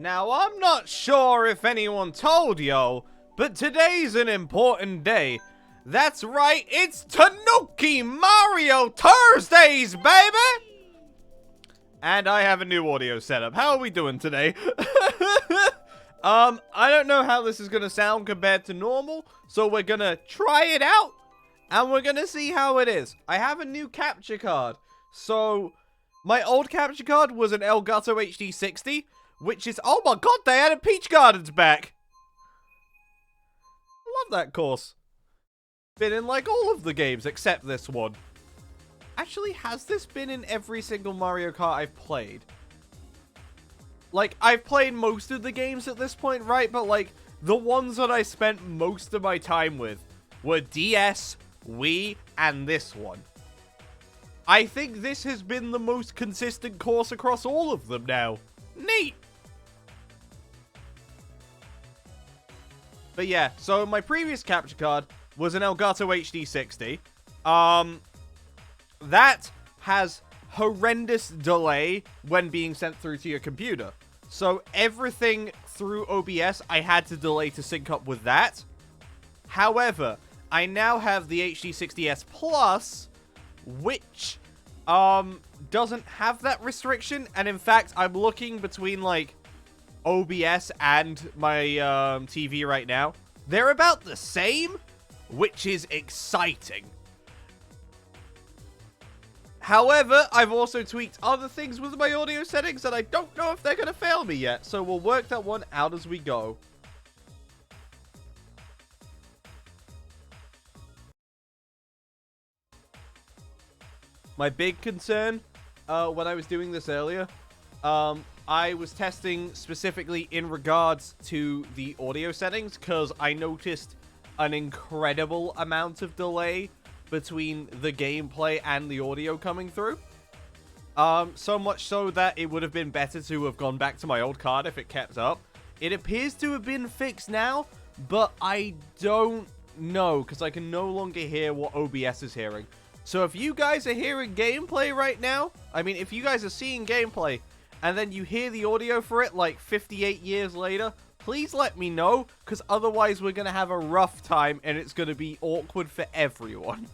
Now, I'm not sure if anyone told yo, but today's an important day. That's right, it's Tanuki Mario Thursdays, baby! And I have a new audio setup. How are we doing today? I don't know how this is gonna sound compared to normal, so we're gonna try it out, and we're gonna see how it is. I have a new capture card. So, my old capture card was an Elgato HD60, which is, oh my god, they added Peach Gardens back. Love that course. Been in like all of the games except this one. Actually, has this been in every single Mario Kart I've played? Like, I've played most of the games at this point, right? But like, the ones that I spent most of my time with were DS, Wii, and this one. I think this has been the most consistent course across all of them now. Neat! But yeah, so my previous capture card was an Elgato HD60. That has horrendous delay when being sent through to your computer. So everything through OBS, I had to delay to sync up with that. However, I now have the HD60S Plus, which doesn't have that restriction. And in fact, I'm looking between like OBS and my TV right now. They're about the same, which is exciting. However, I've also tweaked other things with my audio settings, and I don't know if they're going to fail me yet, so we'll work that one out as we go. My big concern when I was doing this earlier, I was testing specifically in regards to the audio settings, because I noticed an incredible amount of delay between the gameplay and the audio coming through. So much so that it would have been better to have gone back to my old card if it kept up. It appears to have been fixed now, but I don't know, because I can no longer hear what OBS is hearing. So if you guys are hearing gameplay right now, I mean, if you guys are seeing gameplay, and then you hear the audio for it like 58 years later, please let me know, because otherwise we're going to have a rough time, and it's going to be awkward for everyone.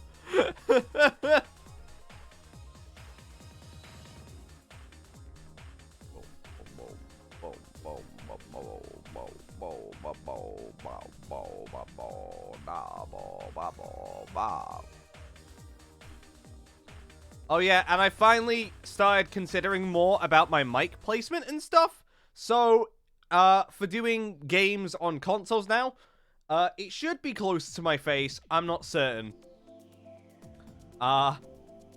Oh yeah, and I finally started considering more about my mic placement and stuff. So, for doing games on consoles now, it should be closer to my face. I'm not certain.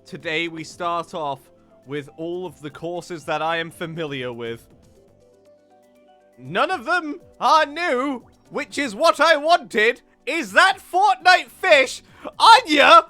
Today we start off with all of the courses that I am familiar with. None of them are new, which is what I wanted. Is that Fortnite fish? Anya!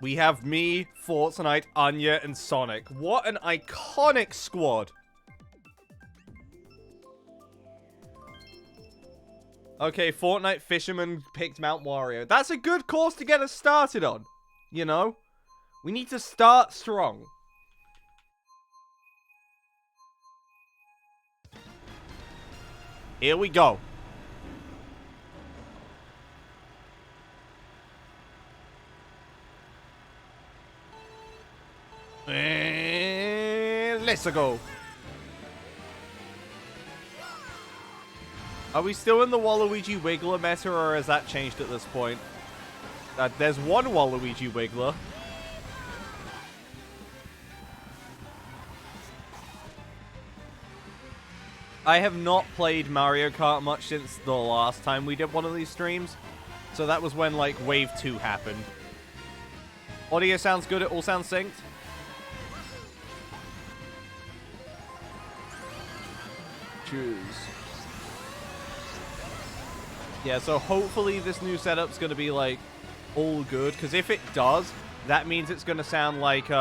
We have me, Fortnite, Anya, and Sonic. What an iconic squad. Okay, Fortnite Fisherman picked Mount Wario. That's a good course to get us started on. You know? We need to start strong. Here we go. And let's go. Are we still in the Waluigi Wiggler meta, or has that changed at this point? There's one Waluigi Wiggler. I have not played Mario Kart much since the last time we did one of these streams. So that was when, like, Wave 2 happened. Audio sounds good, it all sounds synced. Choose. Yeah, so hopefully this new setup's gonna be, like, all good. Because if it does, that means it's gonna sound like,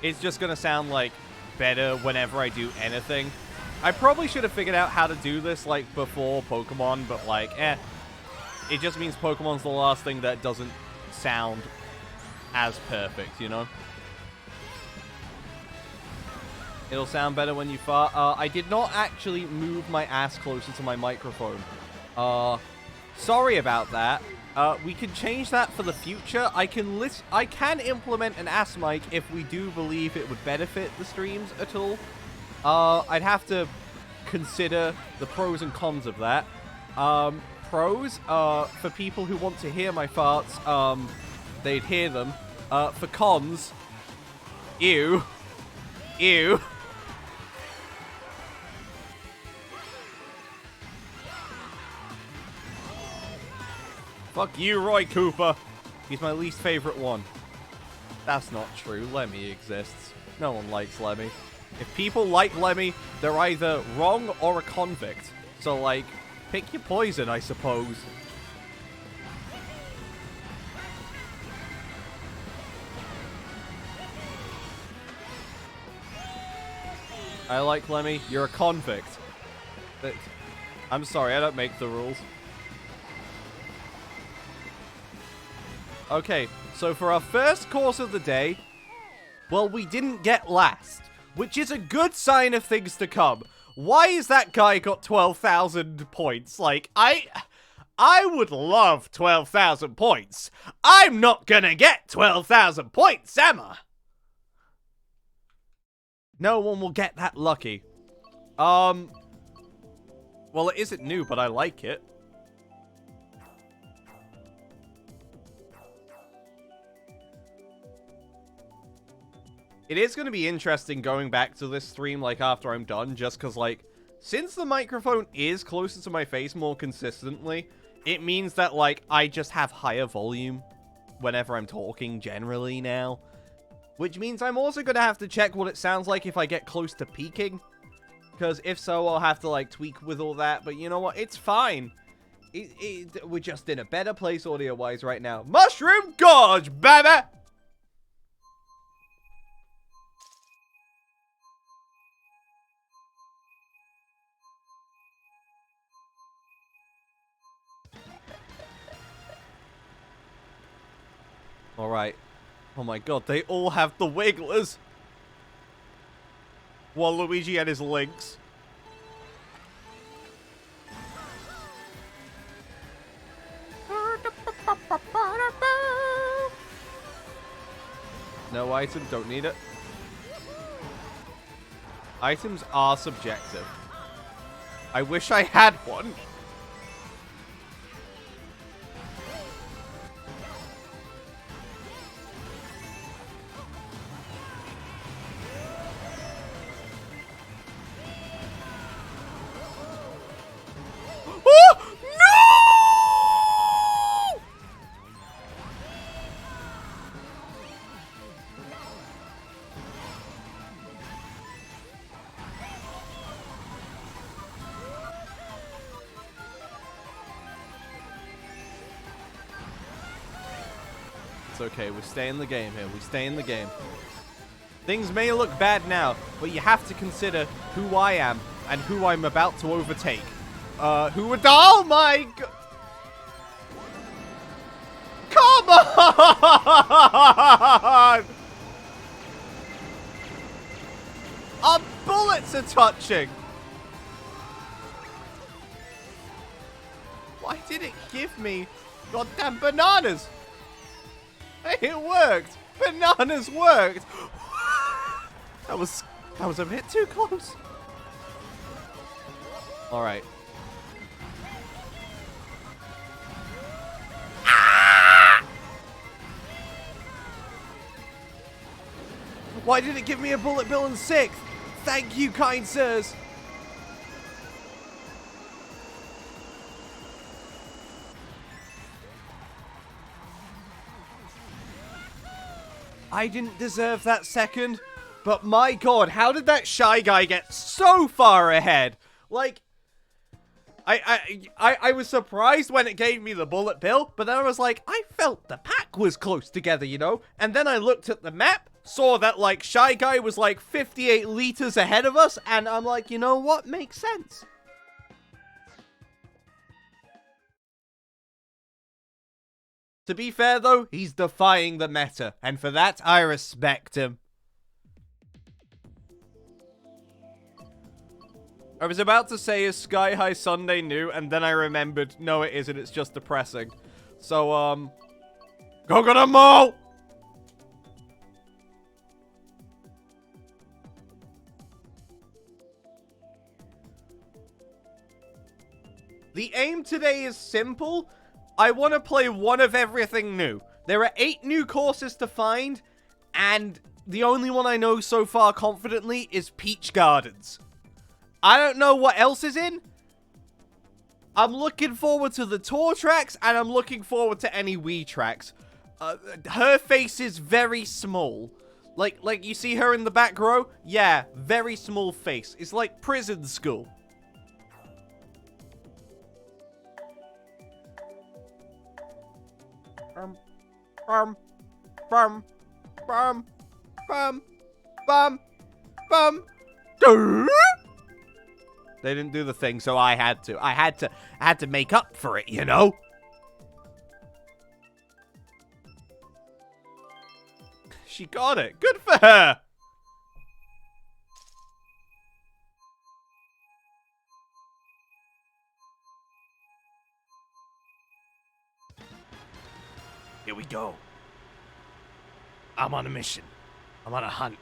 it's just gonna sound, like, better whenever I do anything. I probably should have figured out how to do this, like, before Pokemon, but, like, it just means Pokemon's the last thing that doesn't sound as perfect, you know? It'll sound better when you fart. I did not actually move my ass closer to my microphone. Sorry about that. We can change that for the future. I can implement an ass mic if we do believe it would benefit the streams at all. I'd have to consider the pros and cons of that. Pros, for people who want to hear my farts, they'd hear them. For cons, ew. Ew. Fuck you, Roy Cooper. He's my least favorite one. That's not true. Lemmy exists. No one likes Lemmy. If people like Lemmy, they're either wrong or a convict. So, like, pick your poison, I suppose. I like Lemmy. You're a convict. I'm sorry, I don't make the rules. Okay, so for our first course of the day, well, we didn't get last, which is a good sign of things to come. Why is that guy got 12,000 points? Like, I would love 12,000 points. I'm not gonna get 12,000 points, am I? No one will get that lucky. Well, it isn't new, but I like it. It is going to be interesting going back to this stream, like, after I'm done, just because, like, since the microphone is closer to my face more consistently, it means that, like, I just have higher volume whenever I'm talking generally now. Which means I'm also going to have to check what it sounds like if I get close to peaking. Because if so, I'll have to, like, tweak with all that. But you know what? It's fine. We're just in a better place audio-wise right now. Mushroom Gorge, baby! Alright. Oh my god, they all have the Wigglers! Waluigi and his Lynx. No item, don't need it. Items are subjective. I wish I had one. Okay, we stay in the game here. We stay in the game. Things may look bad now, but you have to consider who I am and who I'm about to overtake. Who would... Oh my god! Come on! Our bullets are touching! Why did it give me goddamn bananas? It worked! Bananas worked! That was a bit too close. Alright. Ah! Why did it give me a bullet bill in 6th? Thank you, kind sirs. I didn't deserve that second, but my god, how did that Shy Guy get so far ahead? Like, I was surprised when it gave me the bullet bill, but then I was like, I felt the pack was close together, you know? And then I looked at the map, saw that, like, Shy Guy was, like, 58 liters ahead of us, and I'm like, you know what? Makes sense. To be fair, though, he's defying the meta, and for that, I respect him. I was about to say, is Sky High Sunday new? And then I remembered, no, it isn't. It's just depressing. So, go get 'em all! The aim today is simple. I want to play one of everything new. There are 8 new courses to find, and the only one I know so far confidently is Peach Gardens. I don't know what else is in. I'm looking forward to the tour tracks, and I'm looking forward to any Wii tracks. Her face is very small. Like you see her in the back row? Yeah, very small face. It's like prison school. Bum, bum, bum, bum, bum, bum. They didn't do the thing, so I had to. I had to make up for it, you know? She got it. Good for her. Here we go. I'm on a mission. I'm on a hunt.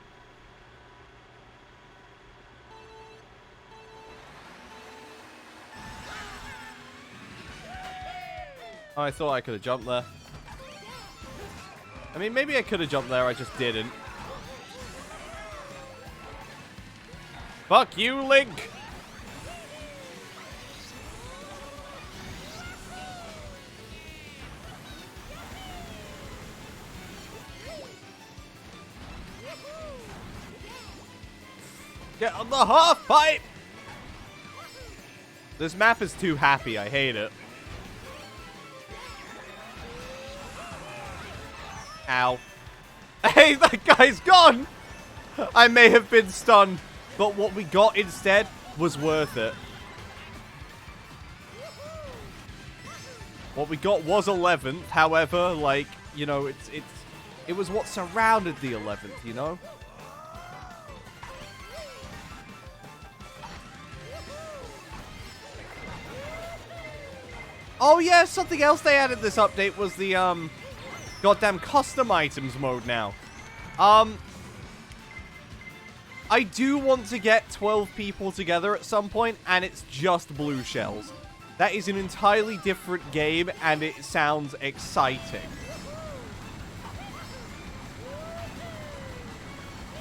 Oh, I thought I could have jumped there. I mean, maybe I could have jumped there, I just didn't. Fuck you, Link! Get on the half pipe! This map is too happy, I hate it. Ow. Hey, that guy's gone! I may have been stunned, but what we got instead was worth it. What we got was 11th, however, like, you know, it was what surrounded the 11th, you know? Oh yeah, something else they added this update was the, goddamn custom items mode now. I do want to get 12 people together at some point, and it's just blue shells. That is an entirely different game, and it sounds exciting.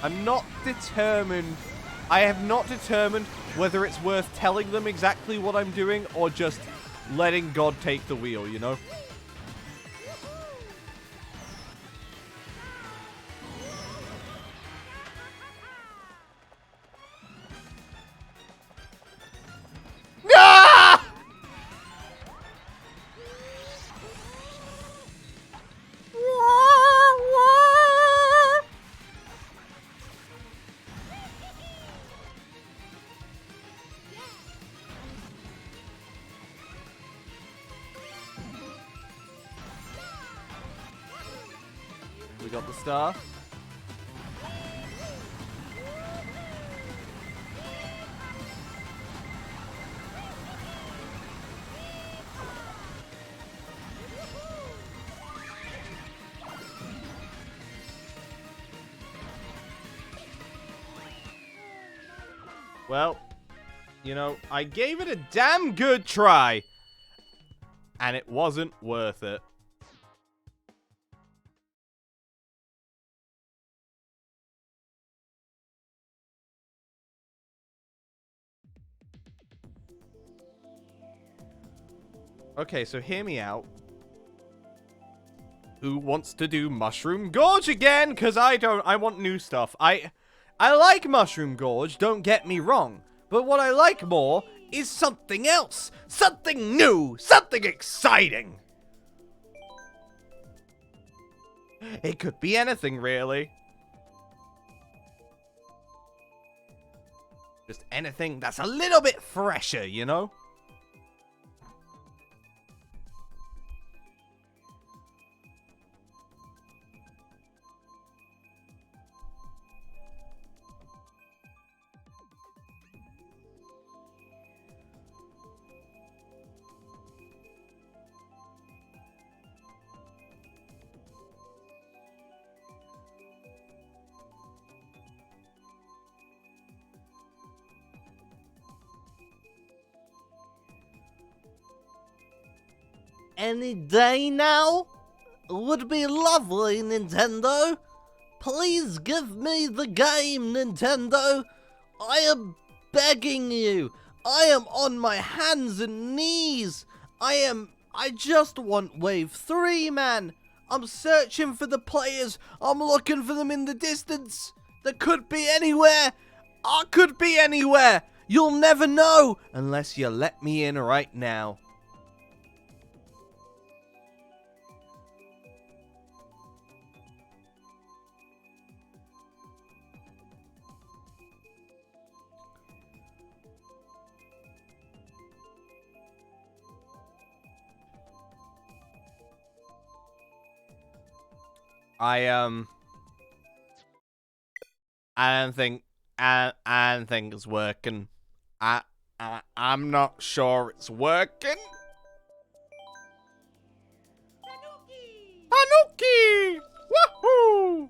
I'm not determined. I have not determined whether it's worth telling them exactly what I'm doing, or just letting God take the wheel, you know? We got the star. Well, you know, I gave it a damn good try, and it wasn't worth it. Okay, so hear me out. Who wants to do Mushroom Gorge again? Because I don't. I want new stuff. I like Mushroom Gorge, don't get me wrong. But what I like more is something else. Something new. Something exciting. It could be anything, really. Just anything that's a little bit fresher, you know? Any day now? Would be lovely, Nintendo. Please give me the game, Nintendo. I am begging you. I am on my hands and knees. I just want Wave 3, man. I'm searching for the players. I'm looking for them in the distance. They could be anywhere. I could be anywhere. You'll never know unless you let me in right now. I don't think it's working. I'm not sure it's working. Tanuki! Woohoo!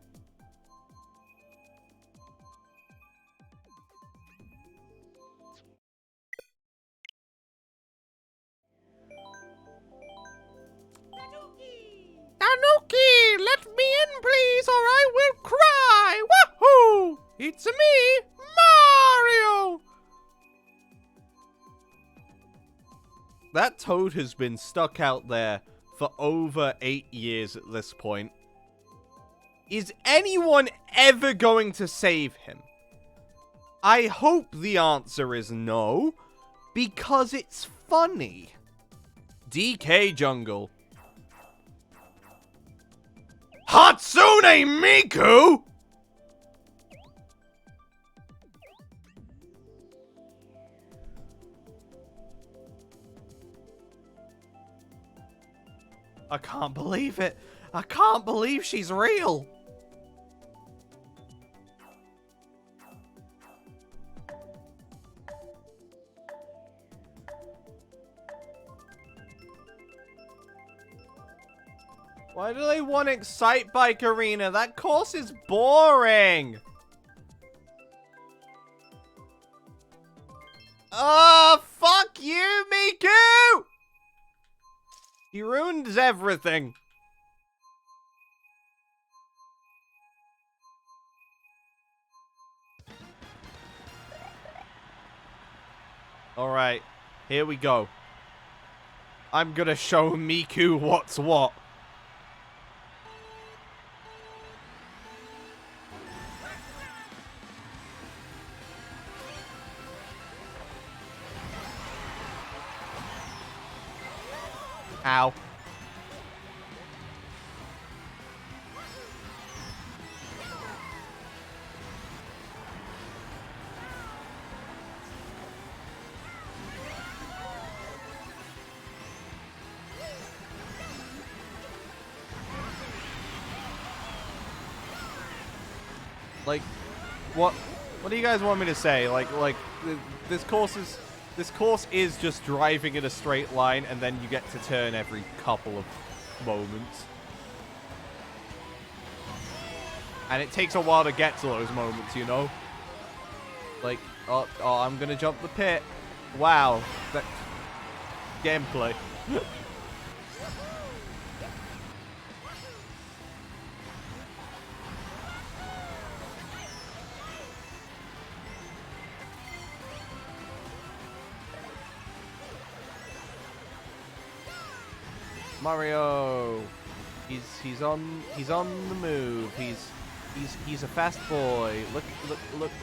Tanuki, let me in, please, or I will cry! Woohoo! It's me, Mario! That toad has been stuck out there for over 8 years at this point. Is anyone ever going to save him? I hope the answer is no, because it's funny. DK Jungle. Hatsune Miku?! I can't believe it. I can't believe she's real. Why do they want Excite Bike Arena? That course is boring. Oh, fuck you, Miku! He ruins everything. Alright, here we go. I'm gonna show Miku what's what. Ow. Like, what do you guys want me to say? This course is just driving in a straight line, and then you get to turn every couple of moments. And it takes a while to get to those moments, you know? Like, oh, I'm gonna jump the pit. Wow. That gameplay. Mario, he's on the move. He's a fast boy.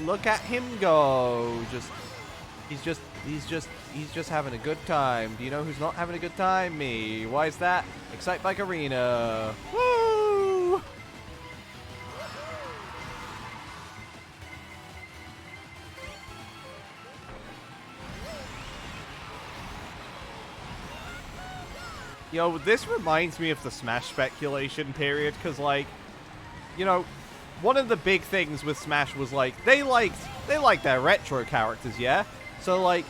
Look at him go. He's just having a good time. Do you know who's not having a good time? Me. Why is that? Excite Bike Arena. Woo! Yo, this reminds me of the Smash speculation period, because, like, you know, one of the big things with Smash was, like, they liked their retro characters, yeah? So, like,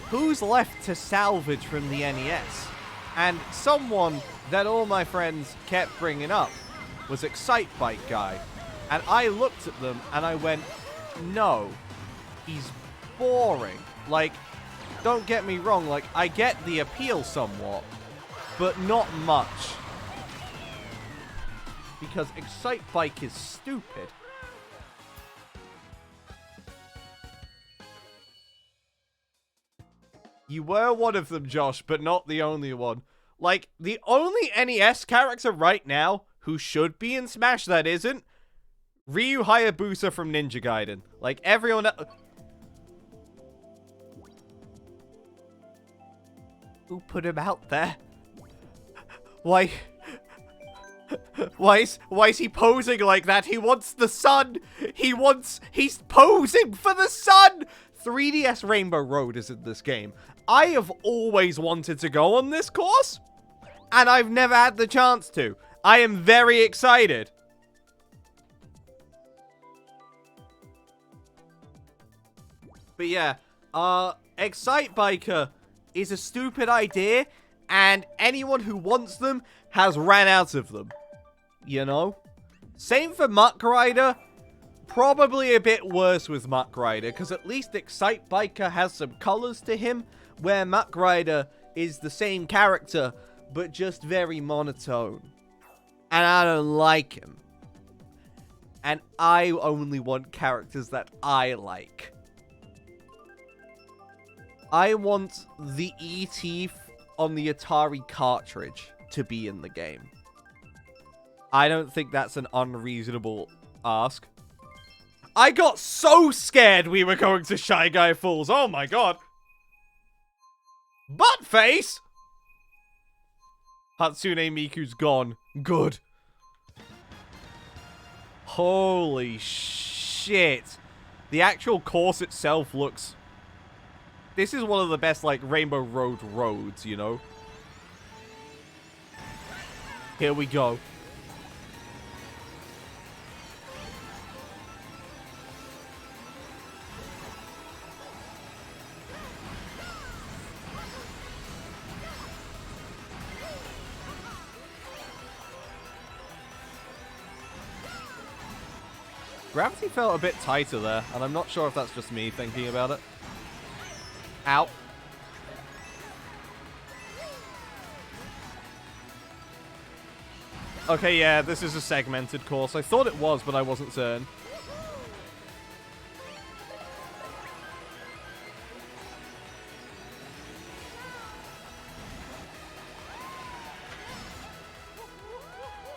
who's left to salvage from the NES? And someone that all my friends kept bringing up was Excite Bike Guy. And I looked at them and I went, no, he's boring. Like, don't get me wrong, like, I get the appeal somewhat, but not much. Because Excite Bike is stupid. You were one of them, Josh, but not the only one. Like, the only NES character right now who should be in Smash that isn't, Ryu Hayabusa from Ninja Gaiden. Like, everyone else... Who put him out there? Why... Why is he posing like that? He wants the sun! He's posing for the sun! 3DS Rainbow Road is in this game. I have always wanted to go on this course, and I've never had the chance to. I am very excited. But yeah, Excite Biker is a stupid idea, and anyone who wants them has ran out of them. You know? Same for Muck Rider. Probably a bit worse with Muck Rider, because at least Excite Biker has some colors to him, where Muck Rider is the same character, but just very monotone. And I don't like him. And I only want characters that I like. I want the ET on the Atari cartridge to be in the game. I don't think that's an unreasonable ask. I got so scared we were going to Shy Guy Falls. Oh my god. Butt face! Hatsune Miku's gone. Good. Holy shit. The actual course itself looks... This is one of the best, like, Rainbow Road roads, you know? Here we go. Gravity felt a bit tighter there, and I'm not sure if that's just me thinking about it. Ow. Okay, yeah, this is a segmented course. I thought it was, but I wasn't certain.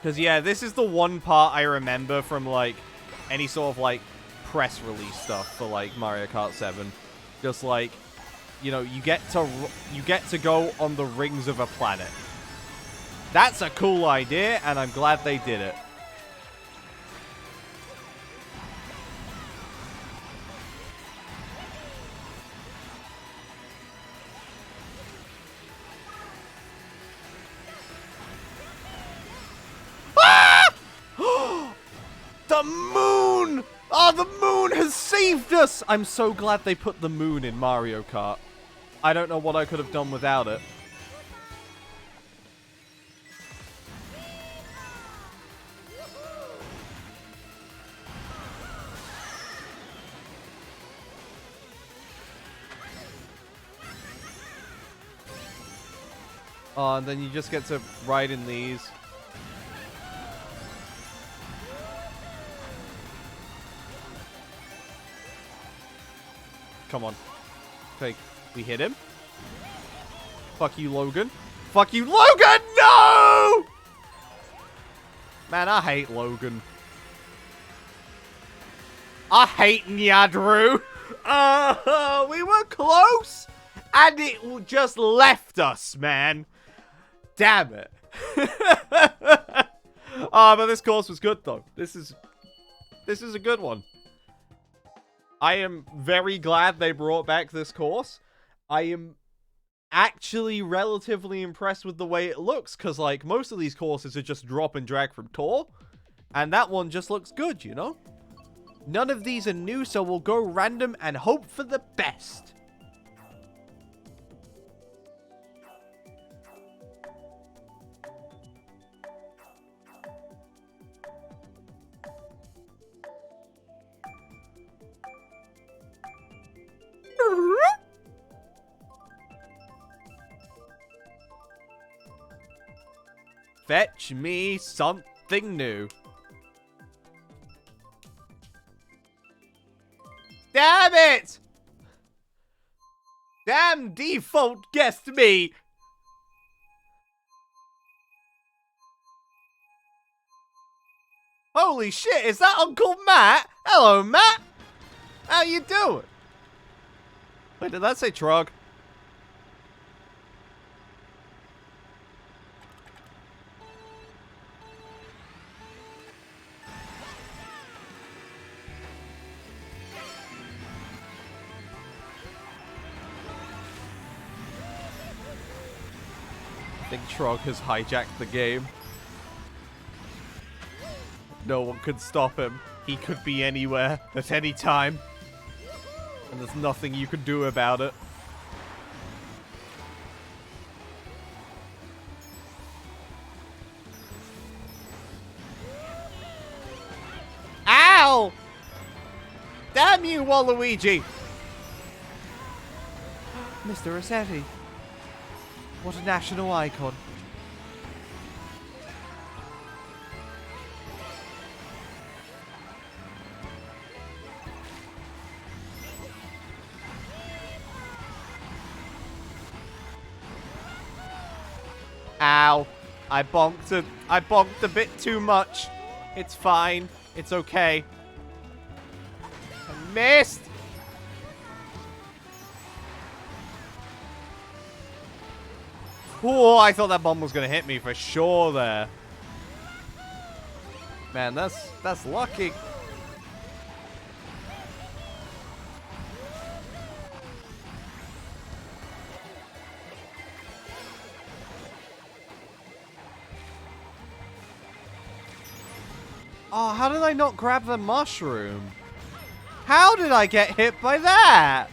Because, yeah, this is the one part I remember from, like, any sort of, like, press release stuff for, like, Mario Kart 7. Just, like, you know, you get to go on the rings of a planet. That's a cool idea, and I'm glad they did it. The moon! Oh, the moon has saved us! I'm so glad they put the moon in Mario Kart. I don't know what I could have done without it. Oh, and then you just get to ride in these. Come on. Okay, we hit him. Fuck you, Logan. Fuck you, Logan! No! Man, I hate Logan. I hate Nyadru. We were close, and it just left us, man. Damn it. But this course was good, though. This is a good one. I am very glad they brought back this course. I am actually relatively impressed with the way it looks, because, like, most of these courses are just drop and drag from Tor, and that one just looks good, you know? None of these are new, so we'll go random and hope for the best. Fetch me something new. Damn it! Damn default guessed me! Holy shit, is that Uncle Matt? Hello, Matt! How you doing? Wait, did that say Trog? I think Trog has hijacked the game. No one could stop him. He could be anywhere, at any time. And there's nothing you can do about it. Ow! Damn you, Waluigi! Mr. Rossetti. What a national icon. Ow. I bonked a bit too much. It's fine. It's okay. I missed! Oh, I thought that bomb was gonna hit me for sure there. Man, that's lucky. Oh, how did I not grab the mushroom? How did I get hit by that?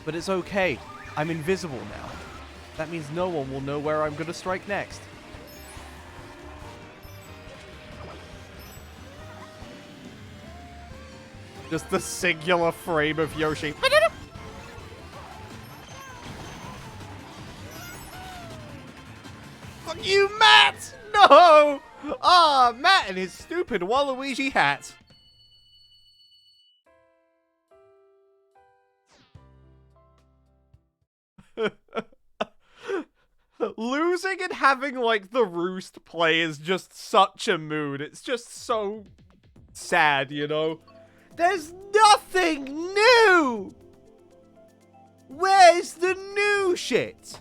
But it's okay. I'm invisible now. That means no one will know where I'm gonna strike next. Just the singular frame of Yoshi. Fuck you, Matt! No! Ah, Matt and his stupid Waluigi hat. Losing and having, like, the Roost play is just such a mood. It's just so sad, you know? There's nothing new! Where's the new shit?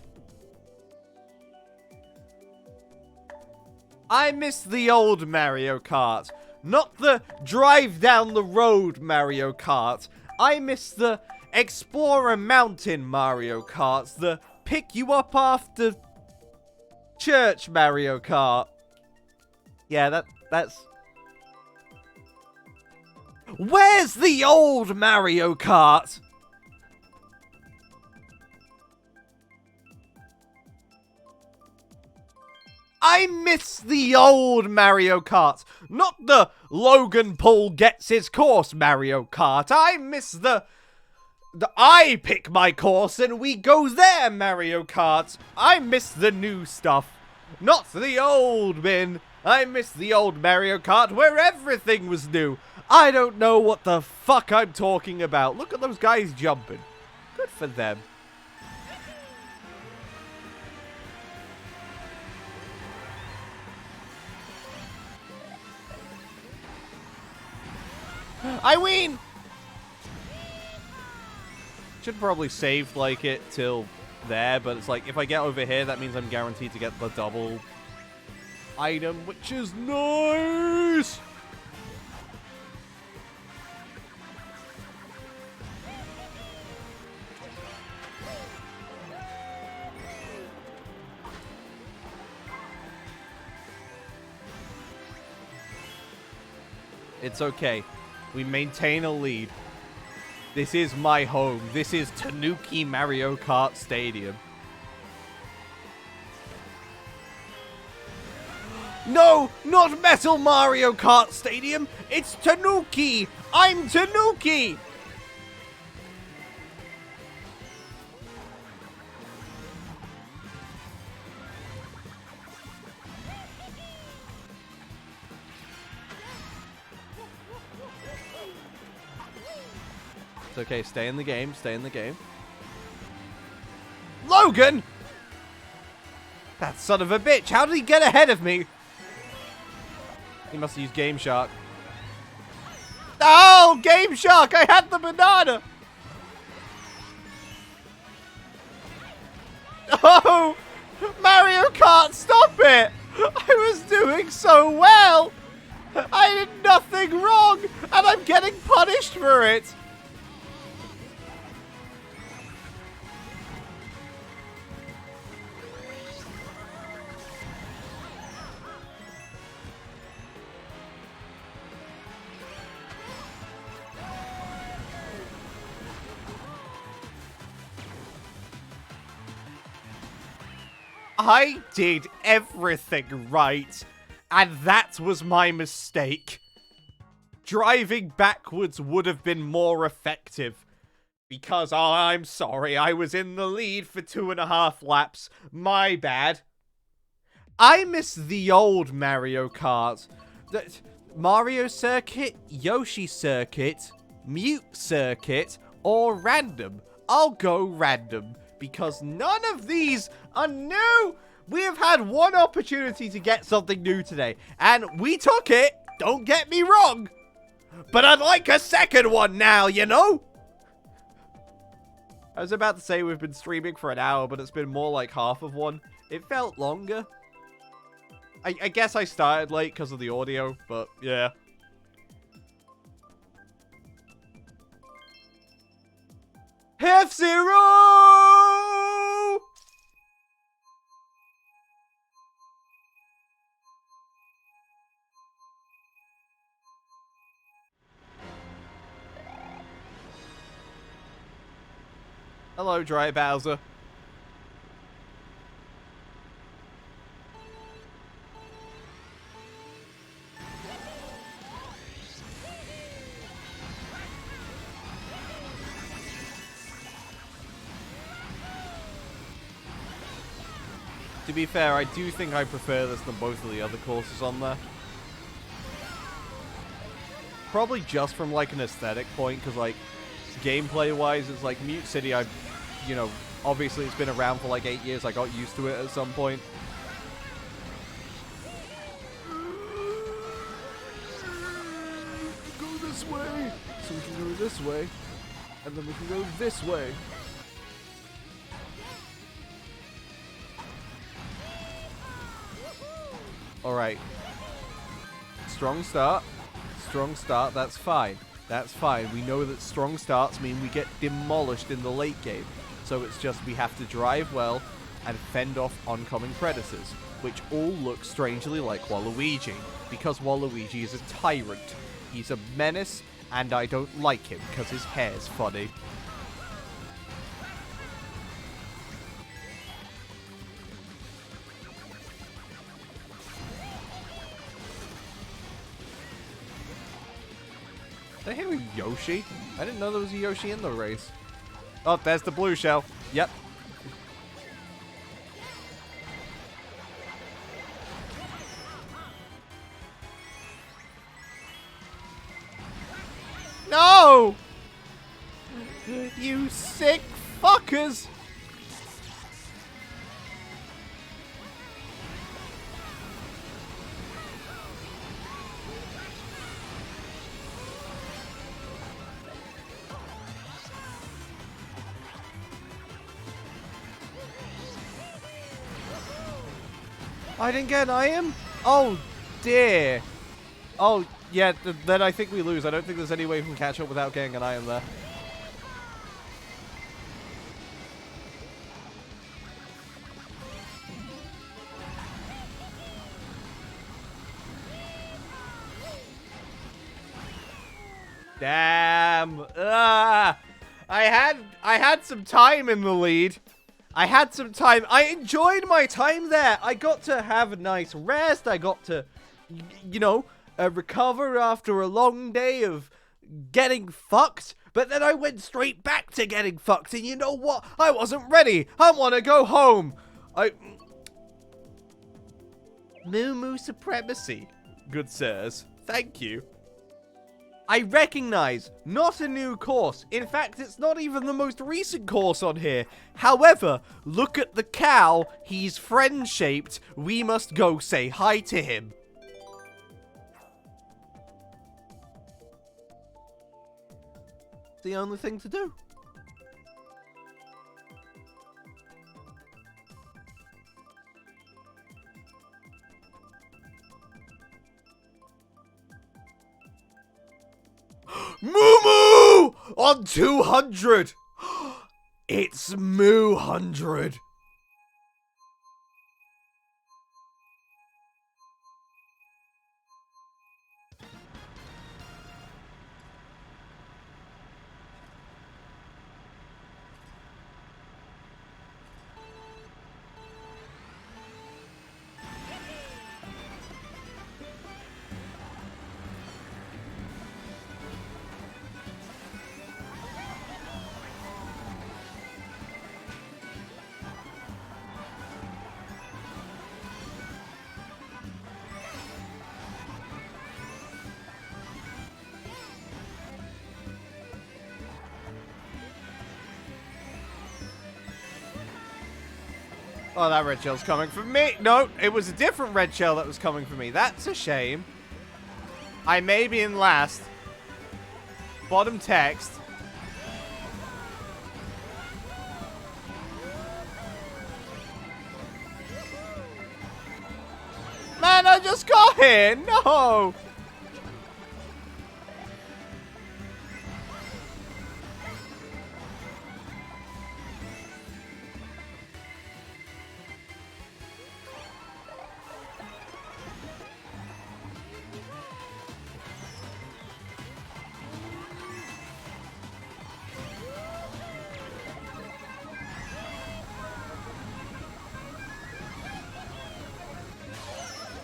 I miss the old Mario Kart, not the drive down the road Mario Kart. I miss the explore a mountain Mario Karts, the pick you up after church Mario Kart. Yeah, that's... Where's the old Mario Kart? I miss the old Mario Kart, not the Logan Paul gets his course Mario Kart. I miss the I pick my course and we go there Mario Kart. I miss the new stuff, not the old bin. I miss the old Mario Kart where everything was new. I don't know what the fuck I'm talking about. Look at those guys jumping. Good for them. I win! Should probably save like it till there, but it's like if I get over here, that means I'm guaranteed to get the double item, which is nice! Peace! It's okay. We maintain a lead. This is my home. This is Tanuki Mario Kart Stadium. No, not Metal Mario Kart Stadium. It's Tanuki. I'm Tanuki. It's okay. Stay in the game. Stay in the game. Logan! That son of a bitch. How did he get ahead of me? He must have used Game Shark. Oh, Game Shark! I had the banana! Oh! Mario Kart, stop it! I was doing so well! I did nothing wrong! And I'm getting punished for it! I did everything right, and that was my mistake. Driving backwards would have been more effective. Because, oh, I'm sorry, I was in the lead for 2.5 laps. My bad. I miss the old Mario Kart. Mario Circuit, Yoshi Circuit, Mute Circuit, or Random. I'll go Random. Because none of these are new. We have had one opportunity to get something new today. And we took it. Don't get me wrong. But I'd like a second one now, you know? I was about to say we've been streaming for an hour, but it's been more like half of one. It felt longer. I guess I started late because of the audio, but yeah. F-Zero! Hello, Dry Bowser. To be fair, I do think I prefer this than both of the other courses on there. Probably just from, like, an aesthetic point, because, like, gameplay-wise, it's like Mute City, you know, obviously it's been around for, like, 8 years. I got used to it at some point. Go this way, so we can go this way, and then we can go this way. Alright. Strong start. Strong start, that's fine. That's fine. We know that strong starts mean we get demolished in the late game. So it's just we have to drive well and fend off oncoming predators, which all look strangely like Waluigi, because Waluigi is a tyrant. He's a menace, and I don't like him because his hair's funny. Did I hear a Yoshi? I didn't know there was a Yoshi in the race. Oh, there's the blue shell. Yep. No! You sick fuckers! I didn't get an iron? Oh, dear. Oh, yeah, then I think we lose. I don't think there's any way we can catch up without getting an iron there. Damn. I had some time in the lead. I had some time. I enjoyed my time there. I got to have a nice rest. I got to, you know, recover after a long day of getting fucked. But then I went straight back to getting fucked. And you know what? I wasn't ready. I want to go home. Moo Moo supremacy, good sirs. Thank you. I recognize, not a new course. In fact, it's not even the most recent course on here. However, look at the cow. He's friend-shaped. We must go say hi to him. It's the only thing to do. Moo Moo on 200. It's Moo 100. Oh, that red shell's coming for me. No, it was a different red shell that was coming for me. That's a shame. I may be in last. Bottom text. Man, I just got here. No.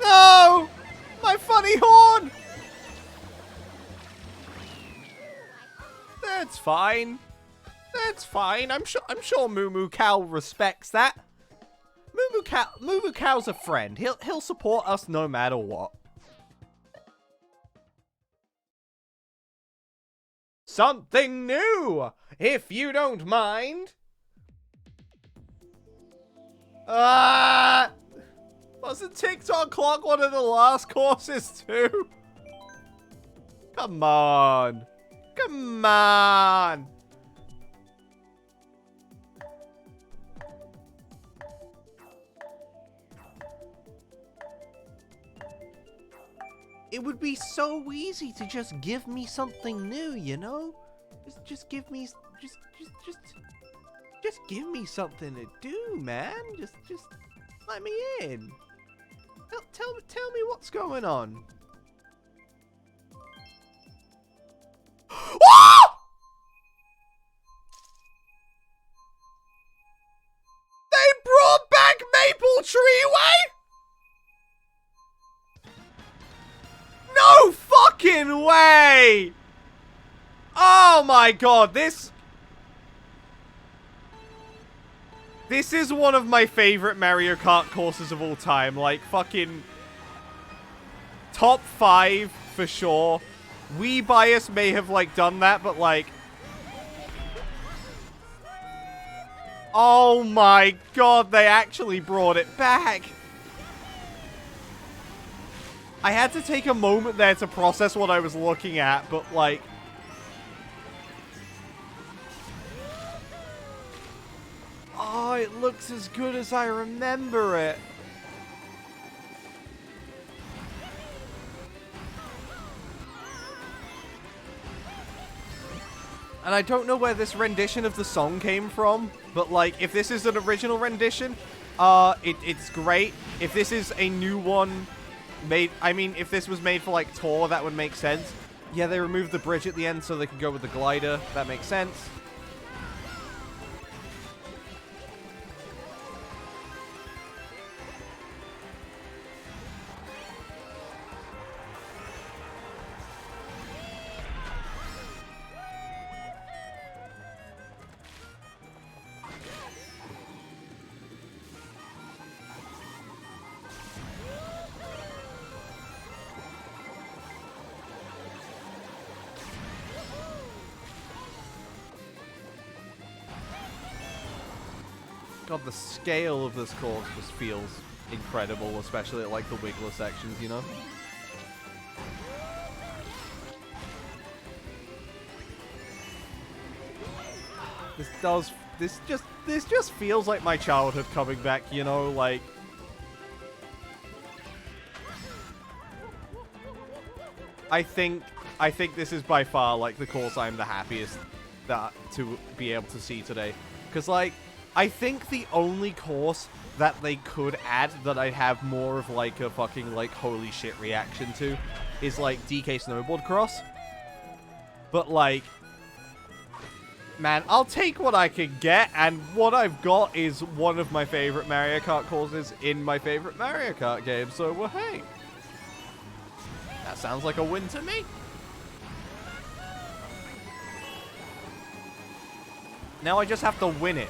No! My funny horn! That's fine. That's fine. I'm sure Moo Moo Cow respects that. Moo Moo Cow's a friend. He'll support us no matter what. Something new, if you don't mind. Wasn't TikTok Clock one of the last courses too? Come on. Come on. It would be so easy to just give me something new, you know? Just give me just give me something to do, man. Just let me in. Tell me what's going on. They brought back Maple Treeway? No fucking way! Oh my god, this is one of my favorite Mario Kart courses of all time. Like, fucking top 5 for sure. Wii Bias may have, like, done that, but, like... Oh my god, they actually brought it back. I had to take a moment there to process what I was looking at, but, like... Oh, it looks as good as I remember it. And I don't know where this rendition of the song came from, but, like, if this is an original rendition, it's great. If this is a new one made, I mean, if this was made for, like, tour, that would make sense. Yeah, they removed the bridge at the end so they could go with the glider. That makes sense. God, the scale of this course just feels incredible, especially at, like, the Wiggler sections, you know? This just feels like my childhood coming back, you know, like... I think this is by far, like, the course I'm the happiest to be able to see today. Because, like, I think the only course that they could add that I'd have more of, like, a fucking, like, holy shit reaction to is, like, DK Snowboard Cross. But, like, man, I'll take what I can get, and what I've got is one of my favorite Mario Kart courses in my favorite Mario Kart game, so, well, hey. That sounds like a win to me. Now I just have to win it.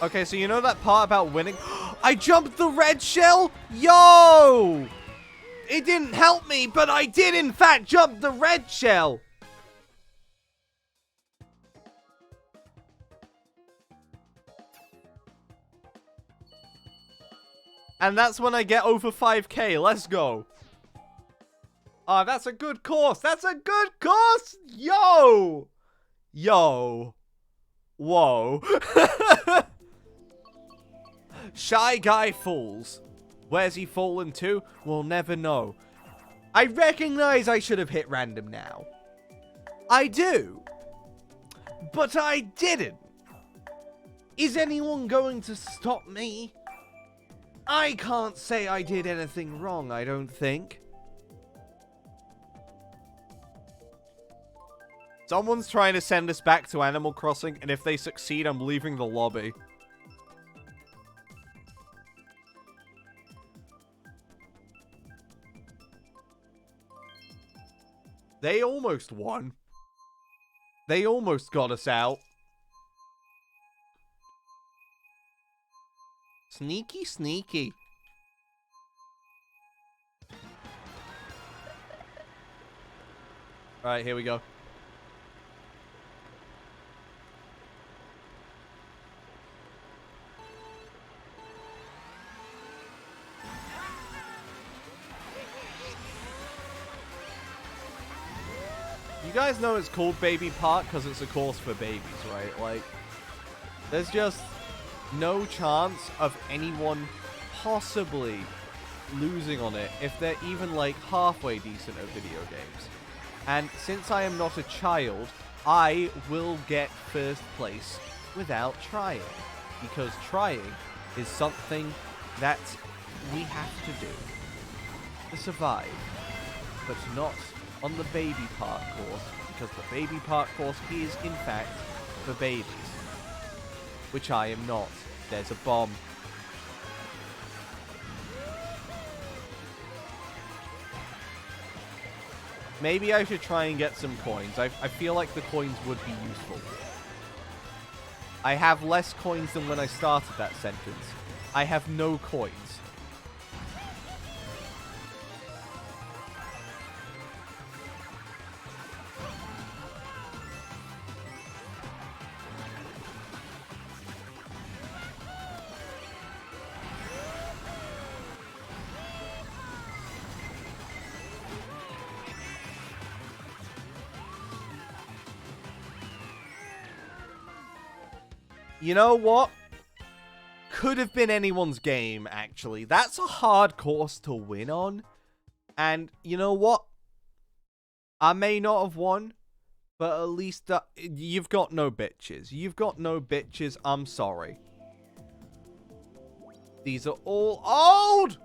Okay, so you know that part about winning? I jumped the red shell? Yo! It didn't help me, but I did in fact jump the red shell! And that's when I get over 5k. Let's go. Ah, that's a good course. That's a good course! Yo! Yo. Whoa. Shy Guy falls. Where's he fallen to? We'll never know. I recognize I should have hit random now. I do. But I didn't. Is anyone going to stop me? I can't say I did anything wrong, I don't think. Someone's trying to send us back to Animal Crossing, and if they succeed, I'm leaving the lobby. They almost won. They almost got us out. Sneaky, sneaky. Alright, here we go. You guys know it's called Baby Park because it's a course for babies, right? Like, there's just no chance of anyone possibly losing on it if they're even, like, halfway decent at video games. And since I am not a child, I will get first place without trying. Because trying is something that we have to do to survive. But not on the Baby Park course, because the Baby Park course is, in fact, for babies. Which I am not. There's a bomb. Maybe I should try and get some coins. I feel like the coins would be useful. I have less coins than when I started that sentence. I have no coins. You know what? Could have been anyone's game, actually. That's a hard course to win on. And you know what? I may not have won, but at least you've got no bitches. You've got no bitches. I'm sorry. These are all old!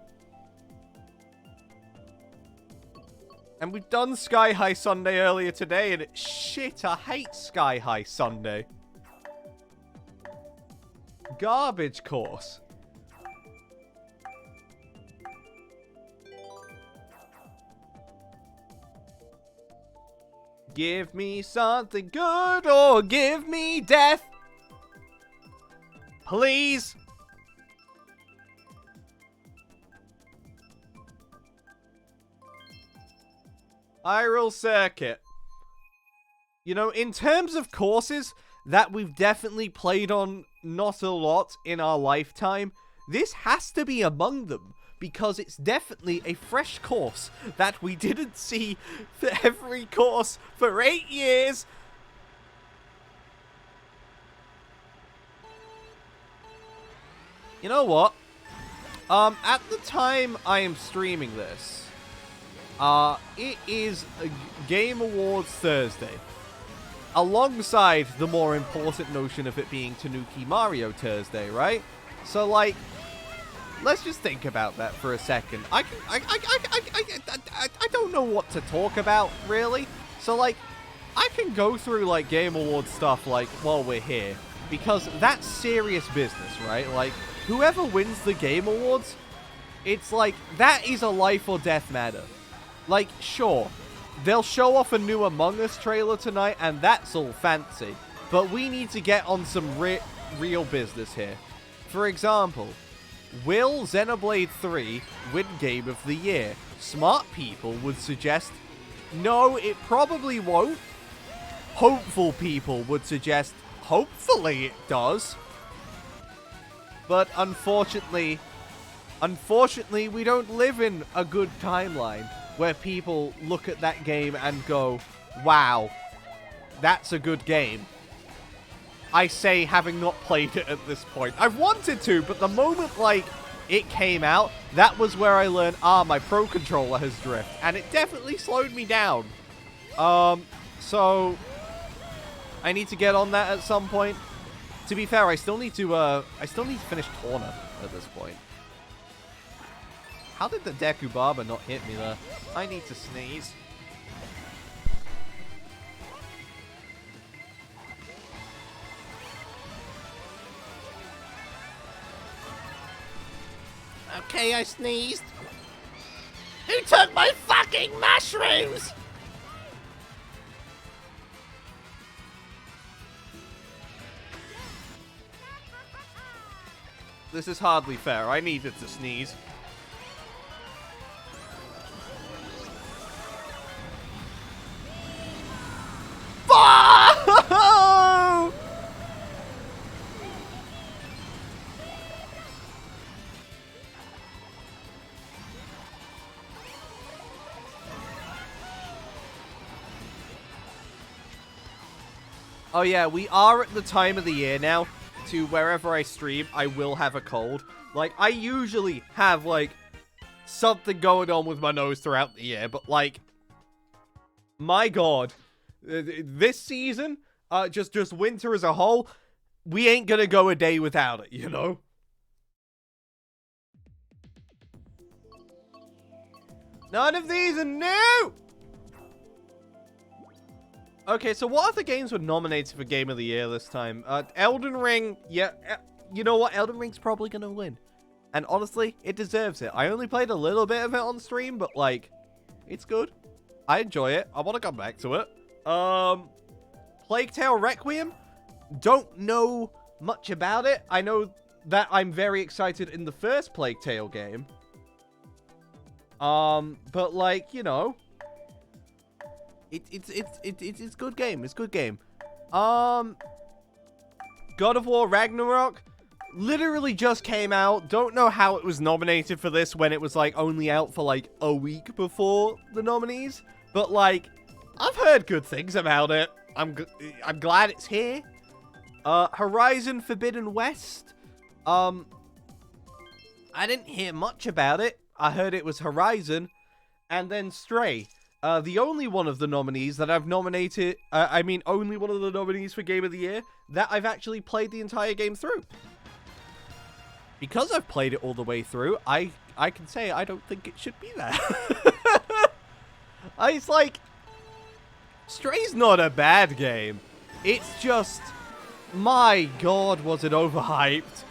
And we've done Sky High Sunday earlier today, and shit, I hate Sky High Sunday. Garbage course. Give me something good or give me death. Please. Hyrule Circuit. You know, in terms of courses that we've definitely played on not a lot in our lifetime, this has to be among them, because it's definitely a fresh course that we didn't see for every course for 8 years. You know what? At the time I am streaming this, it is a Game Awards Thursday. Alongside the more important notion of it being Tanuki Mario Thursday, right? So, like, let's just think about that for a second. I don't know what to talk about, really. So, like, I can go through, like, Game Awards stuff, like, while we're here. Because that's serious business, right? Like, whoever wins the Game Awards, it's like, that is a life or death matter. Like, sure, they'll show off a new Among Us trailer tonight, and that's all fancy. But we need to get on some real business here. For example, will Xenoblade 3 win Game of the Year? Smart people would suggest, no, it probably won't. Hopeful people would suggest, hopefully it does. But unfortunately, we don't live in a good timeline where people look at that game and go, wow, that's a good game. I say, having not played it at this point. I've wanted to, but the moment, like, it came out, that was where I learned, my Pro Controller has drift. And it definitely slowed me down. So, I need to get on that at some point. To be fair, I still need to finish Torna at this point. How did the Deku Baba not hit me there? I need to sneeze. Okay, I sneezed. Who took my fucking mushrooms? This is hardly fair. I needed to sneeze. Oh yeah, we are at the time of the year now to wherever I stream, I will have a cold. Like, I usually have, like, something going on with my nose throughout the year, but, like, my god, this season, just winter as a whole, we ain't gonna go a day without it, you know? None of these are new! Okay, so what other games were nominated for Game of the Year this time? Elden Ring, yeah, you know what? Elden Ring's probably gonna win. And honestly, it deserves it. I only played a little bit of it on stream, but, like, it's good. I enjoy it. I want to come back to it. Plague Tale Requiem? Don't know much about it. I know that I'm very excited in the first Plague Tale game. But, like, you know, it's good game. It's good game. God of War Ragnarok literally just came out. Don't know how it was nominated for this when it was, like, only out for, like, a week before the nominees. But, like, I've heard good things about it. I'm glad it's here. Horizon Forbidden West. I didn't hear much about it. I heard it was Horizon, and then Stray. The only one of the nominees that I've nominated, only one of the nominees for Game of the Year that I've actually played the entire game through. Because I've played it all the way through, I can say I don't think it should be there. It's like, Stray's not a bad game. It's just, my god, was it overhyped.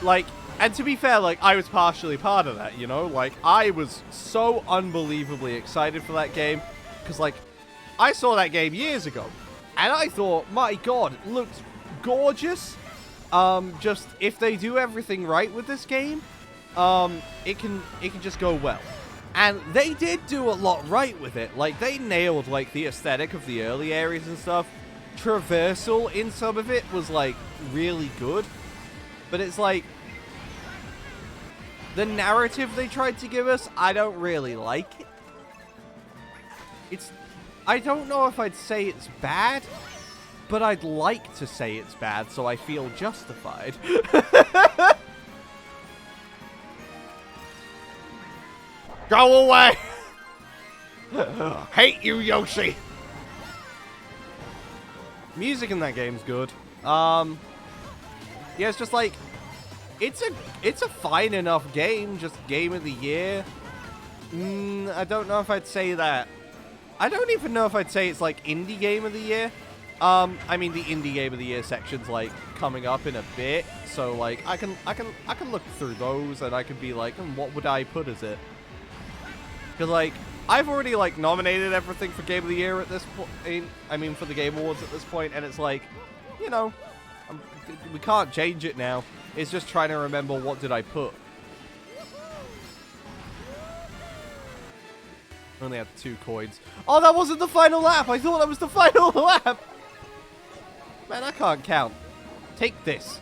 Like, and to be fair, like, I was partially part of that, you know? Like, I was so unbelievably excited for that game. Because, like, I saw that game years ago. And I thought, my god, it looks gorgeous. Just, if they do everything right with this game, it can just go well. And they did do a lot right with it. Like, they nailed, like, the aesthetic of the early areas and stuff. Traversal in some of it was, like, really good. But it's like, the narrative they tried to give us, I don't really like it. I don't know if I'd say it's bad, but I'd like to say it's bad, so I feel justified. Go away! Hate you, Yoshi! Music in that game's good. Yeah, it's just like, it's a fine enough game, just Game of the Year. I don't know if I'd say that. I don't even know if I'd say it's like Indie Game of the Year. I mean, the Indie Game of the Year section's like coming up in a bit, so like I can look through those and I can be like, what would I put as it? Because like I've already like nominated everything for Game of the Year at this point. I mean, for the Game Awards at this point, and it's like, you know, we can't change it now. It's just trying to remember what did I put. Only had 2 coins. Oh, that wasn't the final lap. I thought that was the final lap. Man, I can't count. Take this.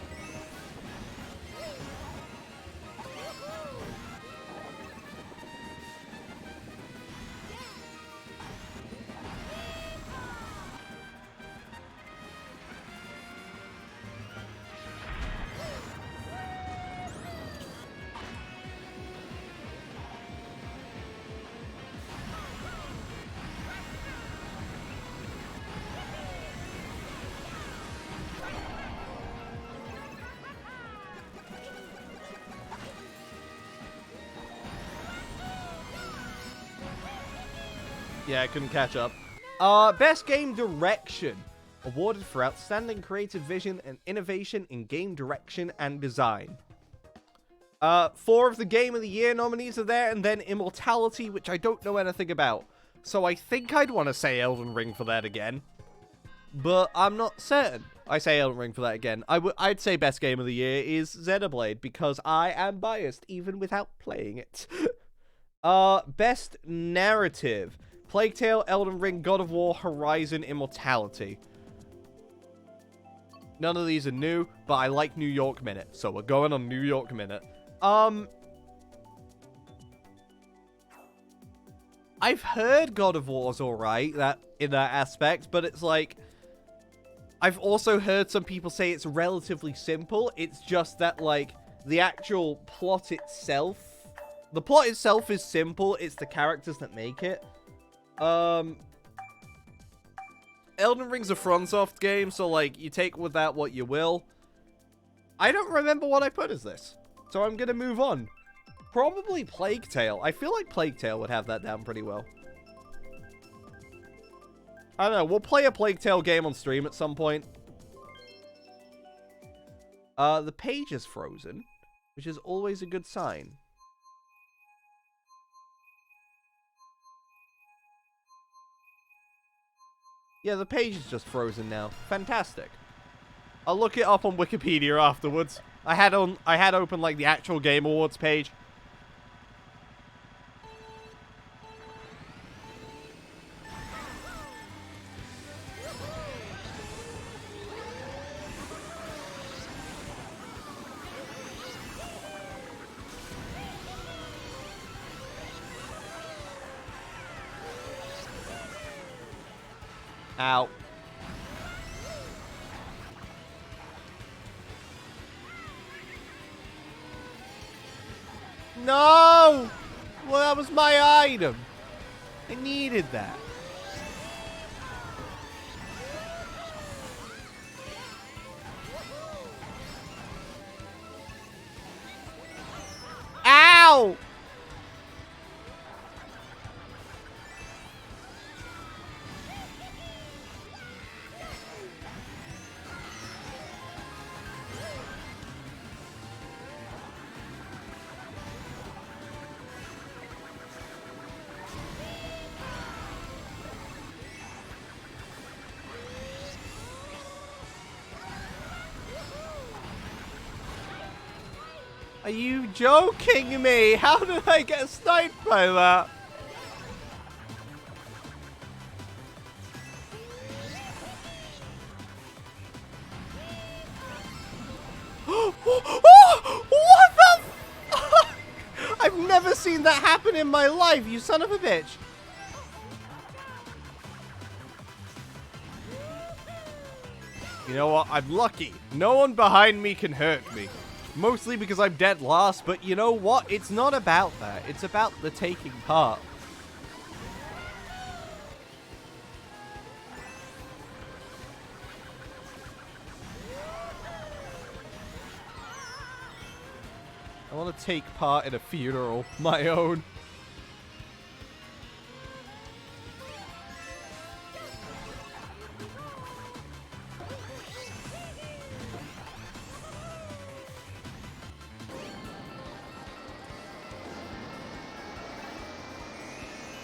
Yeah, I couldn't catch up. Best Game Direction. Awarded for outstanding creative vision and innovation in game direction and design. 4 of the Game of the Year nominees are there, and then Immortality, which I don't know anything about. So I think I'd want to say Elden Ring for that again. But I'm not certain. I say Elden Ring for that again. I'd say Best Game of the Year is Xenoblade, because I am biased, even without playing it. Best Narrative. Plague Tale, Elden Ring, God of War, Horizon, Immortality. None of these are new, but I like New York Minute, so we're going on New York Minute. I've heard God of War's alright in that aspect, but it's like, I've also heard some people say it's relatively simple. It's just that, like, the actual plot itself, the plot itself is simple. It's the characters that make it. Elden Ring's a FromSoft game, so, like, you take with that what you will. I don't remember what I put as this, so I'm gonna move on. Probably Plague Tale. I feel like Plague Tale would have that down pretty well. I don't know, we'll play a Plague Tale game on stream at some point. The page is frozen, which is always a good sign. Yeah, the page is just frozen now. Fantastic. I'll look it up on Wikipedia afterwards. I had open like the actual Game Awards page. Ow. No! Well, that was my item. I needed that. Ow! Are you joking me? How did I get sniped by that? What the fuck? I've never seen that happen in my life, you son of a bitch. You know what? I'm lucky. No one behind me can hurt me. Mostly because I'm dead last, but you know what? It's not about that. It's about the taking part. I want to take part in a funeral, my own.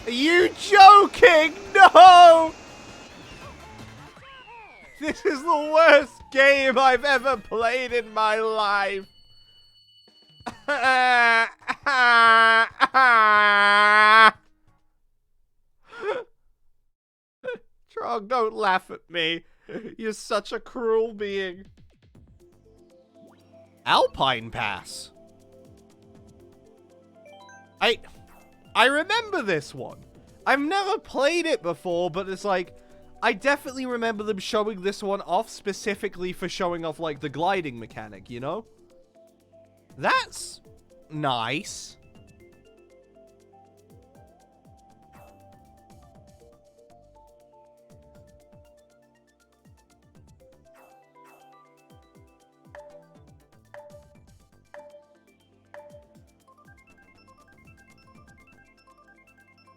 Are you joking? No! This is the worst game I've ever played in my life. Trog, don't laugh at me. You're such a cruel being. Alpine Pass. I remember this one. I've never played it before, but it's like, I definitely remember them showing this one off specifically for showing off, like, the gliding mechanic, you know? That's nice.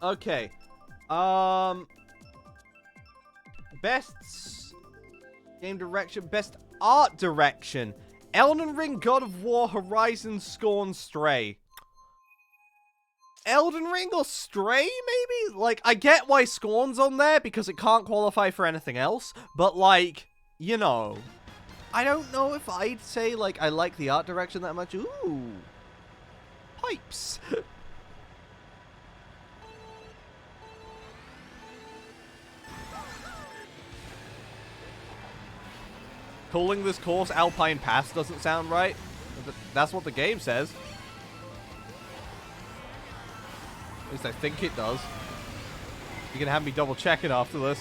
Okay. Best game direction, best art direction. Elden Ring, God of War, Horizon, Scorn, Stray. Elden Ring or Stray, maybe? Like, I get why Scorn's on there because it can't qualify for anything else, but like, you know, I don't know if I'd say, like, I like the art direction that much. Ooh. Pipes. Calling this course Alpine Pass doesn't sound right. That's what the game says. At least I think it does. You can have me double check it after this.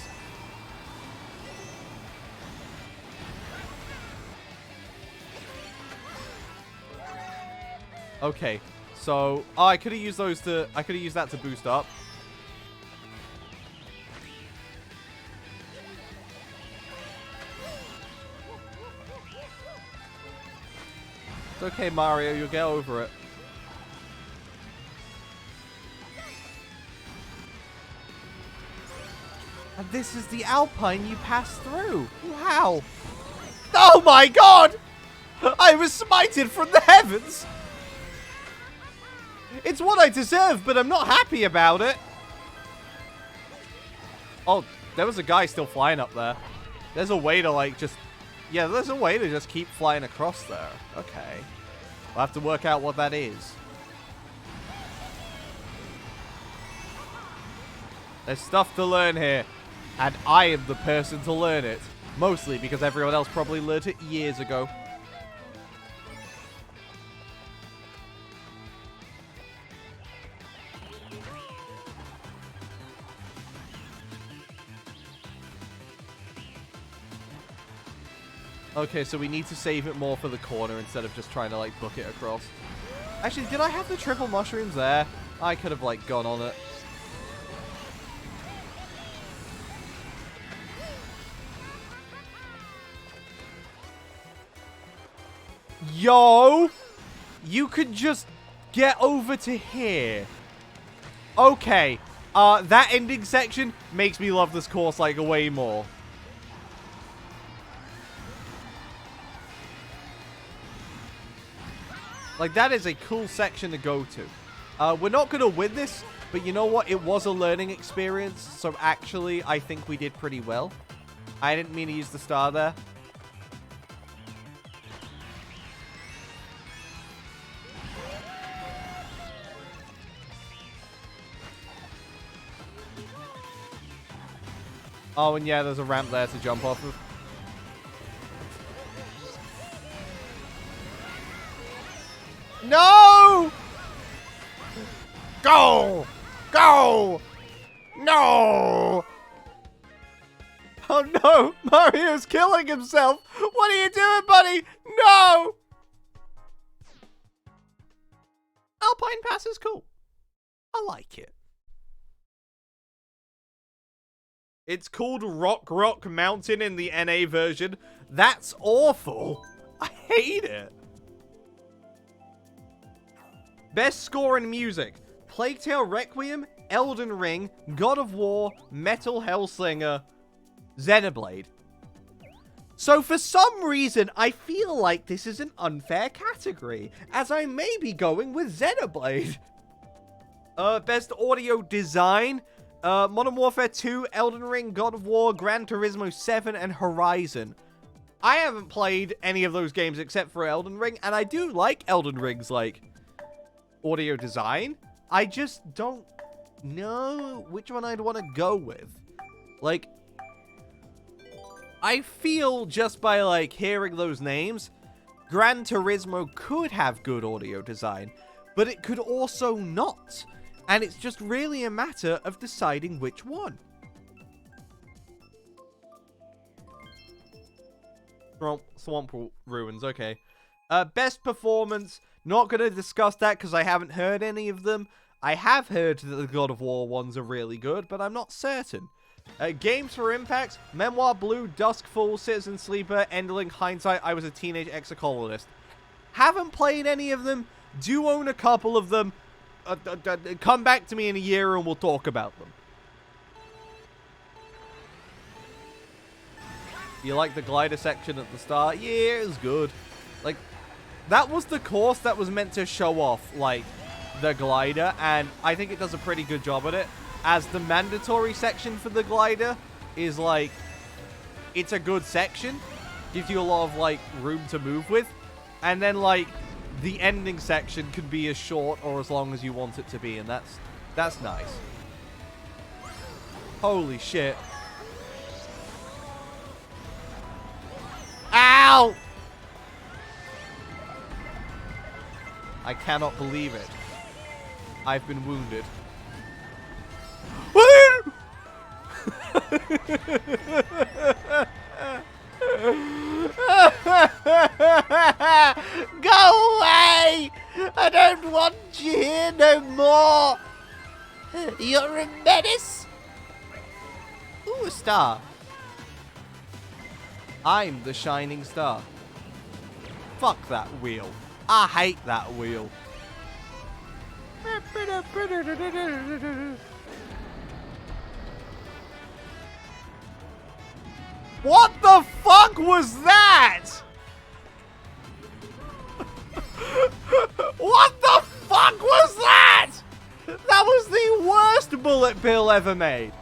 Okay, so I could have used those to. I could have used that to boost up. It's okay, Mario. You'll get over it. And this is the Alpine you pass through. Wow. Oh my god! I was smited from the heavens! It's what I deserve, but I'm not happy about it. Oh, there was a guy still flying up there. There's a way to, like, just... Yeah, there's a way to just keep flying across there. Okay. We'll have to work out what that is. There's stuff to learn here. And I am the person to learn it. Mostly because everyone else probably learned it years ago. Okay, so we need to save it more for the corner instead of just trying to, like, book it across. Actually, did I have the triple mushrooms there? I could have, like, gone on it. Yo! You could just get over to here. Okay. That ending section makes me love this course, like, way more. Like, that is a cool section to go to. We're not going to win this, but you know what? It was a learning experience, so actually, I think we did pretty well. I didn't mean to use the star there. Oh, and yeah, there's a ramp there to jump off of. No! Go! Go! No! Oh no! Mario's killing himself! What are you doing, buddy? No! Alpine Pass is cool. I like it. It's called Rock Mountain in the NA version. That's awful. I hate it. Best score in music. Plague Tale Requiem, Elden Ring, God of War, Metal Hellsinger, Xenoblade. So for some reason, I feel like this is an unfair category, as I may be going with Xenoblade. Best audio design. Modern Warfare 2, Elden Ring, God of War, Gran Turismo 7, and Horizon. I haven't played any of those games except for Elden Ring, and I do like Elden Ring's, like, audio design. I just don't know which one I'd want to go with. Like, I feel just by, like, hearing those names, Gran Turismo could have good audio design, but it could also not. And it's just really a matter of deciding which one. Swamp Ruins, okay. Best performance. Not going to discuss that because I haven't heard any of them. I have heard that the God of War ones are really good, but I'm not certain. Games for Impact. Memoir Blue, Duskfall, Citizen Sleeper, Endling, Hindsight, I Was a Teenage Exocolonist. Haven't played any of them. Do own a couple of them. Come back to me in a year and we'll talk about them. You like the glider section at the start? Yeah, it was good. Like, that was the course that was meant to show off, like, the glider, and I think it does a pretty good job at it. As the mandatory section for the glider is, like, it's a good section. Gives you a lot of, like, room to move with. And then, like, the ending section can be as short or as long as you want it to be, and that's nice. Holy shit. Ow! I cannot believe it. I've been wounded. Go away! I don't want you here no more! You're a menace! Ooh, a star. I'm the shining star. Fuck that wheel. I hate that wheel. What the fuck was that? What the fuck was that? That was the worst bullet bill ever made.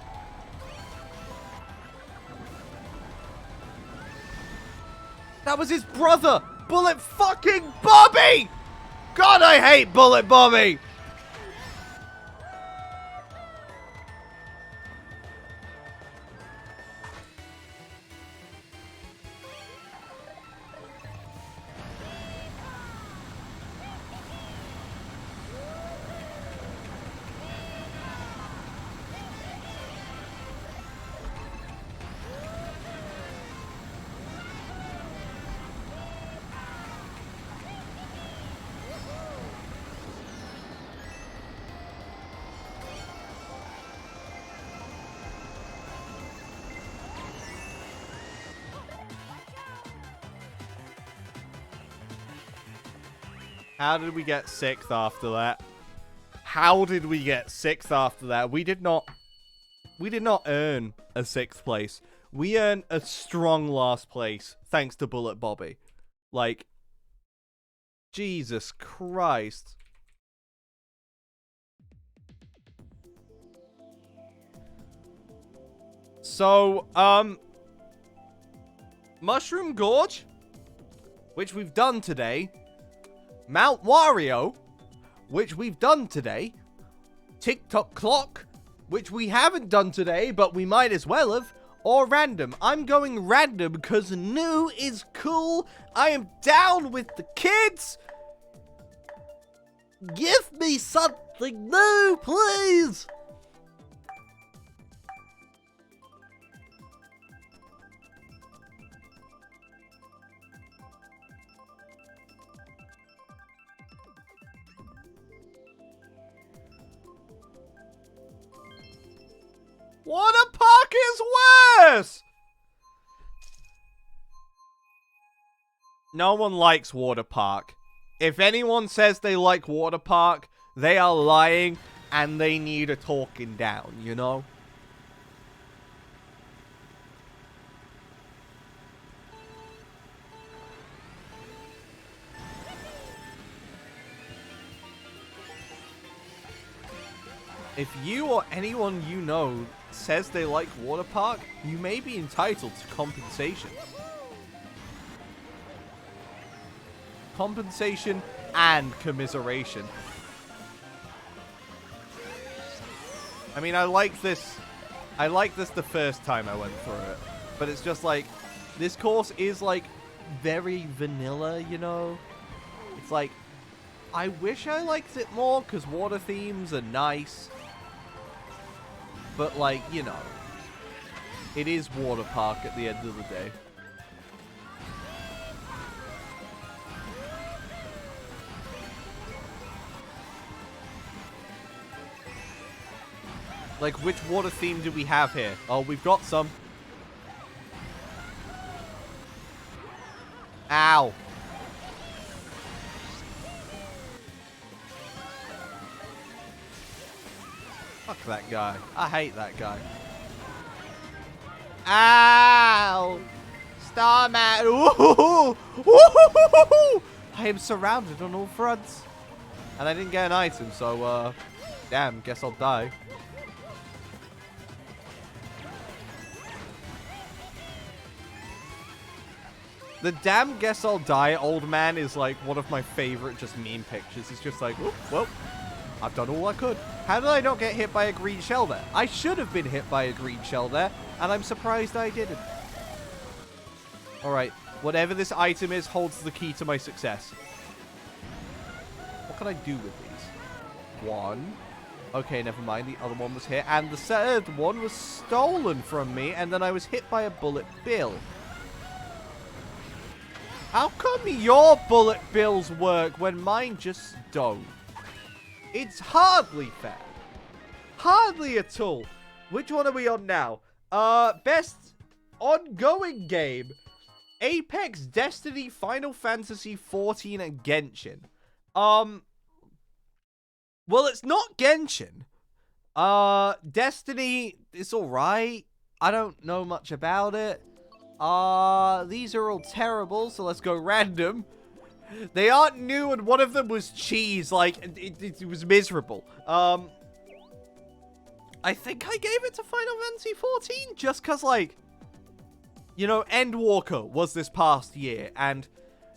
That was his brother, Bullet fucking Bobby! God, I hate Bullet Bobby! How did we get 6th after that? How did we get 6th after that? We did not earn a 6th place. We earned a strong last place thanks to Bullet Bobby. Like, Jesus Christ. So, Mushroom Gorge, which we've done today. Mount Wario, which we've done today. TikTok Clock, which we haven't done today, but we might as well have. Or random. I'm going random because new is cool. I am down with the kids. Give me something new, please! Water Park is worse! No one likes Water Park. If anyone says they like Water Park, they are lying and they need a talking down, you know? If you or anyone you know says they like Water Park, you may be entitled to compensation. Compensation and commiseration. I mean, I like this the first time I went through it. But it's just like, this course is like very vanilla, you know? It's like, I wish I liked it more because water themes are nice. But like, you know, it is Water Park at the end of the day. Like, which water theme do we have here? Oh, we've got some. Ow. Fuck that guy. I hate that guy. Ow! Starman! Ooh! Ooh! I am surrounded on all fronts. And I didn't get an item, so, damn, guess I'll die. The damn guess I'll die old man is like one of my favorite just meme pictures. It's just like, oh, well, I've done all I could. How did I not get hit by a green shell there? I should have been hit by a green shell there, and I'm surprised I didn't. Alright, whatever this item is holds the key to my success. What can I do with these? One. Okay, never mind. The other one was here. And the third one was stolen from me, and then I was hit by a bullet bill. How come your bullet bills work when mine just don't? It's hardly fair. Hardly at all. Which one are we on now? Best ongoing game. Apex, Destiny, Final Fantasy 14, and Genshin. Well, it's not Genshin. Destiny is alright. I don't know much about it. These are all terrible, so let's go random. They aren't new, and one of them was cheese. Like, it was miserable. I think I gave it to Final Fantasy 14 just because, like, you know, Endwalker was this past year, and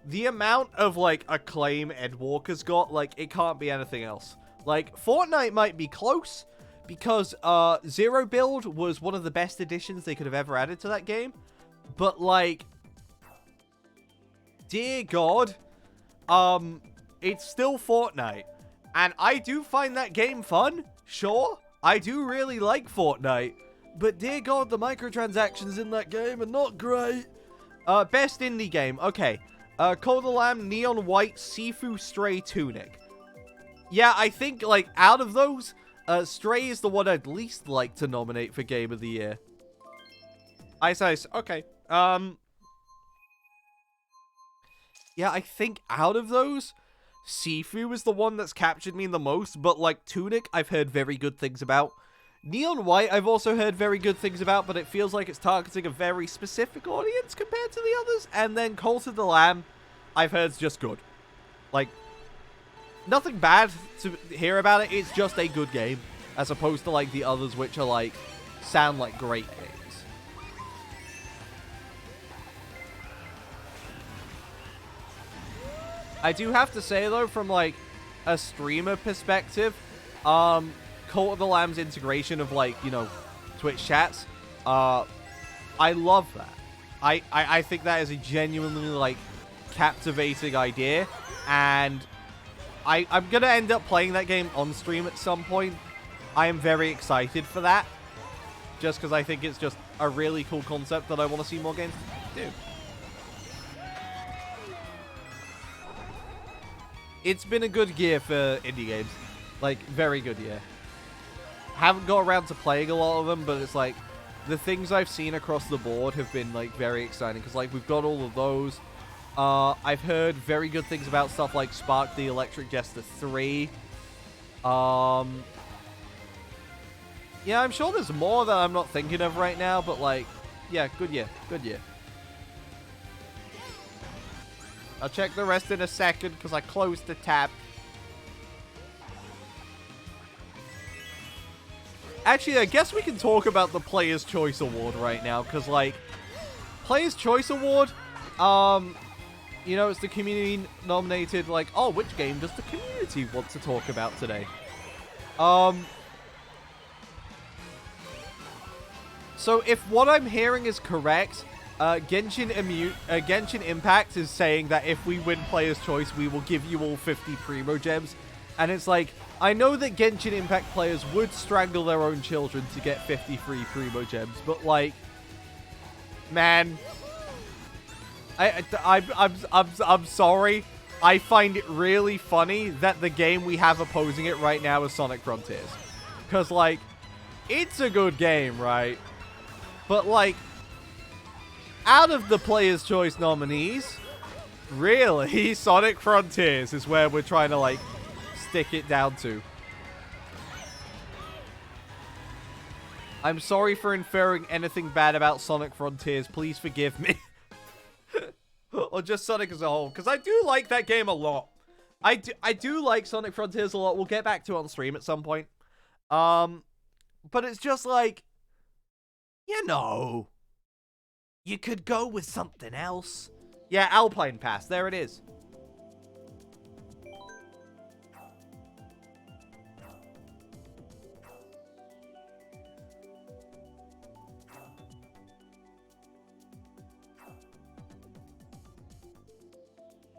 the amount of, like, acclaim Endwalker's got, like, it can't be anything else. Like, Fortnite might be close because, Zero Build was one of the best additions they could have ever added to that game. But, like, dear God, it's still Fortnite. And I do find that game fun, sure. I do really like Fortnite. But dear God, the microtransactions in that game are not great. Best indie game, okay. Call of the Lamb, Neon White, Sifu, Stray, Tunic. Yeah, I think, like, out of those, Stray is the one I'd least like to nominate for Game of the Year. Ice Ice, okay. Yeah, I think out of those, Sifu is the one that's captured me the most, but like Tunic, I've heard very good things about. Neon White, I've also heard very good things about, but it feels like it's targeting a very specific audience compared to the others. And then Cult of the Lamb, I've heard is just good. Like, nothing bad to hear about it. It's just a good game, as opposed to like the others, which are like, sound like great games. I do have to say, though, from, like, a streamer perspective, Cult of the Lamb's integration of, like, you know, Twitch chats, I love that. I think that is a genuinely, like, captivating idea, and I'm gonna end up playing that game on stream at some point. I am very excited for that, just because I think it's just a really cool concept that I want to see more games do. It's been a good year for indie games. Like, very good year. Haven't got around to playing a lot of them, but it's like, the things I've seen across the board have been, like, very exciting. Because, like, we've got all of those. I've heard very good things about stuff like Spark the Electric Jester 3. Yeah, I'm sure there's more that I'm not thinking of right now, but, like, yeah, good year. Good year. I'll check the rest in a second, because I closed the tab. Actually, I guess we can talk about the Player's Choice Award right now, because, like, Player's Choice Award, you know, it's the community nominated, like, oh, which game does the community want to talk about today? So if what I'm hearing is correct, Genshin Impact is saying that if we win Player's Choice, we will give you all 50 Primo Gems. And it's like, I know that Genshin Impact players would strangle their own children to get 50 free Primo Gems, but like, man, I'm sorry. I find it really funny that the game we have opposing it right now is Sonic Frontiers. Because, like, it's a good game, right? But, like, out of the Player's Choice nominees, really, Sonic Frontiers is where we're trying to, like, stick it down to. I'm sorry for inferring anything bad about Sonic Frontiers. Please forgive me. Or just Sonic as a whole. Because I do like that game a lot. I do like Sonic Frontiers a lot. We'll get back to it on stream at some point. But it's just like, you know, you could go with something else. Yeah, Alpine Pass. There it is.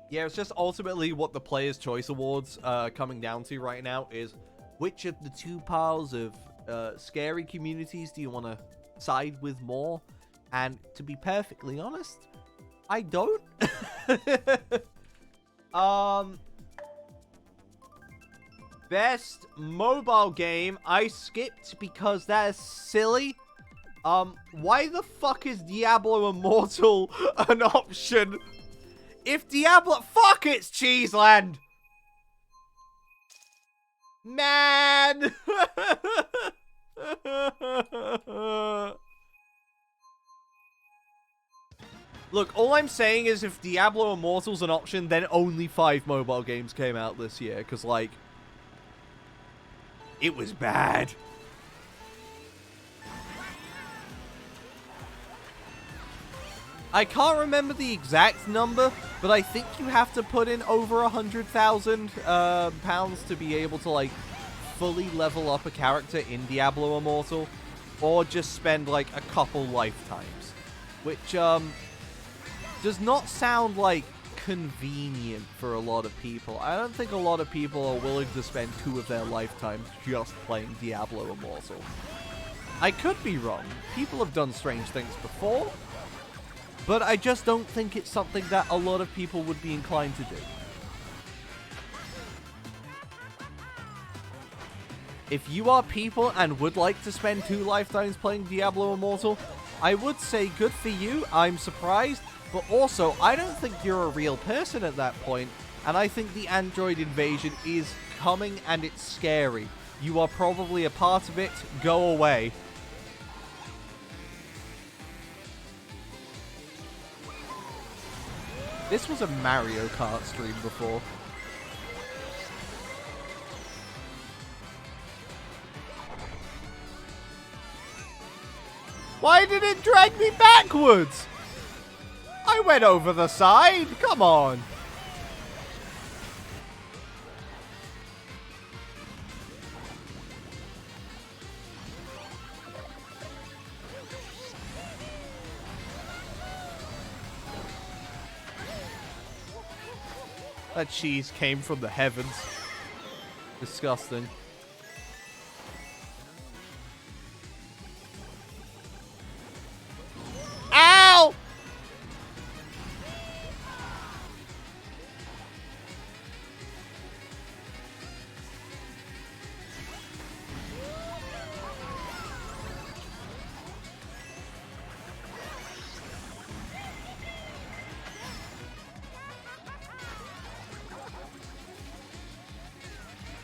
Yeah, it's just ultimately what the Player's Choice Awards coming down to right now is which of the two piles of scary communities do you want to side with more? And to be perfectly honest, I don't. Best mobile game I skipped because that's silly. Why the fuck is Diablo Immortal an option? If Diablo... Fuck, it's Cheeseland! Man! Look, all I'm saying is if Diablo Immortal's an option, then only 5 mobile games came out this year. Because, like... it was bad. I can't remember the exact number, but I think you have to put in over 100,000 pounds to be able to, like, fully level up a character in Diablo Immortal, or just spend, like, a couple lifetimes, which, does not sound, like, convenient for a lot of people. I don't think a lot of people are willing to spend 2 of their lifetimes just playing Diablo Immortal. I could be wrong. People have done strange things before, but I just don't think it's something that a lot of people would be inclined to do. If you are people and would like to spend 2 lifetimes playing Diablo Immortal, I would say good for you. I'm surprised, but also I don't think you're a real person at that point, And I think the android invasion is coming, and it's scary. You are probably a part of it. Go away. This was a Mario Kart stream before. Why did it drag me backwards? I went over the side. Come on. That cheese came from the heavens. Disgusting. Ow!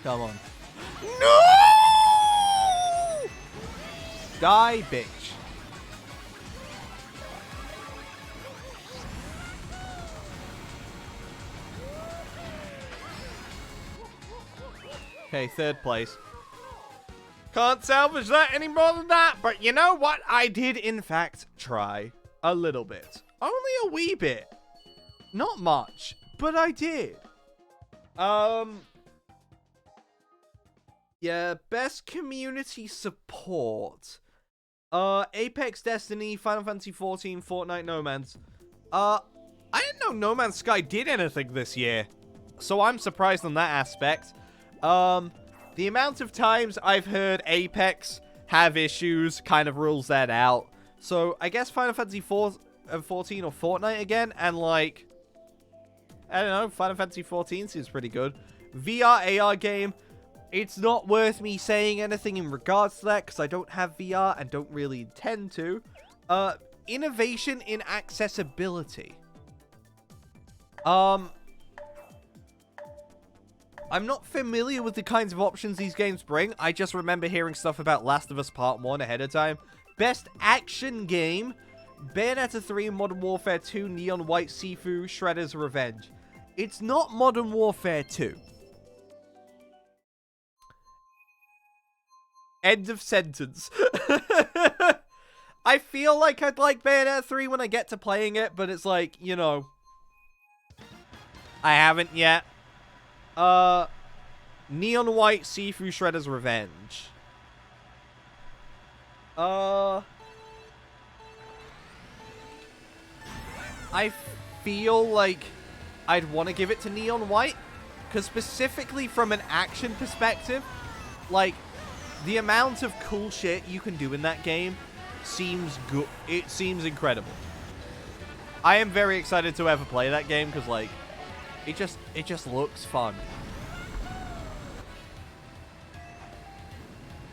Come on. No! Die, bitch. Okay, third place. Can't salvage that any more than that, but you know what? I did, in fact, try a little bit. Only a wee bit. Not much, but I did. Yeah, best community support. Apex, Destiny, Final Fantasy XIV, Fortnite, No Man's. I didn't know No Man's Sky did anything this year, so I'm surprised on that aspect. The amount of times I've heard Apex have issues kind of rules that out. So I guess Final Fantasy 14 or Fortnite again, and like, I don't know, Final Fantasy 14 seems pretty good. VR AR game. It's not worth me saying anything in regards to that because I don't have VR and don't really intend to. Innovation in accessibility. I'm not familiar with the kinds of options these games bring. I just remember hearing stuff about Last of Us Part 1 ahead of time. Best action game. Bayonetta 3, Modern Warfare 2, Neon White, Sifu, Shredder's Revenge. It's not Modern Warfare 2. End of sentence. I feel like I'd like Bayonetta 3 when I get to playing it, but it's like, you know, I haven't yet. Neon White, Sifu, Shredder's Revenge. I feel like I'd want to give it to Neon White, because specifically from an action perspective, like, the amount of cool shit you can do in that game seems good. It seems incredible. I am very excited to ever play that game because, like, it just looks fun.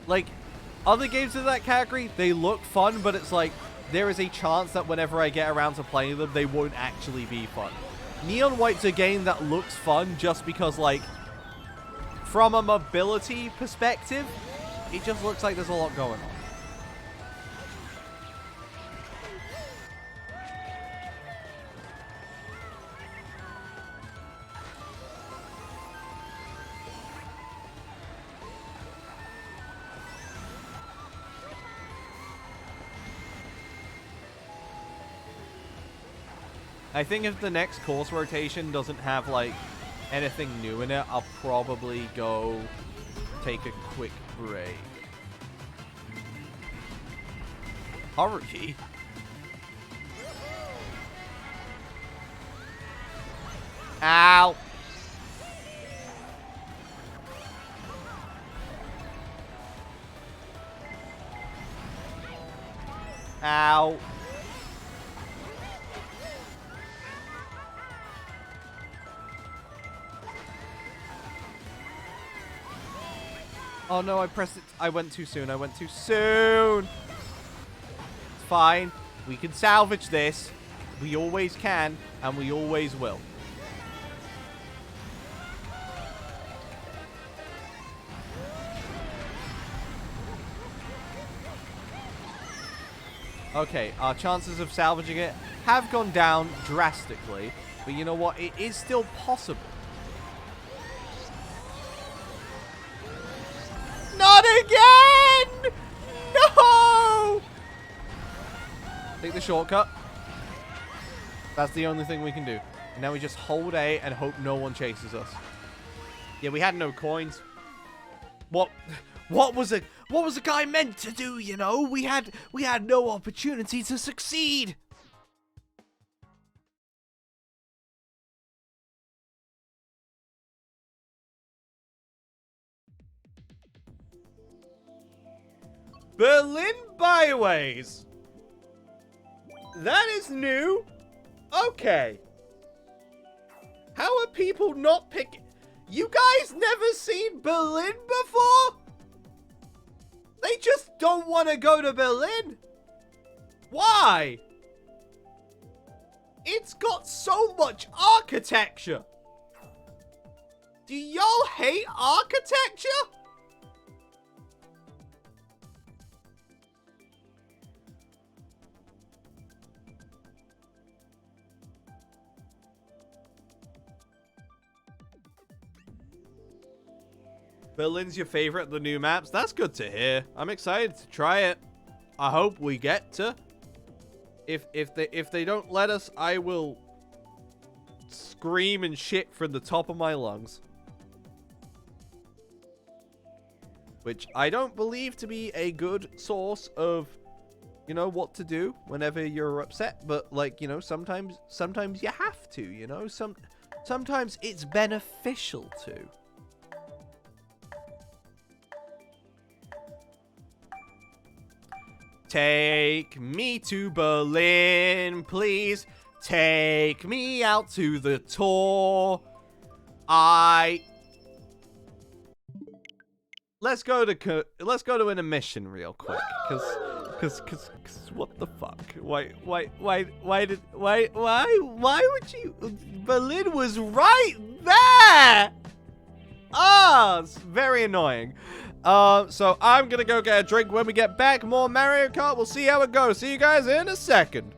Like, other games in that category, they look fun, but it's like, there is a chance that whenever I get around to playing them, they won't actually be fun. Neon White's a game that looks fun just because, like, from a mobility perspective, it just looks like there's a lot going on. I think if the next course rotation doesn't have, like, anything new in it, I'll probably go take a quick break. Horror key? Ow! Ow! Oh no, I pressed it. I went too soon. I went too soon. It's fine. We can salvage this. We always can, and we always will. Okay, our chances of salvaging it have gone down drastically. But you know what? It is still possible. Not again! No! Take the shortcut. That's the only thing we can do. And now we just hold A and hope no one chases us. Yeah, we had no coins. What was the guy meant to do, you know? We had no opportunity to succeed. Berlin byways. That is new. Okay. How are people not picking? You guys never seen Berlin before? They just don't want to go to Berlin. Why? It's got so much architecture. Do y'all hate architecture? Berlin's your favorite of the new maps? That's good to hear. I'm excited to try it. I hope we get to. If they don't let us, I will scream and shit from the top of my lungs. Which I don't believe to be a good source of, you know, what to do whenever you're upset. But, like, you know, sometimes you have to, you know? Sometimes it's beneficial to. Take me to Berlin, please. Take me out to the tour. Let's go to an emission real quick, cause what the fuck? Why would you? Berlin was right there. Ah, it's very annoying. So I'm gonna go get a drink. When we get back, more Mario Kart. We'll see how it goes. See you guys in a second.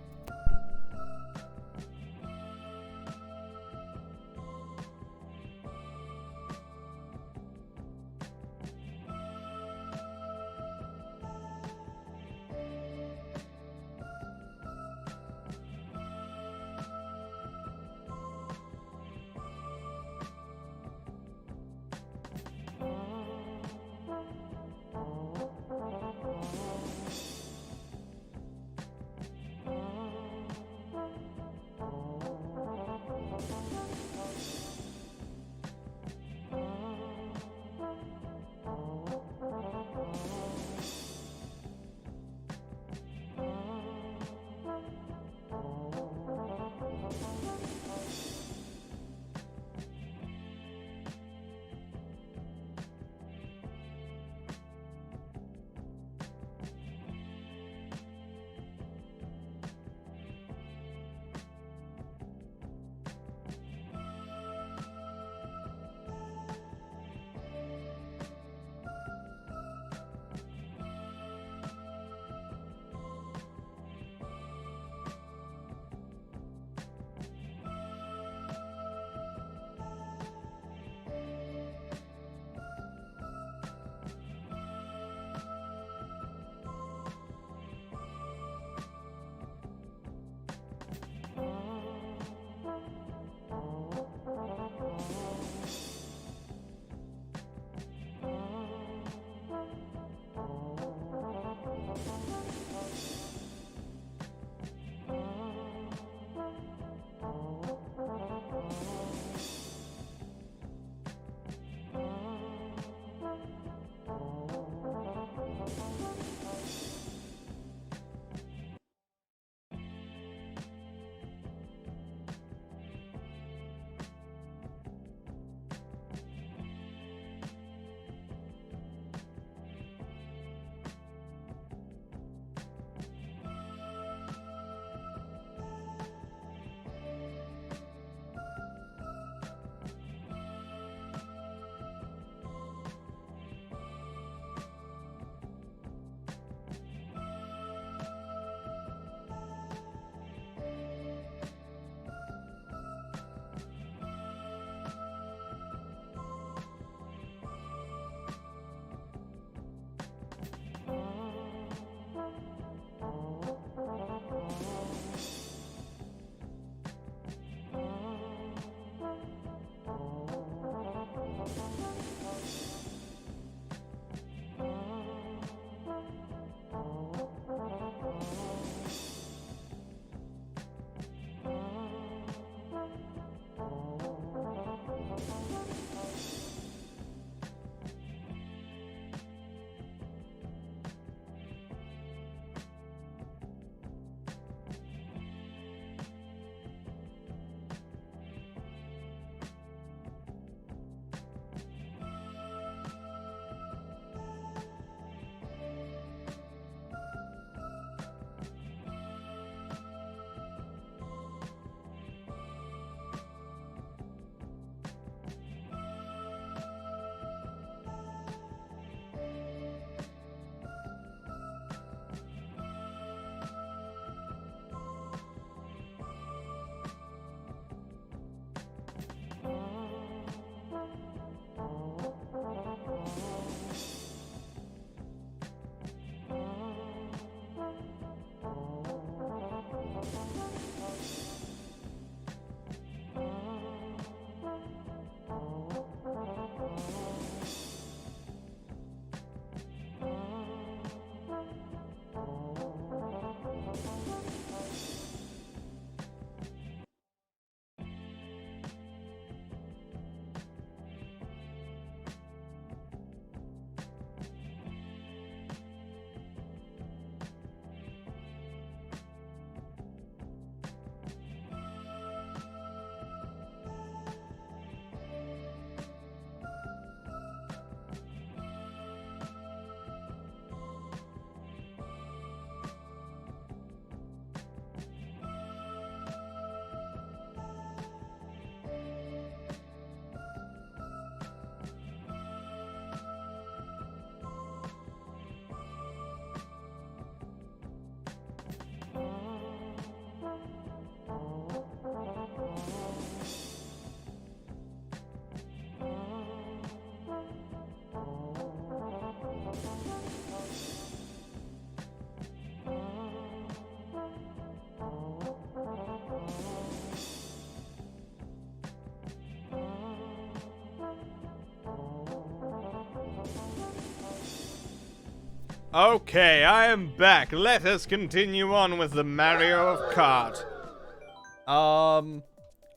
Okay, I am back. Let us continue on with the Mario of Kart.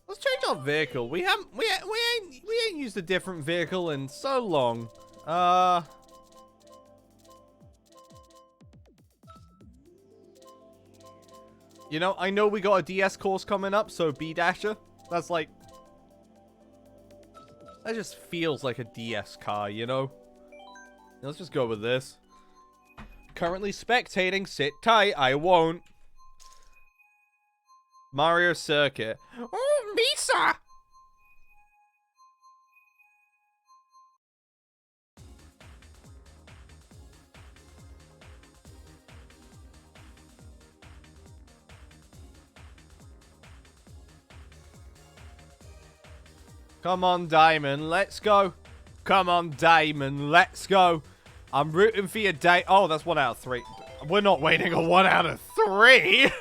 Let's change our vehicle. We ain't used a different vehicle in so long. You know, I know we got a DS course coming up, so B-Dasher. That's like... That just feels like a DS car, you know? Let's just go with this. Currently spectating. Sit tight. I won't. Mario Circuit. Oh, Misa! Come on, Diamond. Let's go. Come on, Diamond. Let's go. I'm rooting for your day. Oh, that's 1 out of 3. We're not waiting a 1 out of 3.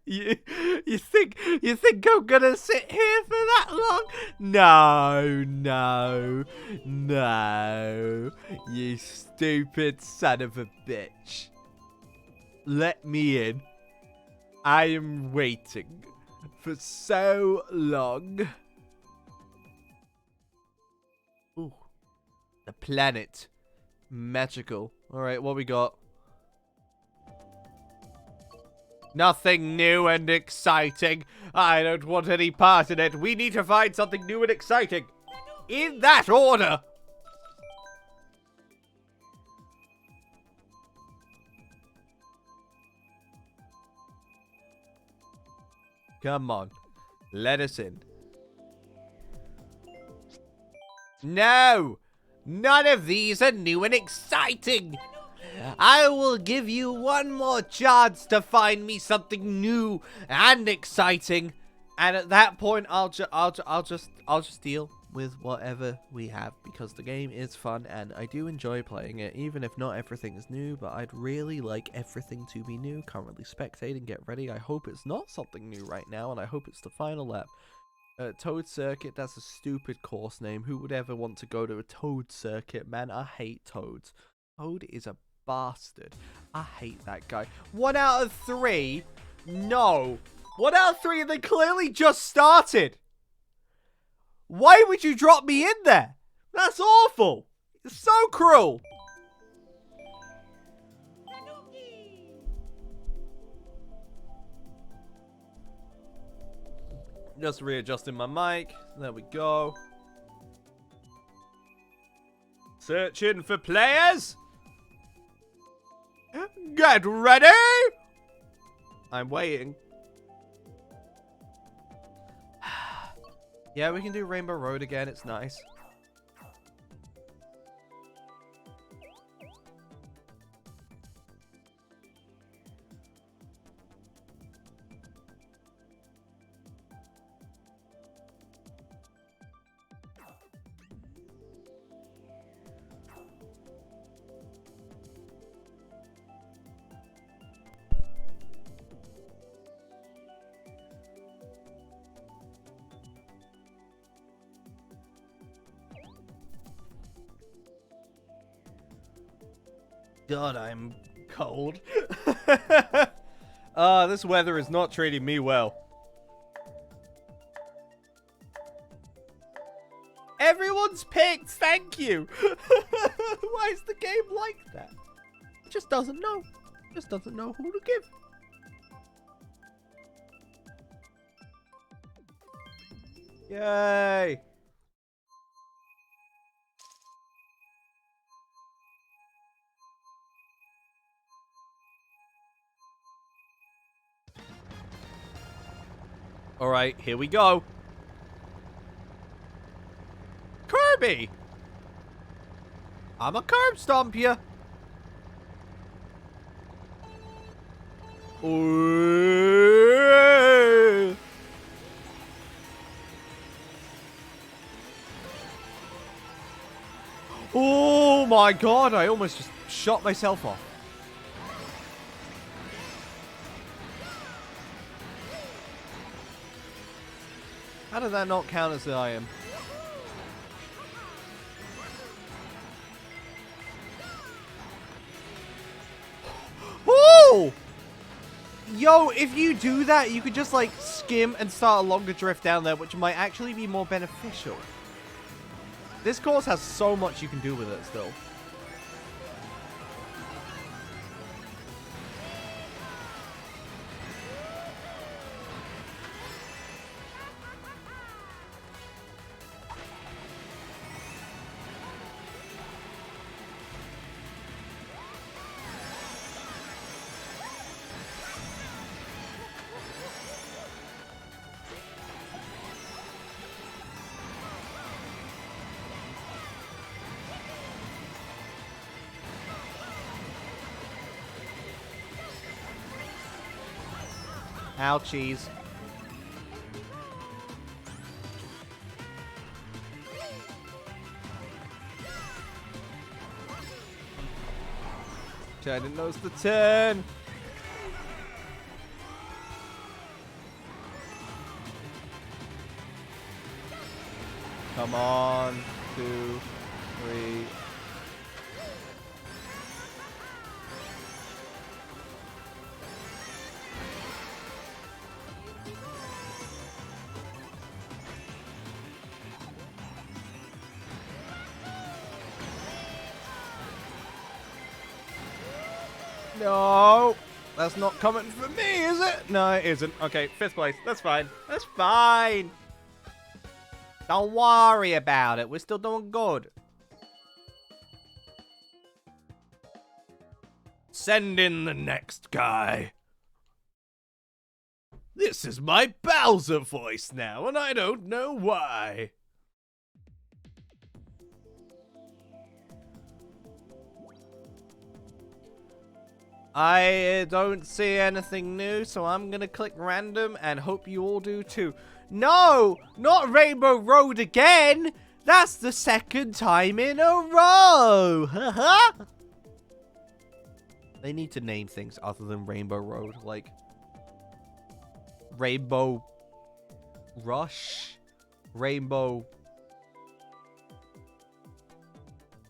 you think I'm gonna sit here for that long? No. You stupid son of a bitch. Let me in. I am waiting for so long. Ooh. The planet. Magical. Alright, what we got? Nothing new and exciting. I don't want any part in it. We need to find something new and exciting. In that order. Come on. Let us in. No! None of these are new and exciting! I will give you one more chance to find me something new and exciting, and at that point, I'll just deal with whatever we have, because the game is fun and I do enjoy playing it, even if not everything is new. But I'd really like everything to be new. Currently spectating. Get ready. I hope it's not something new right now, and I hope it's the final lap. Toad Circuit, that's a stupid course name. Who would ever want to go to a Toad Circuit, man? I hate Toads. Toad is a bastard. I hate that guy. 1 out of 3? No. 1 out of 3 and they clearly just started. Why would you drop me in there? That's awful. It's so cruel. Just readjusting my mic. There we go. Searching for players. Get ready. I'm waiting. Yeah, we can do Rainbow Road again. It's nice. God, I'm cold. This weather is not treating me well. Everyone's picked, thank you. Why is the game like that? It just doesn't know. It just doesn't know who to give. Yay. Alright, here we go. Kirby! I'm a curb stomp ya. Ooh. Oh my god, I almost just shot myself off. How did that not count as I am? cool! Yo, if you do that, you could just, like, skim and start a longer drift down there, which might actually be more beneficial. This course has so much you can do with it still. Ouchies. I didn't notice the turn. Come on. 2, 3. No, that's not coming for me, is it? No, it isn't. Okay, 5th place. That's fine. That's fine. Don't worry about it. We're still doing good. Send in the next guy. This is my Bowser voice now, and I don't know why. I don't see anything new, so I'm gonna click random and hope you all do too. No! Not Rainbow Road again! That's the 2nd time in a row! Haha! They need to name things other than Rainbow Road, like Rainbow Rush, Rainbow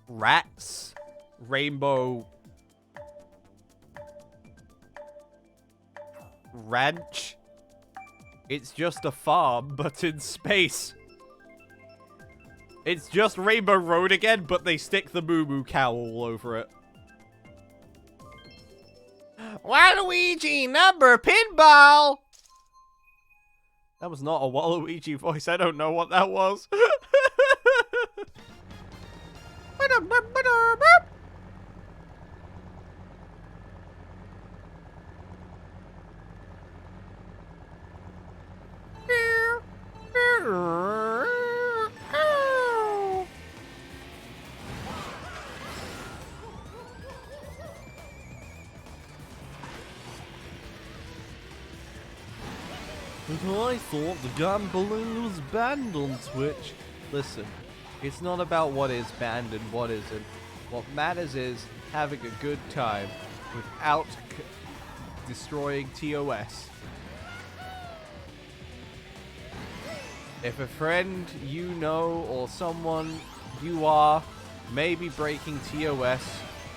Rats, Rainbow Ranch. It's just a farm, but in space. It's just Rainbow Road again, but they stick the Moo Moo cow all over it. Waluigi number pinball! That was not a Waluigi voice. I don't know what that was. But I thought the gambling was banned on Twitch. Listen, it's not about what is banned and what isn't. What matters is having a good time without destroying TOS. If a friend you know or someone you are may be breaking TOS,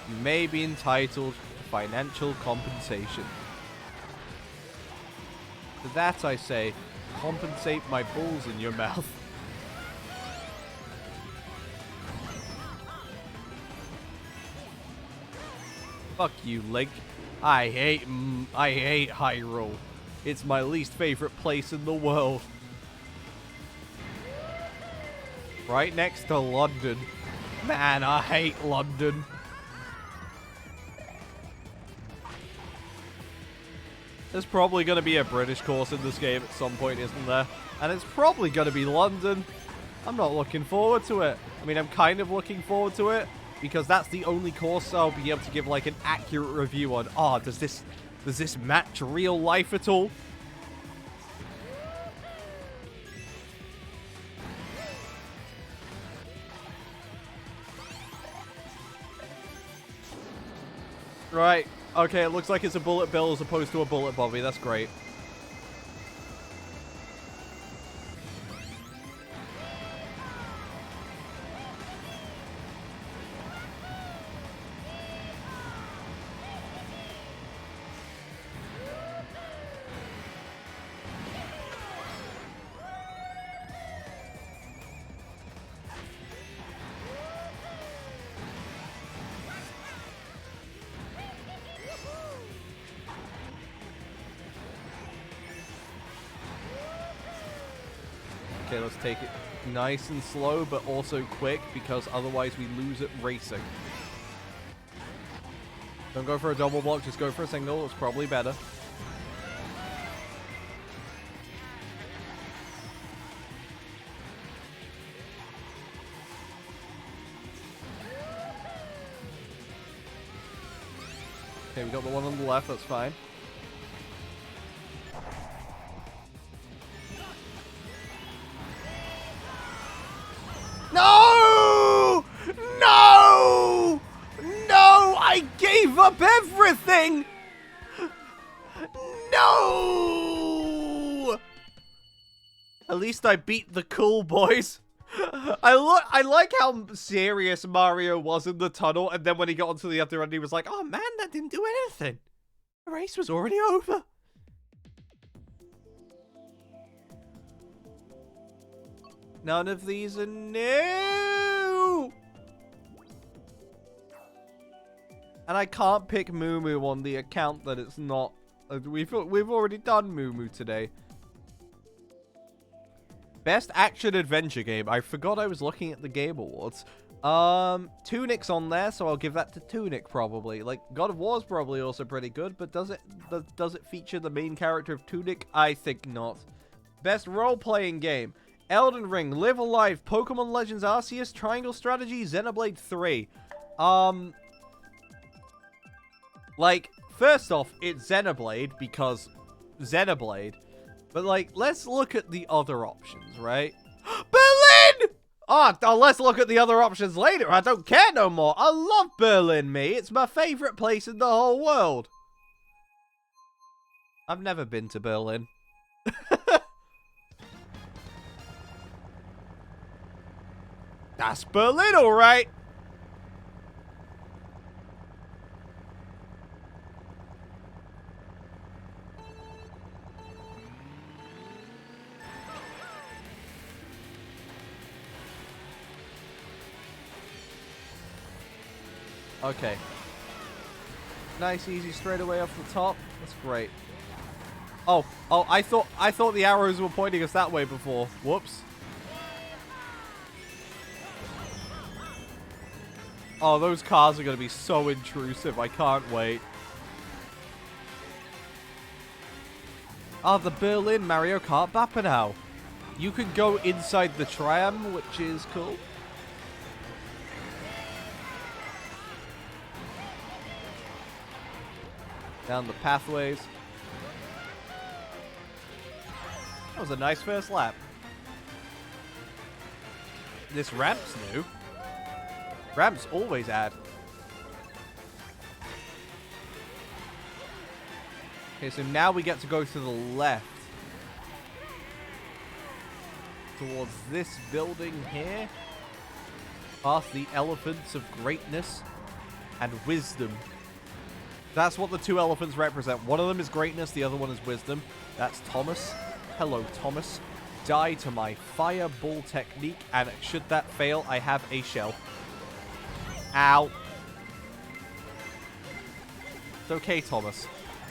you may be entitled to financial compensation. To that I say, compensate my balls in your mouth. Fuck you, Link. I hate Hyrule. It's my least favorite place in the world. Right next to London. Man, I hate London. There's probably going to be a British course in this game at some point, isn't there? And it's probably going to be London. I'm not looking forward to it. I mean, I'm kind of looking forward to it, because that's the only course I'll be able to give, like, an accurate review on. Oh, does this match real life at all? Right. Okay, it looks like it's a Bullet Bill as opposed to a Bullet Bobby. That's great. Okay, let's take it nice and slow, but also quick, because otherwise we lose at racing. Don't go for a double block, just go for a single. It's probably better. Okay, we got the one on the left, that's fine. No! No! No! I gave up everything! No! At least I beat the cool boys. I like how serious Mario was in the tunnel, and then when he got onto the other end, he was like, "Oh man, that didn't do anything. The race was already over." None of these are new. And I can't pick Moo Moo on the account that it's not. We've already done Moo Moo today. Best action adventure game. I forgot I was looking at the Game Awards. Tunic's on there, so I'll give that to Tunic probably. Like, God of War's probably also pretty good, but does it feature the main character of Tunic? I think not. Best role-playing game. Elden Ring, Live Alive, Pokemon Legends Arceus, Triangle Strategy, Xenoblade 3. Like, first off, it's Xenoblade because Xenoblade. But, like, let's look at the other options, right? Berlin! Oh, let's look at the other options later. I don't care no more. I love Berlin, me. It's my favorite place in the whole world. I've never been to Berlin. That's Berlin, all right. Okay. Nice, easy straightaway off the top. That's great. Oh, I thought the arrows were pointing us that way before. Whoops. Oh, those cars are going to be so intrusive. I can't wait. Oh, the Berlin Mario Kart map now. You can go inside the tram, which is cool. Down the pathways. That was a nice first lap. This ramp's new. Ramps always add. Okay, so now we get to go to the left. Towards this building here. Past the elephants of greatness and wisdom. That's what the two elephants represent. One of them is greatness, the other one is wisdom. That's Thomas. Hello, Thomas. Die to my fireball technique, and should that fail, I have a shell. Ow. It's okay, Thomas.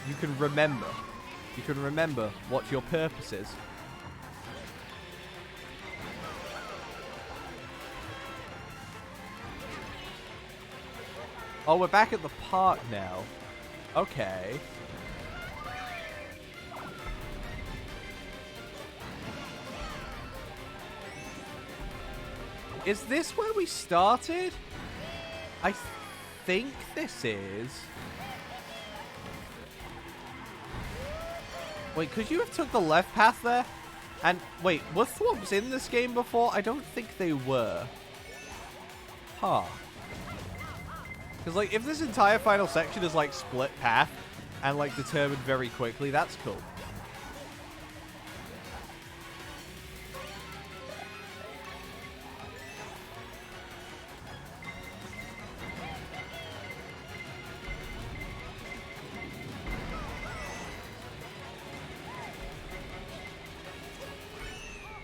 You can remember. You can remember what your purpose is. Oh, we're back at the park now. Okay. Is this where we started? I think this is. Wait, could you have took the left path there? And wait, were thwomps in this game before? I don't think they were. Huh. Because, like, if this entire final section is, like, split path and, like, determined very quickly, that's cool.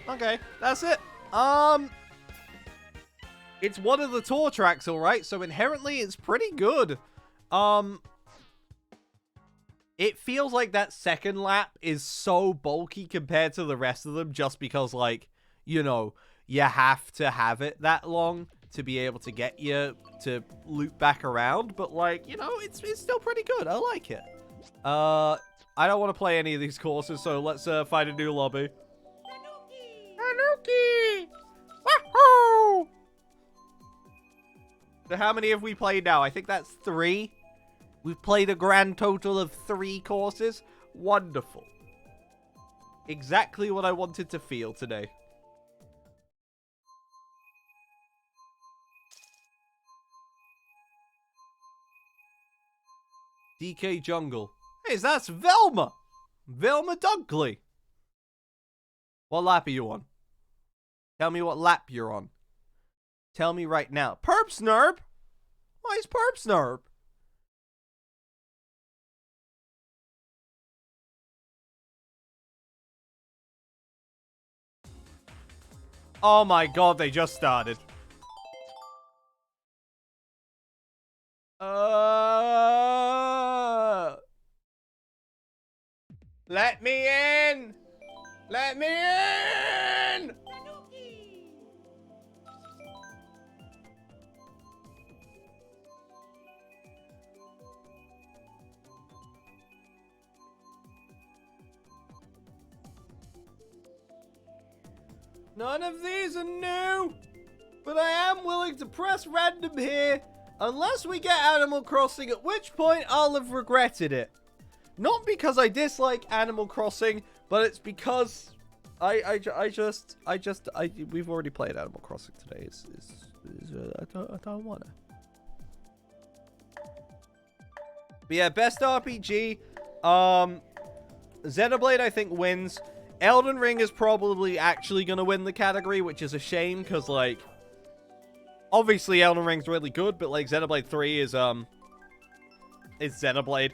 Okay, that's it. It's one of the tour tracks, alright, so inherently it's pretty good. It feels like that second lap is so bulky compared to the rest of them just because, like, you know, you have to have it that long to be able to get you to loop back around. But, like, you know, it's still pretty good. I like it. I don't want to play any of these courses, so let's find a new lobby. Tanuki! Wahoo! So how many have we played now? I think that's 3. We've played a grand total of 3 courses. Wonderful. Exactly what I wanted to feel today. DK Jungle. Hey, that's Velma! Velma Dunkley. What lap are you on? Tell me what lap you're on. Tell me right now. Perp Snurp? Why is Perp Snurp? Oh my god, they just started. Let me in! Let me in! None of these are new, but I am willing to press random here, unless we get Animal Crossing, at which point I'll have regretted it. Not because I dislike Animal Crossing, but it's because we've already played Animal Crossing today. I don't wanna. But yeah, best RPG, Xenoblade I think wins. Elden Ring is probably actually gonna win the category, which is a shame, because, like, obviously Elden Ring's really good, but, like, Xenoblade 3 is Xenoblade.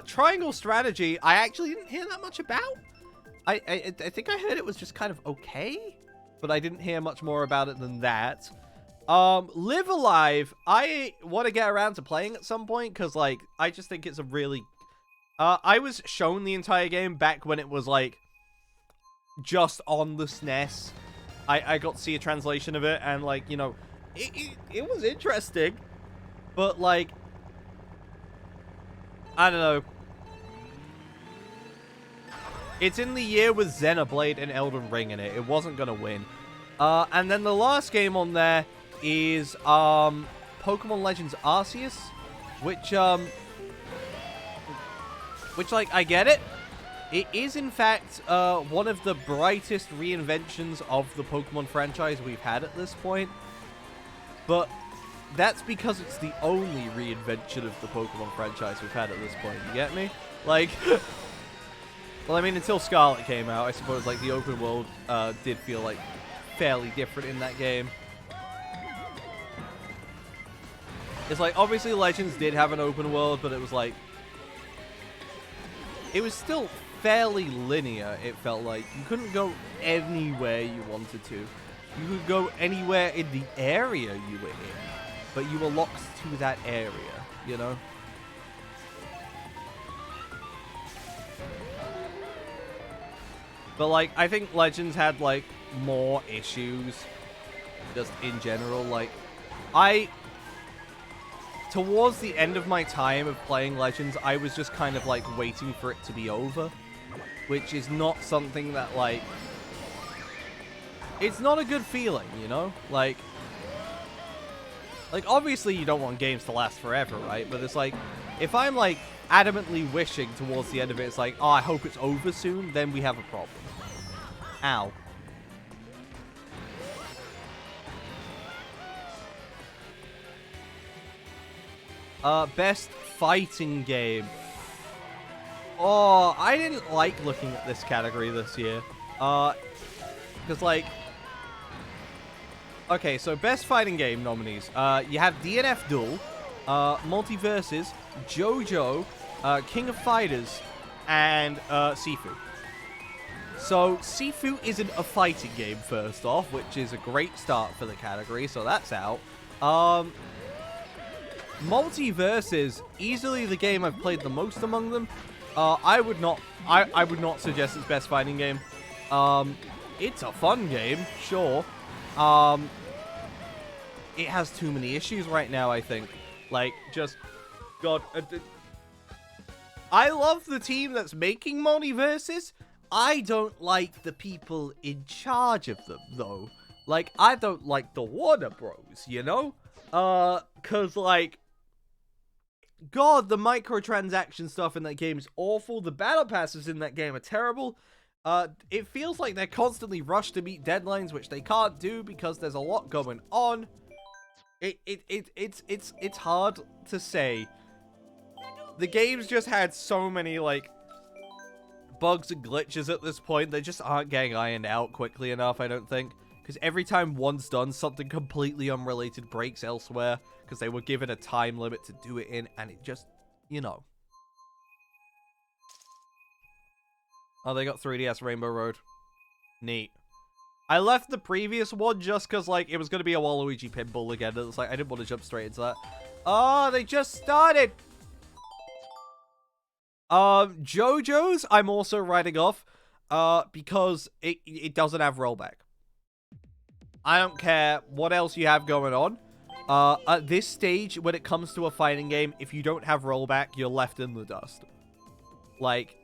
Triangle Strategy, I actually didn't hear that much about. I think I heard it was just kind of okay, but I didn't hear much more about it than that. Live Alive, I want to get around to playing at some point, because, like, I just think it's a really... I was shown the entire game back when it was, like, just on the SNES. I got to see a translation of it, and, like, you know, it was interesting, but, like, I don't know. It's in the year with Xenoblade and Elden Ring in it. It wasn't gonna win. And then the last game on there is Pokemon Legends Arceus, which like, I get it. It is, in fact, one of the brightest reinventions of the Pokemon franchise we've had at this point. But that's because it's the only reinvention of the Pokemon franchise we've had at this point. You get me? Like, well, I mean, until Scarlet came out, I suppose, like, the open world did feel, like, fairly different in that game. It's like, obviously, Legends did have an open world, but it was, like, it was still fairly linear, it felt like. You couldn't go anywhere you wanted to. You could go anywhere in the area you were in, but you were locked to that area, you know? But, like, I think Legends had, like, more issues just in general. Like, towards the end of my time of playing Legends, I was just kind of, like, waiting for it to be over, which is not something that, like, it's not a good feeling, you know? Like, obviously you don't want games to last forever, right? But it's like, if I'm, like, adamantly wishing towards the end of it, it's like, oh, I hope it's over soon, then we have a problem. Ow. Best fighting game. Oh, I didn't like looking at this category this year. Because, like... Okay, so best fighting game nominees. You have DNF Duel, Multiverses, JoJo, King of Fighters, and Sifu. So, Sifu isn't a fighting game, first off, which is a great start for the category, so that's out. Multiverses, easily the game I've played the most among them. I would not suggest it's best fighting game. It's a fun game, sure. It has too many issues right now, I think. Like, just... God... I love the team that's making multiverses. I don't like the people in charge of them, though. Like, I don't like the Warner Bros, you know? Cause, like... God, the microtransaction stuff in that game is awful. The battle passes in that game are terrible. It feels like they're constantly rushed to meet deadlines, which they can't do because there's a lot going on. It's hard to say. The game's just had so many, like, bugs and glitches at this point. They just aren't getting ironed out quickly enough, I don't think. Because every time one's done, something completely unrelated breaks elsewhere. Because they were given a time limit to do it in, and it just, you know. Oh, they got 3DS Rainbow Road. Neat. I left the previous one just because, like, it was going to be a Waluigi pinball again. It was like, I didn't want to jump straight into that. Oh, they just started! JoJo's, I'm also writing off, because it doesn't have rollback. I don't care what else you have going on. At this stage, when it comes to a fighting game, if you don't have rollback, you're left in the dust. Like,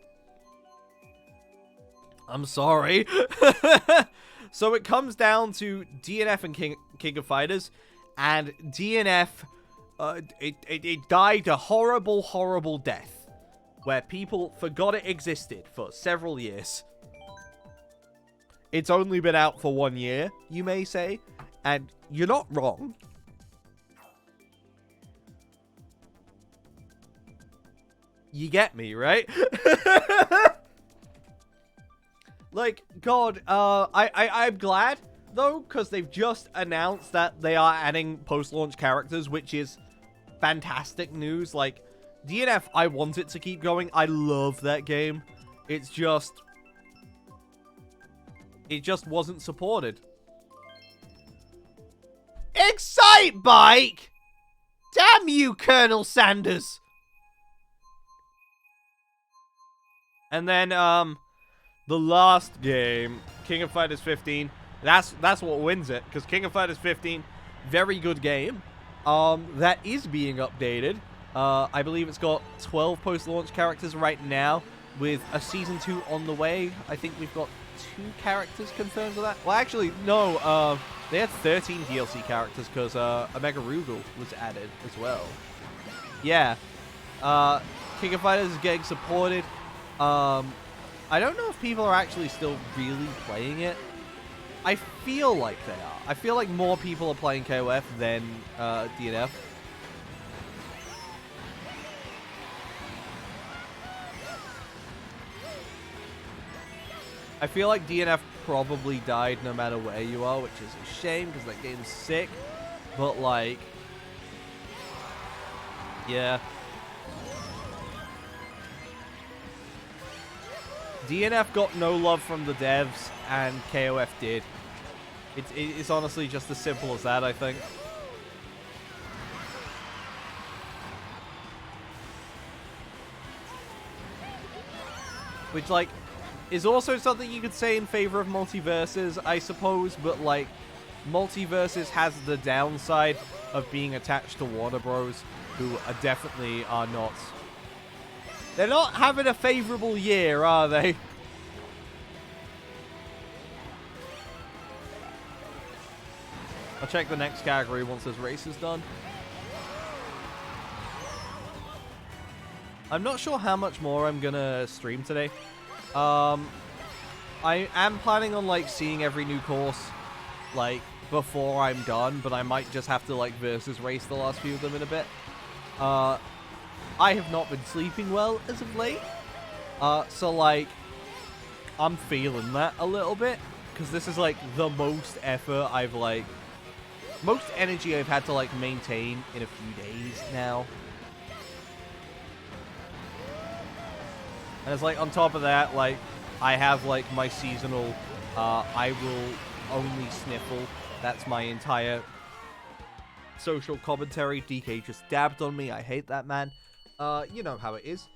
I'm sorry. So it comes down to DNF and King of Fighters, and DNF, it died a horrible, horrible death, where people forgot it existed for several years. It's only been out for 1 year, you may say, and you're not wrong. You get me, right? Like, God, I'm glad, though, because they've just announced that they are adding post-launch characters, which is fantastic news. Like, DNF, I want it to keep going. I love that game. It's just... It just wasn't supported. Excite Bike! Damn you, Colonel Sanders! And then, the last game, King of Fighters 15. That's what wins it, because King of Fighters 15, very good game. That is being updated. I believe it's got 12 post-launch characters right now, with a Season 2 on the way. I think we've got 2 characters confirmed for that. Well, actually, no, they had 13 DLC characters, because Omega Rugal was added as well. Yeah. King of Fighters is getting supported. I don't know if people are actually still really playing it. I feel like they are. I feel like more people are playing KOF than DNF. I feel like DNF probably died no matter where you are, which is a shame because that game's sick. But, like, yeah. DNF got no love from the devs, and KOF did. It's honestly just as simple as that, I think. Which, like, is also something you could say in favor of multiverses, I suppose, but, like, multiverses has the downside of being attached to Warner Bros., who definitely are not... They're not having a favorable year, are they? I'll check the next category once this race is done. I'm not sure how much more I'm gonna stream today. I am planning on, like, seeing every new course, like, before I'm done, but I might just have to, like, versus race the last few of them in a bit. I have not been sleeping well as of late. So, like, I'm feeling that a little bit. Because this is, like, the most effort I've, like... most energy I've had to, like, maintain in a few days now. And it's, like, on top of that, like, I have, like, my seasonal, I will only sniffle. That's my entire social commentary. DK just dabbed on me. I hate that man. You know how it is.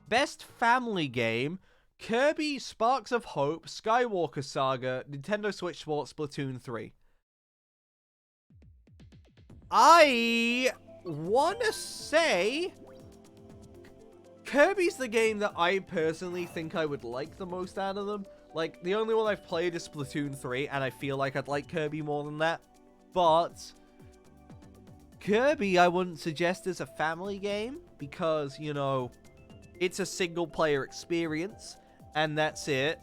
Best family game. Kirby, Sparks of Hope, Skywalker Saga, Nintendo Switch Sports, Splatoon 3. I want to say Kirby's the game that I personally think I would like the most out of them. Like, the only one I've played is Splatoon 3, and I feel like I'd like Kirby more than that. But Kirby, I wouldn't suggest as a family game because, you know, it's a single-player experience, and that's it.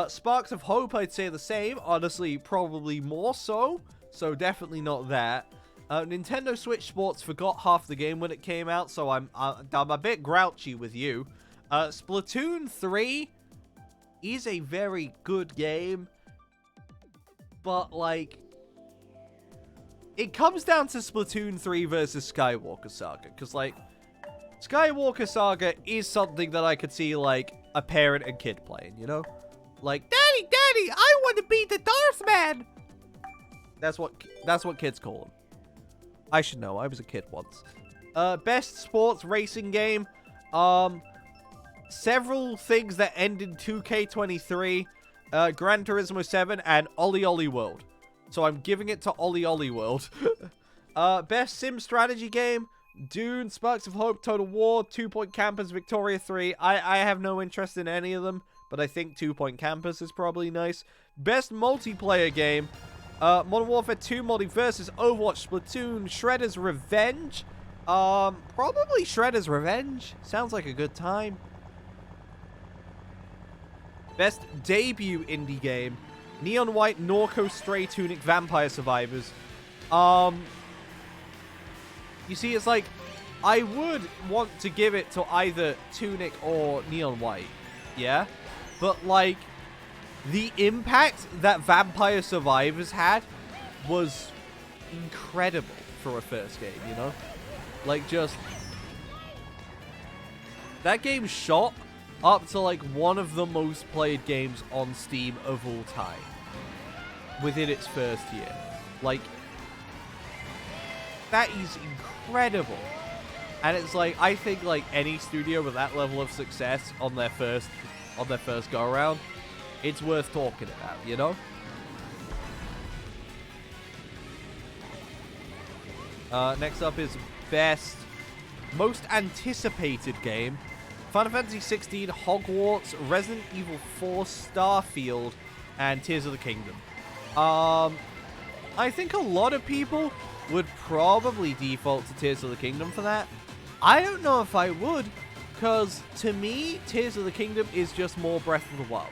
Sparks of Hope, I'd say the same. Honestly, probably more so. So definitely not that. Nintendo Switch Sports forgot half the game when it came out, so I'm a bit grouchy with you. Splatoon 3 is a very good game, but, like, it comes down to Splatoon 3 versus Skywalker Saga, because, like, Skywalker Saga is something that I could see, like, a parent and kid playing, you know? Like, Daddy, I want to be the Darth Man! That's what kids call him. I should know, I was a kid once. Best sports racing game. Several things that end in 2K23. Gran Turismo 7 and Ollie Ollie World. So I'm giving it to Ollie Ollie World. Best sim strategy game. Dune, Sparks of Hope, Total War, 2 Point Campers, Victoria 3. I have no interest in any of them, but I think 2 Point Campers is probably nice. Best multiplayer game. Modern Warfare 2 Multiversus, Overwatch, Splatoon, Shredder's Revenge. Probably Shredder's Revenge. Sounds like a good time. Best debut indie game. Neon White, Norco, Stray, Tunic, Vampire Survivors. You see, it's like, I would want to give it to either Tunic or Neon White. Yeah? But, like, the impact that Vampire Survivors had was incredible for a first game, you know? Like, just... that game shot up to, like, one of the most played games on Steam of all time. Within its first year. Like, that is incredible. And it's like, I think, like, any studio with that level of success on their first go-around, it's worth talking about, you know? Next up is most anticipated game. Final Fantasy 16, Hogwarts, Resident Evil 4, Starfield, and Tears of the Kingdom. I think a lot of people would probably default to Tears of the Kingdom for that. I don't know if I would, because to me, Tears of the Kingdom is just more Breath of the Wild.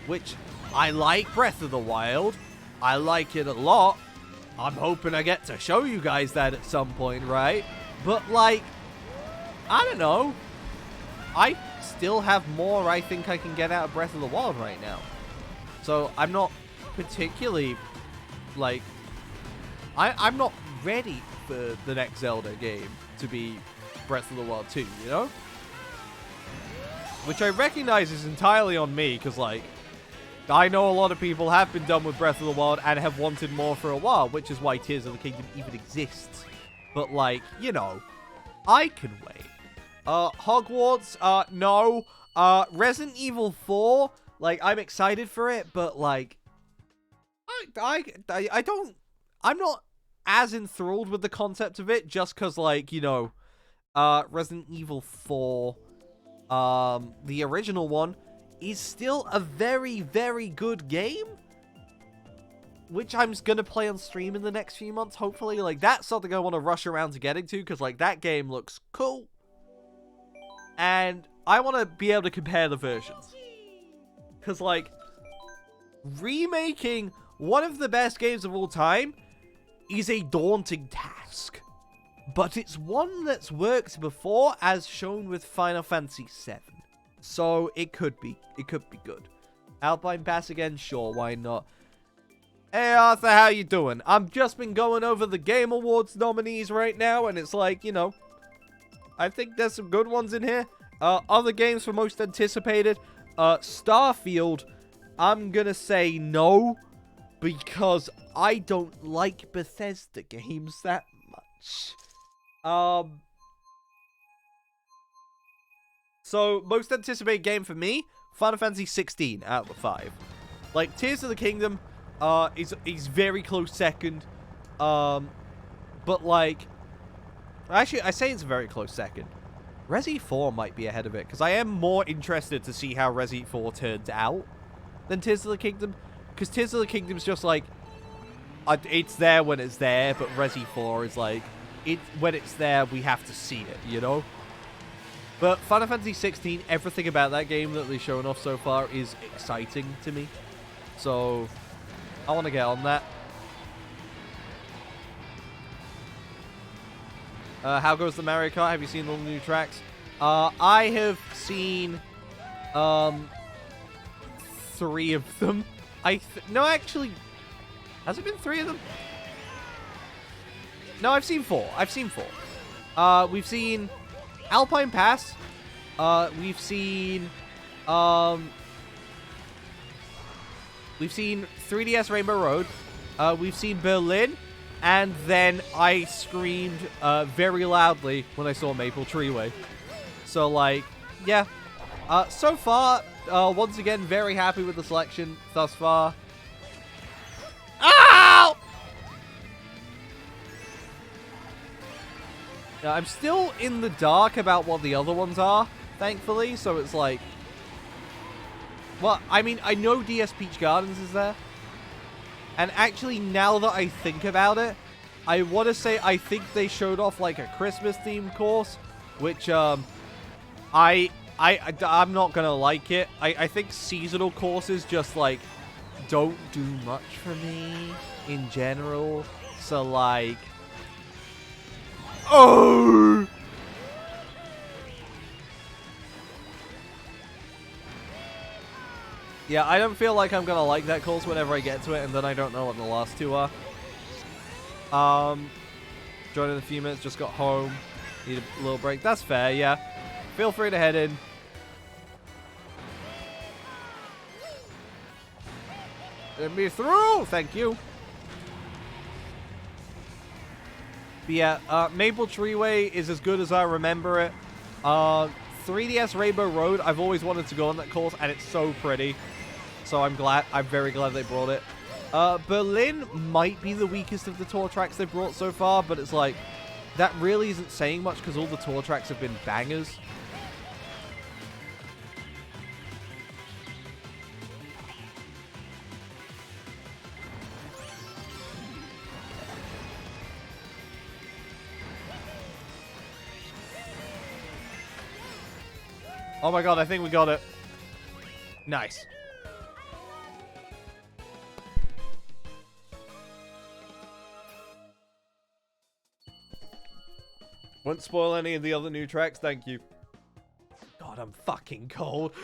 Which, I like Breath of the Wild. I like it a lot. I'm hoping I get to show you guys that at some point, right? But, like, I don't know. I still have more I think I can get out of Breath of the Wild right now. So, I'm not particularly, like... I'm not ready for the next Zelda game to be Breath of the Wild 2, you know? Which I recognize is entirely on me, because, like, I know a lot of people have been done with Breath of the Wild and have wanted more for a while, which is why Tears of the Kingdom even exists. But, like, you know, I can wait. Hogwarts, no. Resident Evil 4, like, I'm excited for it, but, like, I'm not as enthralled with the concept of it, just because, like, you know, Resident Evil 4, the original one, is still a very, very good game, which I'm gonna play on stream in the next few months, hopefully. Like, that's something I want to rush around to getting to, because, like, that game looks cool. And I want to be able to compare the versions. Because, like, remaking one of the best games of all time is a daunting task. But it's one that's worked before, as shown with Final Fantasy VII. So, it could be good. Alpine Pass again? Sure, why not? Hey Arthur, how you doing? I've just been going over the Game Awards nominees right now, and it's like, you know, I think there's some good ones in here. Other games for most anticipated. Starfield, I'm gonna say no, because I don't like Bethesda games that much. So, most anticipated game for me, Final Fantasy 16 out of the 5. Like, Tears of the Kingdom is very close second. But, like... Actually, I say it's a very close second. Resi 4 might be ahead of it, because I am more interested to see how Resi 4 turns out than Tears of the Kingdom. Because Tears of the Kingdom's just like... it's there when it's there, but Resi 4 is like... when it's there, we have to see it, you know? But Final Fantasy 16, everything about that game that they've shown off so far is exciting to me. So, I want to get on that. How goes the Mario Kart? Have you seen all the new tracks? I have seen 3 of them. No, actually, has it been 3 of them? No, I've seen 4. I've seen 4. We've seen Alpine Pass. We've seen 3DS Rainbow Road. We've seen Berlin. And then I screamed very loudly when I saw Maple Treeway. So, like, yeah. So far, once again, very happy with the selection thus far. Ow! Now, I'm still in the dark about what the other ones are, thankfully. So it's like... Well, I mean, I know DS Peach Gardens is there. And actually, now that I think about it, I want to say I think they showed off, like, a Christmas-themed course, which, I'm not gonna like it. I think seasonal courses just, like, don't do much for me in general. So, like... Oh! Yeah, I don't feel like I'm gonna like that course whenever I get to it, and then I don't know what the last 2 are. Joined in a few minutes, just got home. Need a little break. That's fair, yeah. Feel free to head in. Let me through! Thank you. But yeah, Maple Treeway is as good as I remember it. 3DS Rainbow Road, I've always wanted to go on that course, and it's so pretty. So I'm very glad they brought it. Berlin might be the weakest of the tour tracks they've brought so far, but it's like, that really isn't saying much because all the tour tracks have been bangers. Oh my god, I think we got it. Nice. Won't spoil any of the other new tracks, thank you. God, I'm fucking cold.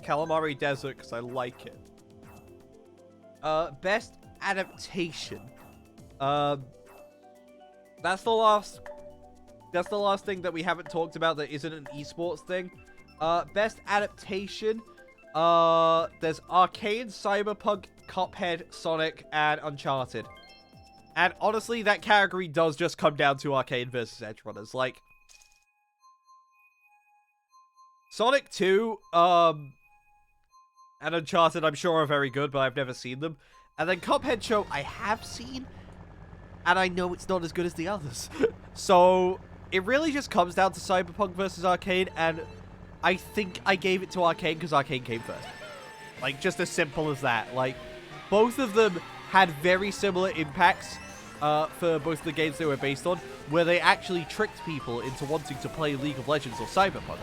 Calamari Desert, because I like it. Best adaptation. That's the last thing that we haven't talked about that isn't an esports thing. Best adaptation. There's Arcane, Cyberpunk, Cuphead, Sonic, and Uncharted. And honestly, that category does just come down to Arcane versus Edgerunners. Like, Sonic 2, and Uncharted, I'm sure are very good, but I've never seen them. And then Cuphead Show, I have seen, and I know it's not as good as the others. So, it really just comes down to Cyberpunk versus Arcane, and I think I gave it to Arcane because Arcane came first. Like, just as simple as that. Like, both of them had very similar impacts for both the games they were based on, where they actually tricked people into wanting to play League of Legends or Cyberpunk.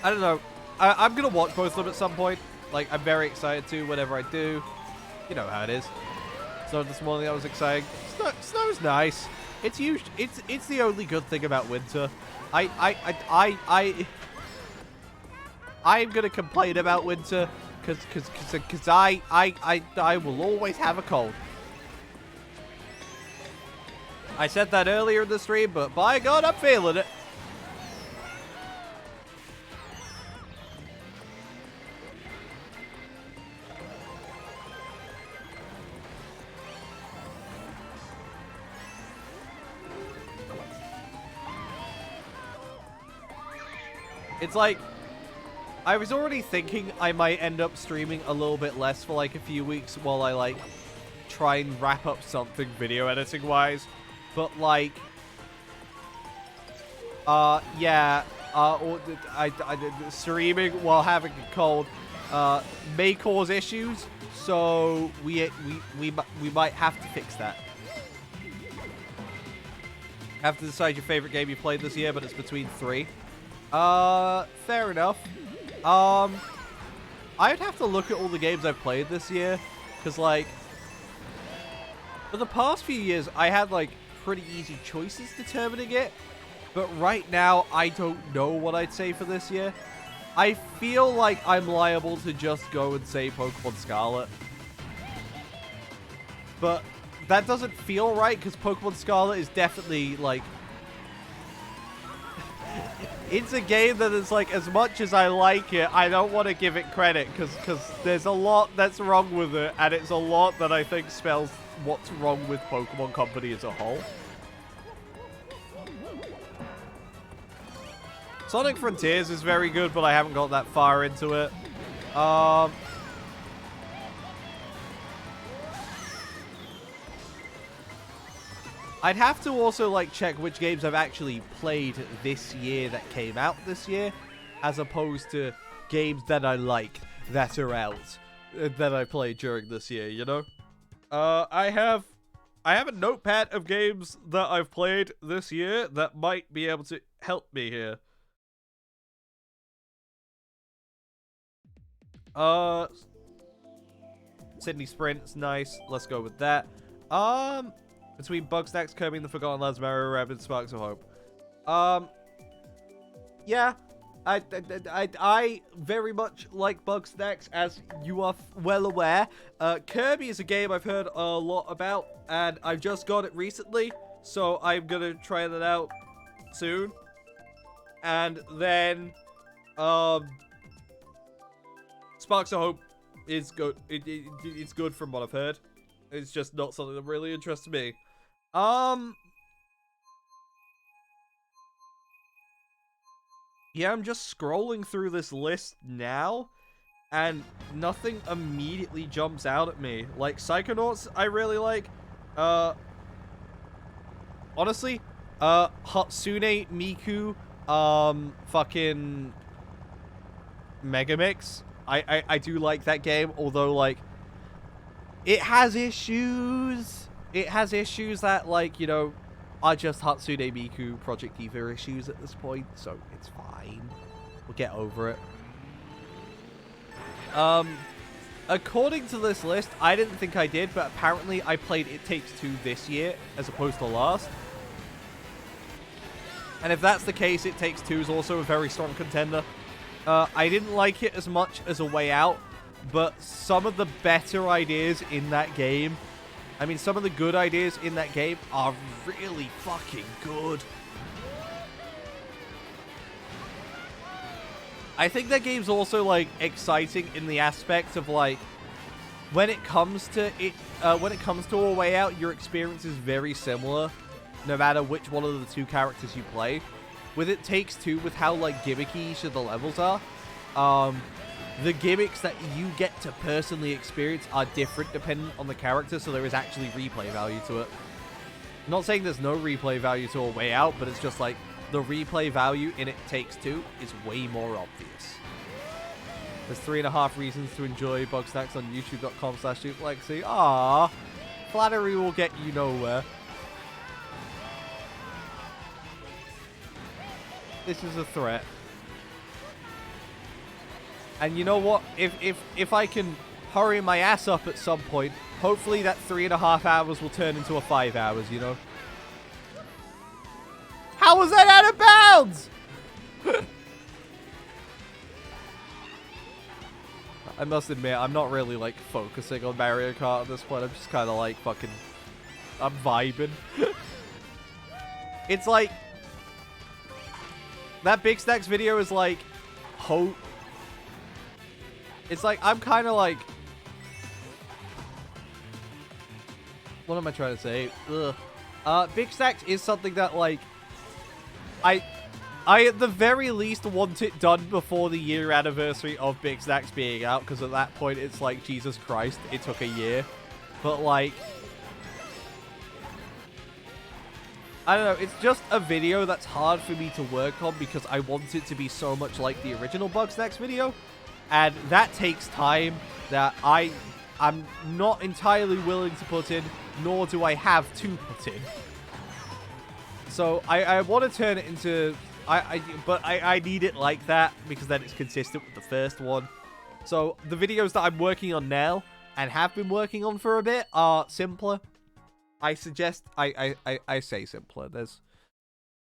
I don't know. I'm going to watch both of them at some point. Like, I'm very excited to whenever I do. You know how it is. Snow this morning, that was exciting. Snow's nice. It's huge. It's the only good thing about winter. I'm going to complain about winter because I will always have a cold. I said that earlier in the stream, but by God, I'm feeling it. It's like, I was already thinking I might end up streaming a little bit less for like a few weeks while I like try and wrap up something video editing wise. But like, yeah, streaming while having a cold may cause issues, so we might have to fix that. Have to decide your favorite game you played this year, but it's between 3. Fair enough. I'd have to look at all the games I've played this year, because like, for the past few years, I had like pretty easy choices determining it. But right now, I don't know what I'd say for this year. I feel like I'm liable to just go and say Pokemon Scarlet. But that doesn't feel right, because Pokemon Scarlet is definitely, like... it's a game that is, like, as much as I like it, I don't want to give it credit, because there's a lot that's wrong with it, and it's a lot that I think spells what's wrong with Pokemon Company as a whole. Sonic Frontiers is very good, but I haven't got that far into it. I'd have to also, like, check which games I've actually played this year that came out this year, as opposed to games that I like that are out that I played during this year, you know? I have a notepad of games that I've played this year that might be able to help me here. Sydney Sprint's nice. Let's go with that. Between Bugsnax, Kirby and the Forgotten Lands, Mario Rabbids, Sparks of Hope. Yeah. I very much like Bugsnax, as you are well aware. Kirby is a game I've heard a lot about, and I've just got it recently, so I'm gonna try that out soon. And then, Sparks of Hope is good. It's good from what I've heard. It's just not something that really interests me. Yeah, I'm just scrolling through this list now, and nothing immediately jumps out at me. Like, Psychonauts, I really like. Honestly, Hatsune Miku, fucking Megamix. I do like that game, although, like, it has issues. It has issues that, like, you know, are just Hatsune Miku Project Eva issues at this point, so it's fine. We'll get over it. According to this list, I didn't think I did, but apparently I played It Takes Two this year, as opposed to last. And if that's the case, It Takes Two is also a very strong contender. I didn't like it as much as A Way Out, but some of the better ideas in that game, I mean, some of the good ideas in that game are really fucking good. I think that game's also, like, exciting in the aspect of, like, when it comes to A Way Out, your experience is very similar, no matter which one of the two characters you play. With It Takes Two, with how, like, gimmicky each of the levels are, the gimmicks that you get to personally experience are different dependent on the character, so there is actually replay value to it. I'm not saying there's no replay value to A Way Out, but it's just like, the replay value in It Takes Two is way more obvious. There's 3.5 reasons to enjoy Bugsnax on youtube.com/duplexy. Aww. Flattery will get you nowhere. This is a threat. And you know what? If I can hurry my ass up at some point, hopefully that 3.5 hours will turn into a 5 hours, you know? How was that out of bounds? I must admit, I'm not really, like, focusing on Mario Kart at this point. I'm just kind of, like, fucking... I'm vibing. It's like... That Big Stacks video is, like, hope. It's like, I'm kind of like... What am I trying to say? Ugh. Big Stacks is something that, like... I at the very least want it done before the year anniversary of Big Snacks being out, because at that point it's like, Jesus Christ, it took a year. But like, I don't know, it's just a video that's hard for me to work on because I want it to be so much like the original Bugsnax video. And that takes time that I'm not entirely willing to put in, nor do I have to put in. So I want to turn it into, but I need it like that because then it's consistent with the first one. So the videos that I'm working on now and have been working on for a bit are simpler. I suggest I say simpler. There's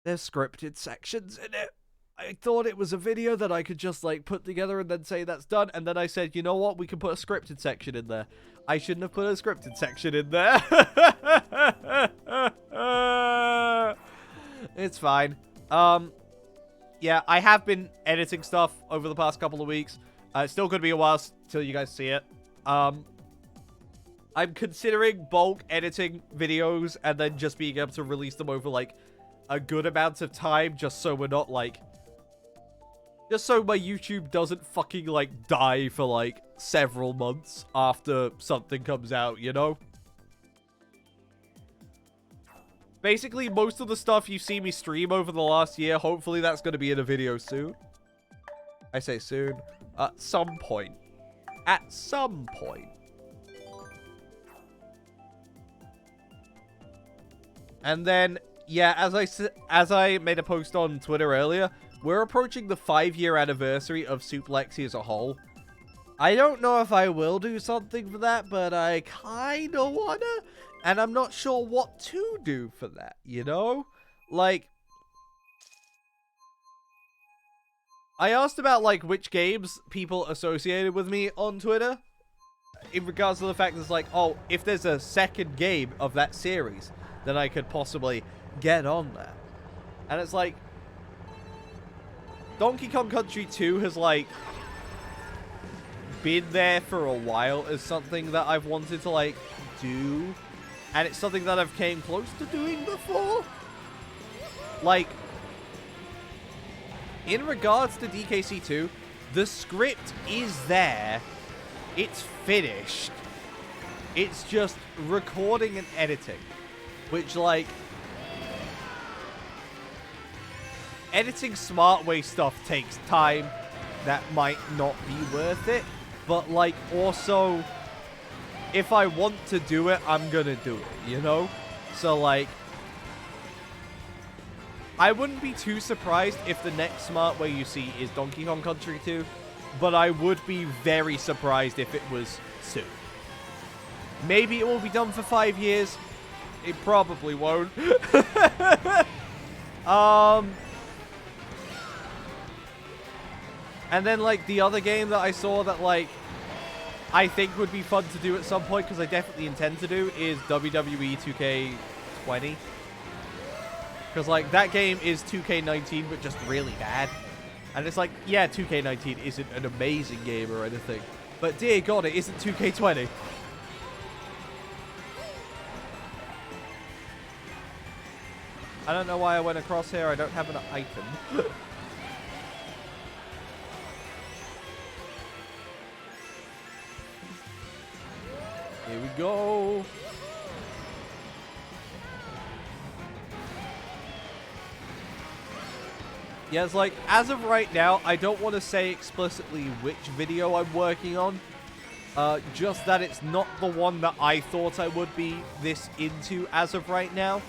scripted sections in it. I thought it was a video that I could just like put together and then say that's done. And then I said, you know what? We can put a scripted section in there. I shouldn't have put a scripted section in there. It's fine. Yeah, I have been editing stuff over the past couple of weeks. It's still going to be a while till you guys see it. I'm considering bulk editing videos and then just being able to release them over, like, a good amount of time just so we're not, like... Just so my YouTube doesn't fucking, like, die for, like, several months after something comes out, you know? Basically, most of the stuff you see me stream over the last year, hopefully that's going to be in a video soon. I say soon. At some point. At some point. And then, yeah, as I made a post on Twitter earlier, we're approaching the 5-year anniversary of Suplexy as a whole. I don't know if I will do something for that, but I kind of wanna. And I'm not sure what to do for that, you know? Like, I asked about, like, which games people associated with me on Twitter. In regards to the fact that it's like, oh, if there's a second game of that series, then I could possibly get on that. And it's like, Donkey Kong Country 2 has, like, been there for a while as something that I've wanted to, like, do. And it's something that I've came close to doing before. Like, in regards to DKC 2, the script is there. It's finished. It's just recording and editing. Which, like, editing smart way stuff takes time that might not be worth it. But, like, also, if I want to do it, I'm gonna do it, you know? So, like, I wouldn't be too surprised if the next smart way you see is Donkey Kong Country 2. But I would be very surprised if it was soon. Maybe it will be done for 5 years. It probably won't. And then, like, the other game that I saw that, like, I think would be fun to do at some point, because I definitely intend to do, is WWE 2K20. Because, like, that game is 2K19, but just really bad. And it's like, yeah, 2K19 isn't an amazing game or anything. But dear God, it isn't 2K20. I don't know why I went across here. I don't have an item. Here we go. Yeah, it's like, as of right now, I don't want to say explicitly which video I'm working on. Just that it's not the one that I thought I would be this into as of right now.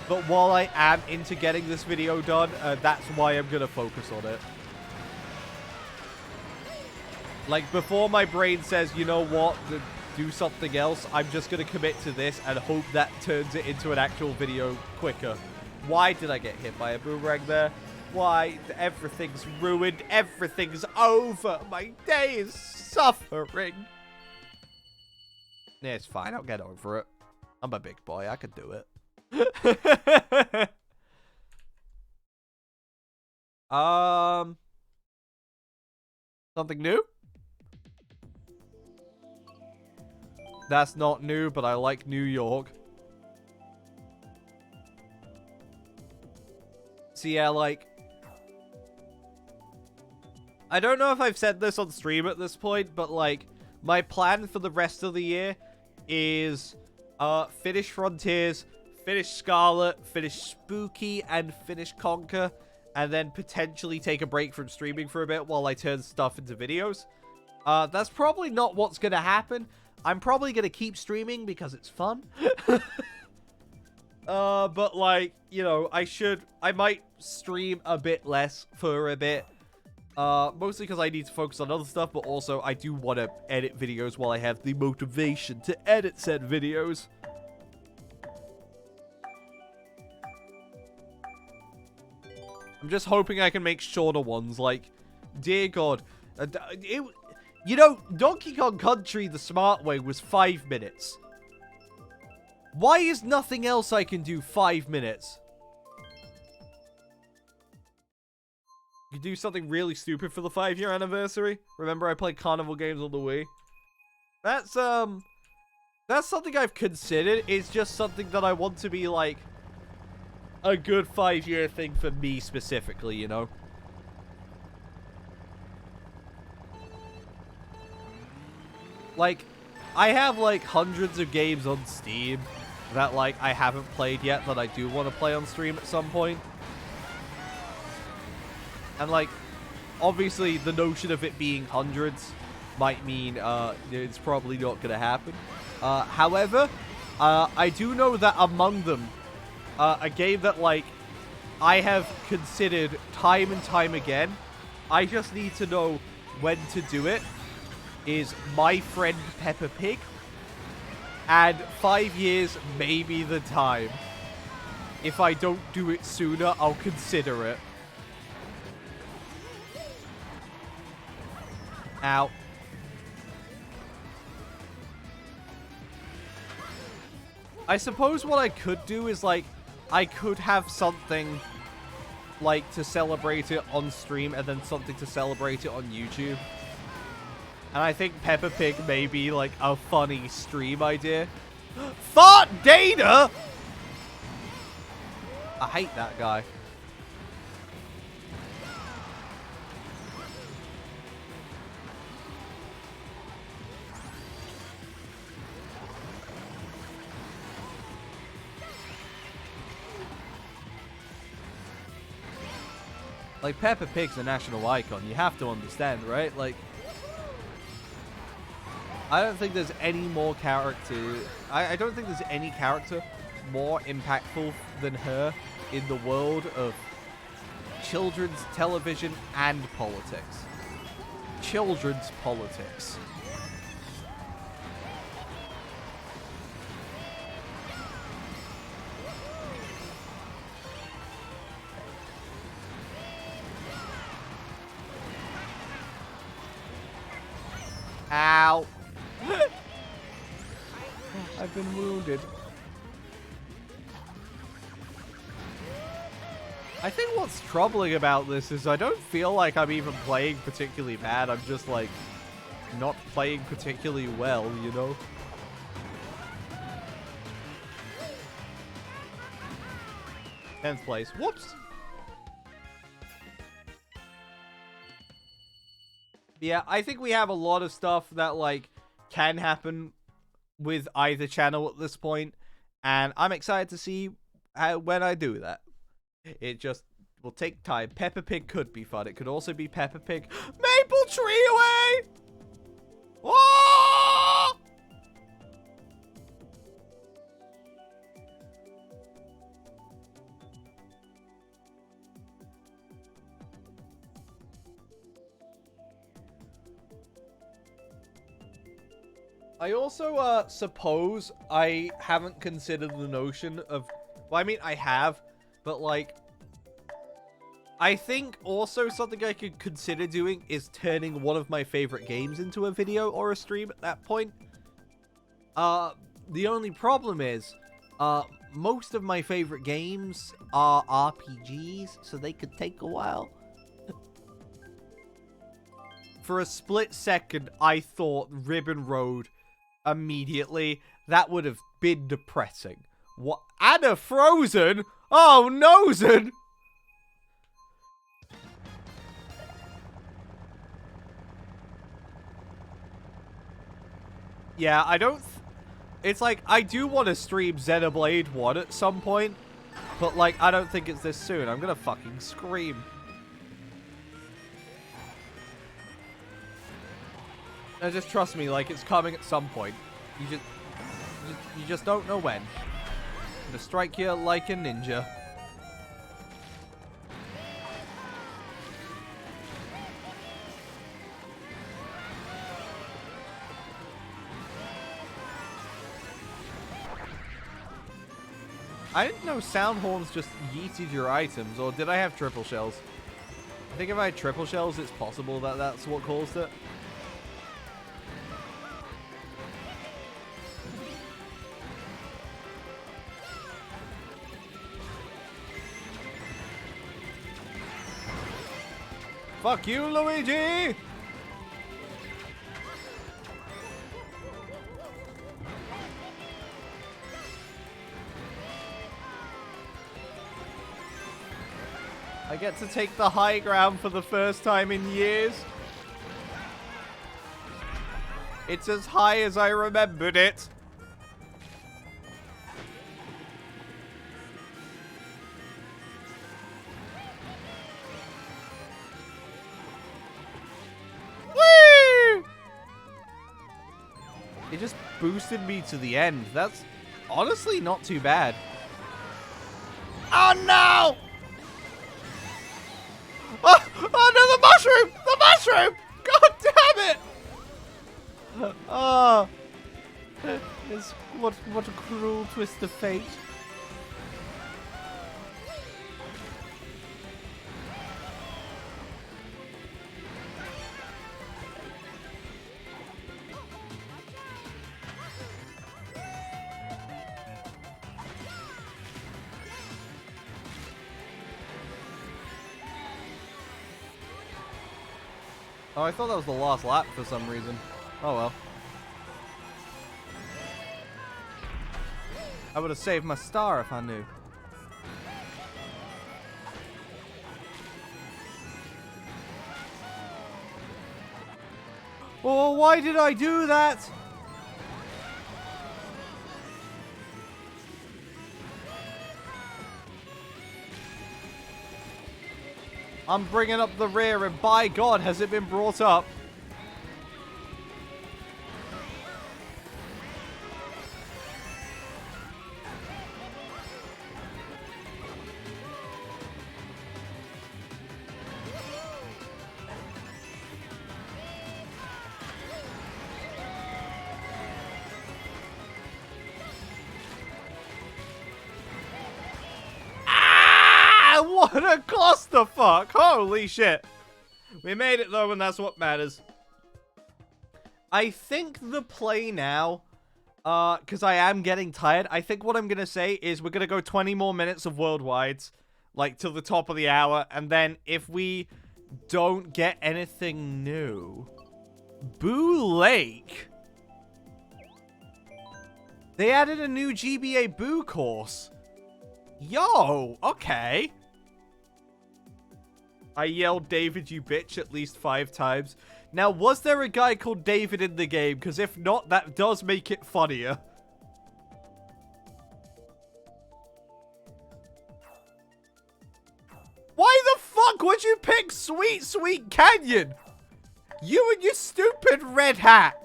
But while I am into getting this video done, that's why I'm going to focus on it. Like, before my brain says, you know what, do something else, I'm just going to commit to this and hope that turns it into an actual video quicker. Why did I get hit by a boomerang there? Why? Everything's ruined. Everything's over. My day is suffering. Yeah, it's fine. I'll get over it. I'm a big boy. I can do it. Something new? That's not new, but I like New York. So yeah, like, I don't know if I've said this on stream at this point, but, like, my plan for the rest of the year is, finish Frontiers, finish Scarlet, finish Spooky, and finish Conquer, and then potentially take a break from streaming for a bit while I turn stuff into videos. That's probably not what's gonna happen. I'm probably gonna keep streaming because it's fun. But, like, you know, I might stream a bit less for a bit. Mostly because I need to focus on other stuff, but also I do want to edit videos while I have the motivation to edit said videos. I'm just hoping I can make shorter ones, like, dear God. You know, Donkey Kong Country the smart way was 5 minutes. Why is nothing else I can do 5 minutes? You could do something really stupid for the 5-year anniversary. Remember I played carnival games on the Wii? That's something I've considered. It's just something that I want to be, like, a good 5-year thing for me specifically, you know? Like, I have, like, hundreds of games on Steam that, like, I haven't played yet that I do want to play on stream at some point. And, like, obviously the notion of it being hundreds might mean it's probably not going to happen. However, I do know that among them, a game that, like, I have considered time and time again, I just need to know when to do it, is My Friend Peppa Pig. And 5 years may be the time. If I don't do it sooner, I'll consider it. Ow. I suppose what I could do is, like, I could have something, like, to celebrate it on stream and then something to celebrate it on YouTube. And I think Peppa Pig may be, like, a funny stream idea. Fart Data! I hate that guy. Like, Peppa Pig's a national icon. You have to understand, right? Like, I don't think there's any more character... I don't think there's any character more impactful than her in the world of children's television and politics. Children's politics. Ow. I've been wounded. I think what's troubling about this is I don't feel like I'm even playing particularly bad. I'm just, like, not playing particularly well, you know? Tenth place. Whoops. Yeah, I think we have a lot of stuff that, like, can happen with either channel at this point, and I'm excited to see when I do that. It just will take time. Peppa Pig could be fun. It could also be Peppa Pig Maple Tree Away! Oh! I also suppose I haven't considered the notion of... Well, I mean, I have, but, like... I think also something I could consider doing is turning one of my favorite games into a video or a stream at that point. The only problem is, most of my favorite games are RPGs, so they could take a while. For a split second, I thought Ribbon Road immediately. That would have been depressing. What? Anna Frozen? Oh, Nosen! Yeah, I don't... It's like, I do want to stream Xenoblade 1 at some point, but, like, I don't think it's this soon. I'm gonna fucking scream. Just trust me, like, it's coming at some point. You just don't know when. I'm gonna strike you like a ninja. I didn't know sound horns just yeeted your items, or did I have triple shells? I think if I had triple shells, it's possible that that's what caused it. Fuck you, Luigi! I get to take the high ground for the first time in years. It's as high as I remembered it. Woo! It just boosted me to the end. That's honestly not too bad. Oh no! Oh no, the mushroom! The mushroom! God damn it! Oh. What a cruel twist of fate. Oh, I thought that was the last lap for some reason. Oh well. I would have saved my star if I knew. Oh, why did I do that? I'm bringing up the rear, and by God, has it been brought up? What a clusterfuck! Holy shit! We made it though, and that's what matters. I think the play now, because I am getting tired, I think what I'm gonna say is we're gonna go 20 more minutes of worldwides, like till the top of the hour, and then if we don't get anything new, Boo Lake. They added a new GBA Boo course. Yo, okay. I yelled, David, you bitch, at least 5 times. Now, was there a guy called David in the game? Because if not, that does make it funnier. Why the fuck would you pick Sweet Sweet Canyon? You and your stupid red hat.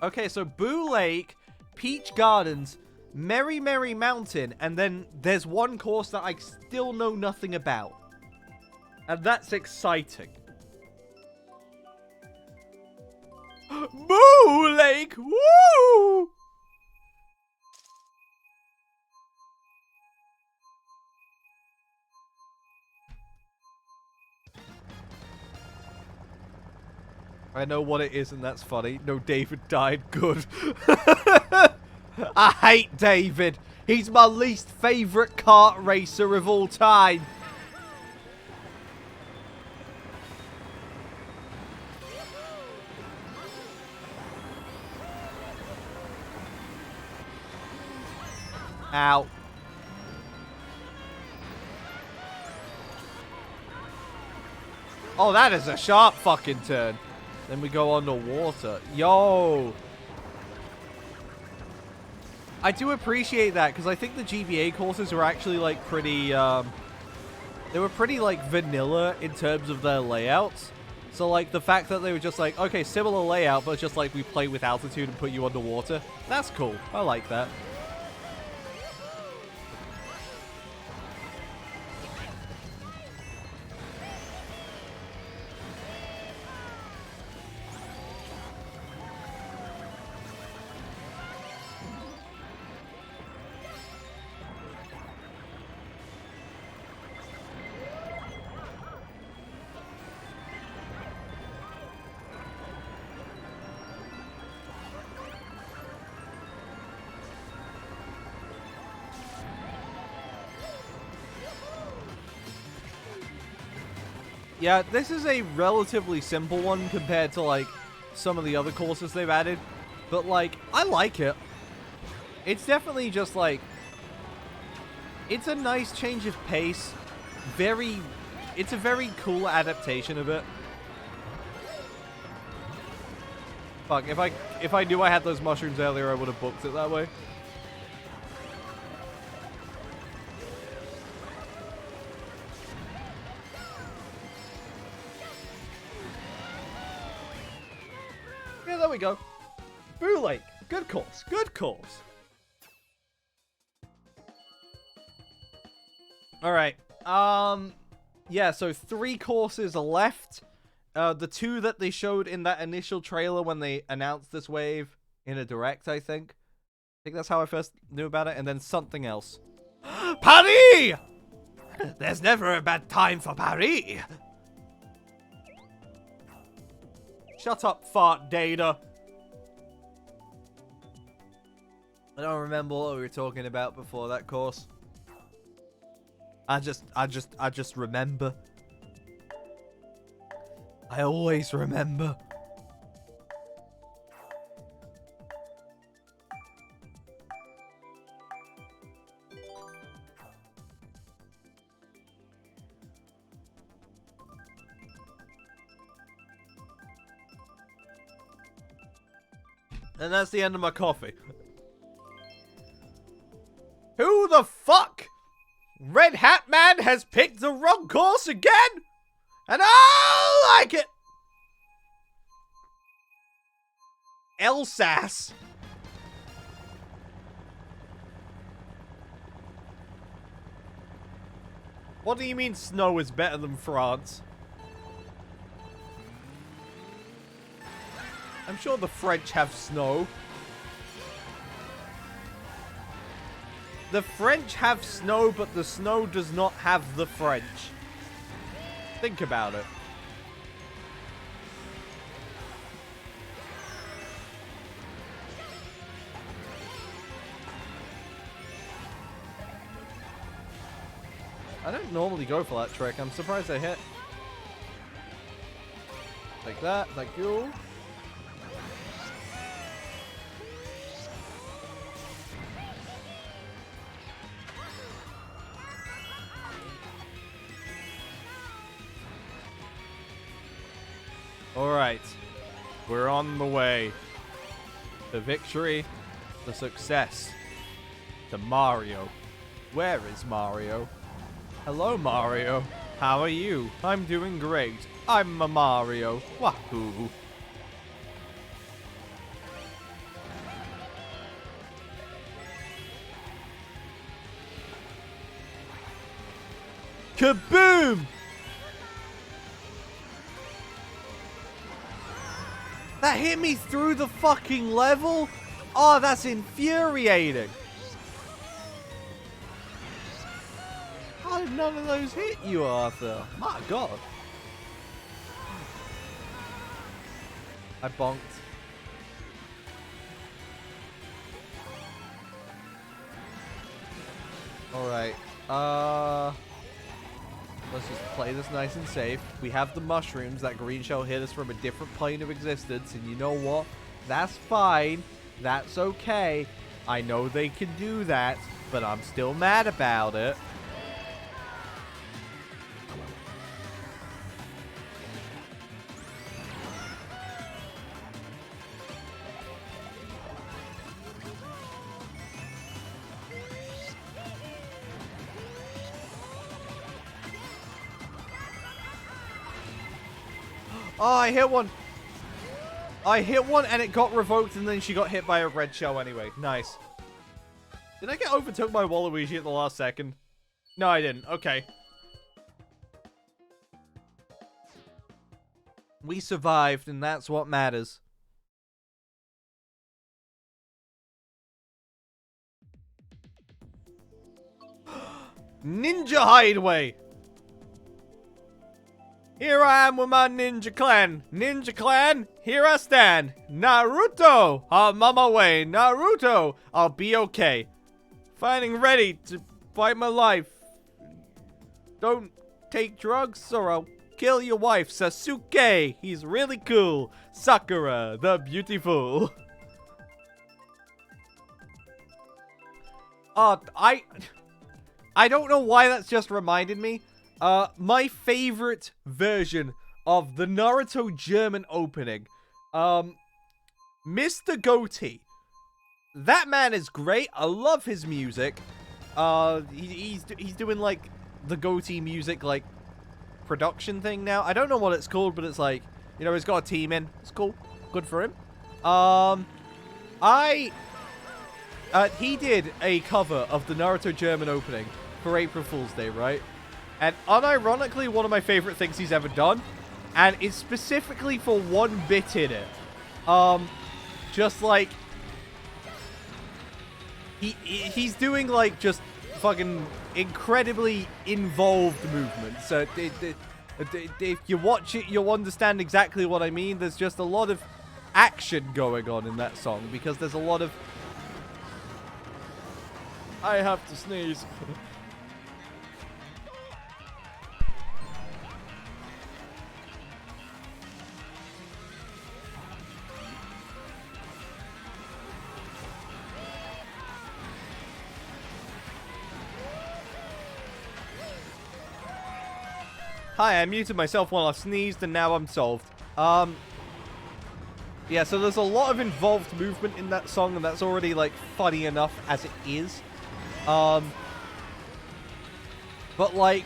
Okay, so Boo Lake, Peach Gardens, Merry Merry Mountain, and then there's one course that I still know nothing about. And that's exciting. Moo Lake! Woo! I know what it is, and that's funny. No, David died. Good. I hate David. He's my least favorite kart racer of all time. Ow. Oh, that is a sharp fucking turn. Then we go underwater. Yo. I do appreciate that, because I think the GBA courses were actually, like, pretty, they were pretty, like, vanilla in terms of their layouts. So, like, the fact that they were just like, okay, similar layout, but just, like, we play with altitude and put you underwater. That's cool. I like that. Yeah, this is a relatively simple one compared to, like, some of the other courses they've added. But, like, I like it. It's definitely just, like... It's a nice change of pace. It's a very cool adaptation of it. Fuck, if I knew I had those mushrooms earlier, I would have booked it that way. Yeah, there we go. Boo Lake. Good course. Good course. Alright. Yeah, so 3 courses are left. The 2 that they showed in that initial trailer when they announced this wave in a direct, I think. I think that's how I first knew about it. And then something else. Paris! There's never a bad time for Paris. Shut up, fart data. I don't remember what we were talking about before that course. I just remember. I always remember. And that's the end of my coffee. Who the fuck? Red Hat Man has picked the wrong course again? And I like it! Alsace. What do you mean snow is better than France? I'm sure the French have snow. The French have snow, but the snow does not have the French. Think about it. I don't normally go for that trick. I'm surprised I hit. Like that. Thank you. Alright, we're on the way. To victory, to success, to Mario. Where is Mario? Hello, Mario. How are you? I'm doing great. I'm a Mario. Wahoo. Kaboom! That hit me through the fucking level? Oh, that's infuriating. How did none of those hit you, Arthur? My god. I bonked. Alright. Let's just play this nice and safe. We have the mushrooms. That green shell hit us from a different plane of existence. And you know what? That's fine. That's okay. I know they can do that, but I'm still mad about it. Oh, I hit one. I hit one and it got revoked and then she got hit by a red shell anyway. Nice. Did I get overtook by Waluigi at the last second? No, I didn't. Okay. We survived and that's what matters. Ninja Hideaway! Here I am with my ninja clan. Ninja clan, here I stand. Naruto, I'm on my way. Naruto, I'll be okay. Fighting ready to fight my life. Don't take drugs or I'll kill your wife. Sasuke, he's really cool. Sakura, the beautiful. I don't know why that's just reminded me. My favorite version of the Naruto German opening. Mr. Goatee. That man is great. I love his music. He's doing like the Goatee music like production thing now. I don't know what it's called, but it's like, you know, he's got a team in. It's cool. Good for him. He did a cover of the Naruto German opening for April Fool's Day, right? And unironically, one of my favorite things he's ever done, and it's specifically for one bit in it. Just like he's doing like just fucking incredibly involved movements. So if you watch it, you'll understand exactly what I mean. There's just a lot of action going on in that song because there's a lot of. I have to sneeze. Hi, I muted myself while I sneezed and now I'm solved. Yeah, so there's a lot of involved movement in that song and that's already, like, funny enough as it is. But, like,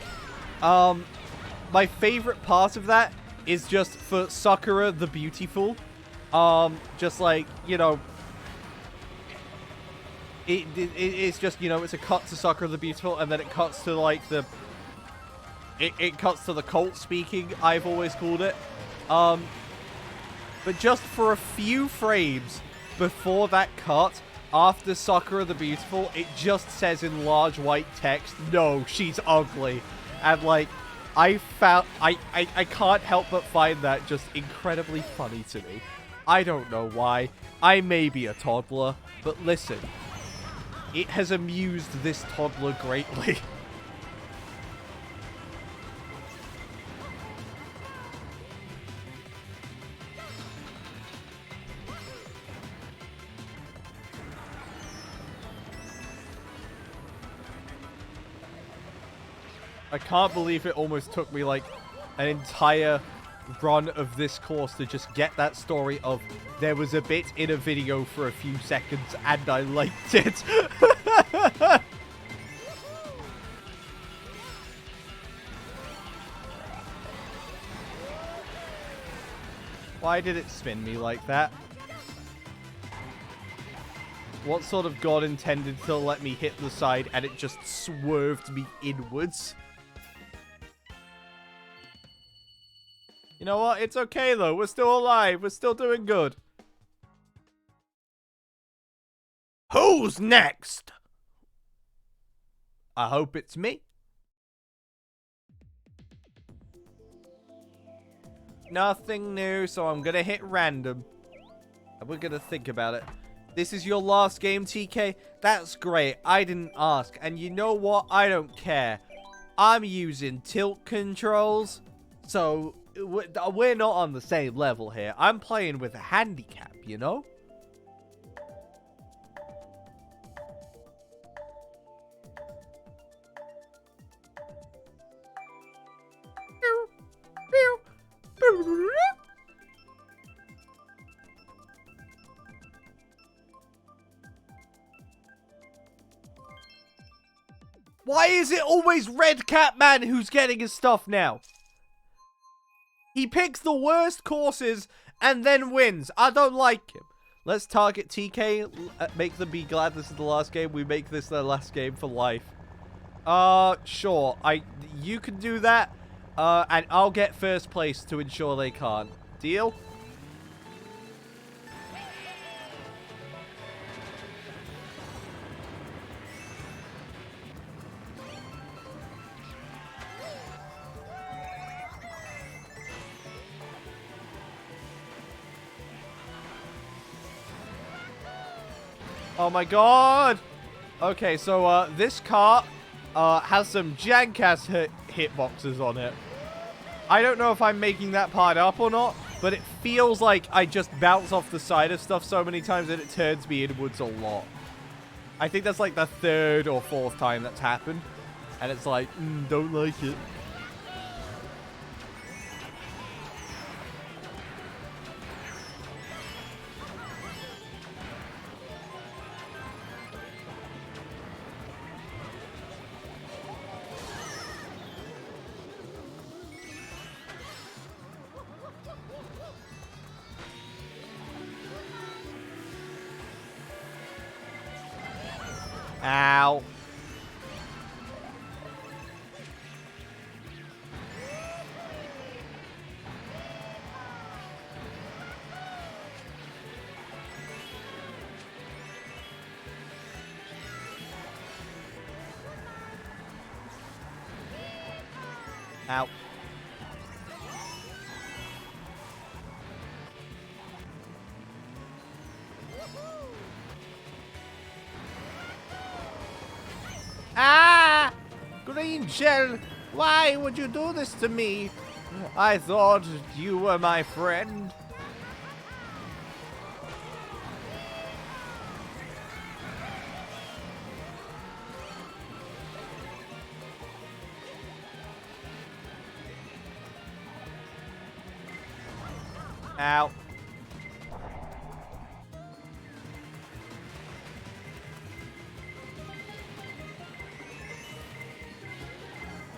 my favorite part of that is just for Sakura the Beautiful. Just like, you know, it's just, you know, it's a cut to Sakura the Beautiful and then it cuts to, like, the... It cuts to the cult speaking, I've always called it. But just for a few frames before that cut, after Sakura the Beautiful, it just says in large white text, no, she's ugly. And like, I can't help but find that just incredibly funny to me. I don't know why. I may be a toddler, but listen, it has amused this toddler greatly. I can't believe it almost took me, like, an entire run of this course to just get that story of there was a bit in a video for a few seconds and I liked it. Why did it spin me like that? What sort of god intended to let me hit the side and it just swerved me inwards? You know what? It's okay, though. We're still alive. We're still doing good. Who's next? I hope it's me. Nothing new, so I'm gonna hit random. And we're gonna think about it. This is your last game, TK? That's great. I didn't ask. And you know what? I don't care. I'm using tilt controls, so... we're not on the same level here. I'm playing with a handicap, you know? Why is it always Red Cat Man who's getting his stuff now? He picks the worst courses and then wins. I don't like him. Let's target TK. Make them be glad this is the last game. We make this their last game for life. Sure. You can do that. And I'll get first place to ensure they can't. Deal? Oh my god! Okay, so, this cart, has some jank-ass hitboxes on it. I don't know if I'm making that part up or not, but it feels like I just bounce off the side of stuff so many times that it turns me inwards a lot. I think that's like the 3rd or 4th time that's happened. And it's like, don't like it. Ow. Ow. Ah! Green Shell, why would you do this to me? I thought you were my friend. Ow.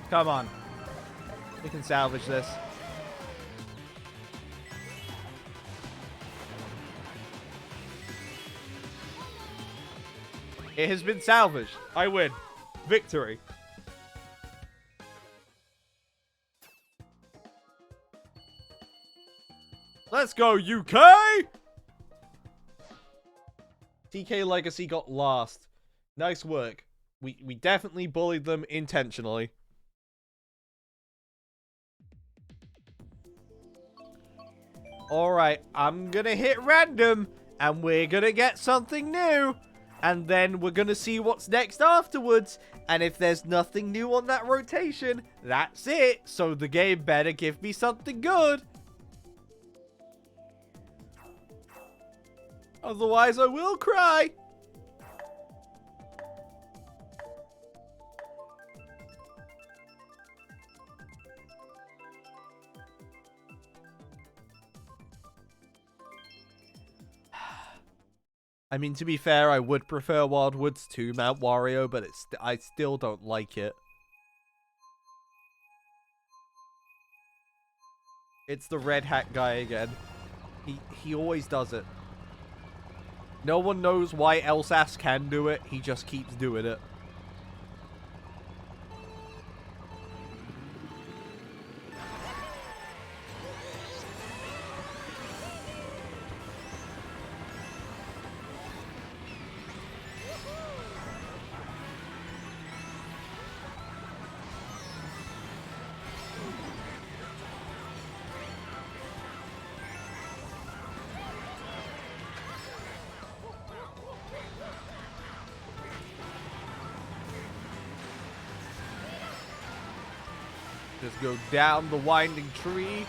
Come on. We can salvage this. It has been salvaged. I win. Victory. Let's go, UK! TK Legacy got last. Nice work. We definitely bullied them intentionally. Alright, I'm gonna hit random, and we're gonna get something new. And then we're gonna see what's next afterwards. And if there's nothing new on that rotation, that's it. So the game better give me something good. Otherwise, I will cry. I mean, to be fair, I would prefer Wildwoods to Mount Wario, but I still don't like it. It's the red hat guy again. He always does it. No one knows why Elsass can do it. He just keeps doing it. Just go down the winding tree.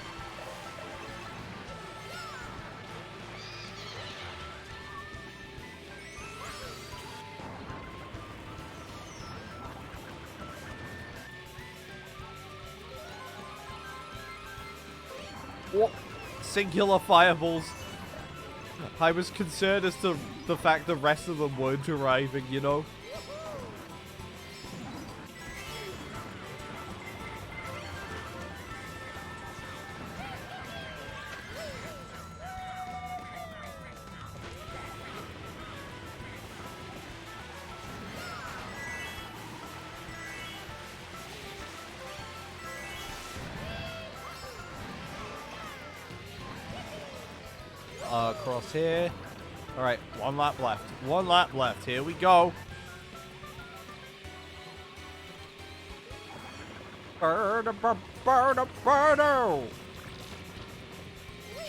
What? Singular fireballs. I was concerned as to the fact the rest of them weren't arriving, you know? Across here. All right, one lap left. One lap left. Here we go. Should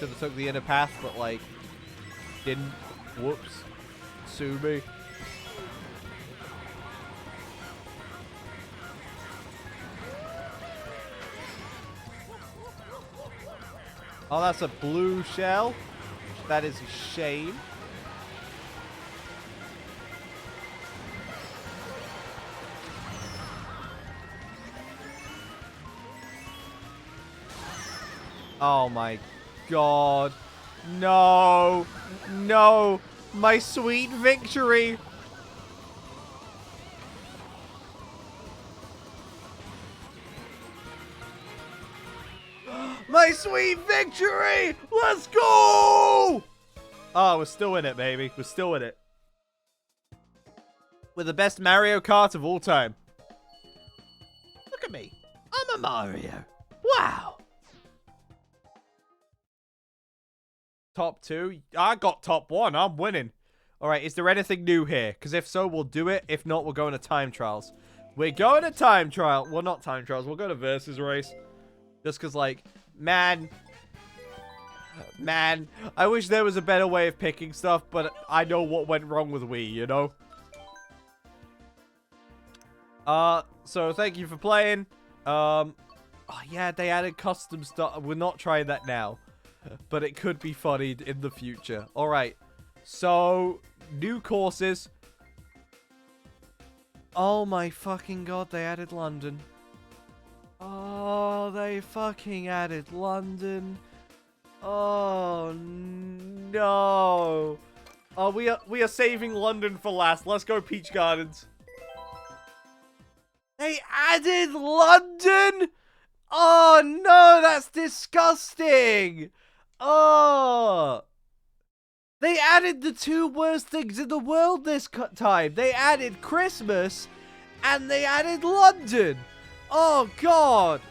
have took the inner path, but like didn't. Whoops. Sue me. Oh, that's a blue shell. That is a shame. Oh my god. No. No. My sweet victory. My sweet victory. Let's go. Oh, we're still in it, baby. We're still in it. We're the best Mario Kart of all time. Look at me. I'm a Mario. Wow. Top 2. I got top 1. I'm winning. All right, is there anything new here? Because if so, we'll do it. If not, we're going to time trials. We're going to time trial. Well, not time trials. We'll go to versus race. Just because, like, man, I wish there was a better way of picking stuff, but I know what went wrong with Wii, you know? So thank you for playing. Oh, yeah, they added custom stuff. We're not trying that now. But it could be funny in the future. Alright. So, new courses. Oh my fucking god, they added London. Oh, they fucking added London. Oh, no. Oh, we are saving London for last. Let's go Peach Gardens. They added London? Oh, no, that's disgusting. Oh, they added the 2 worst things in the world this time. They added Christmas and they added London. Oh, God.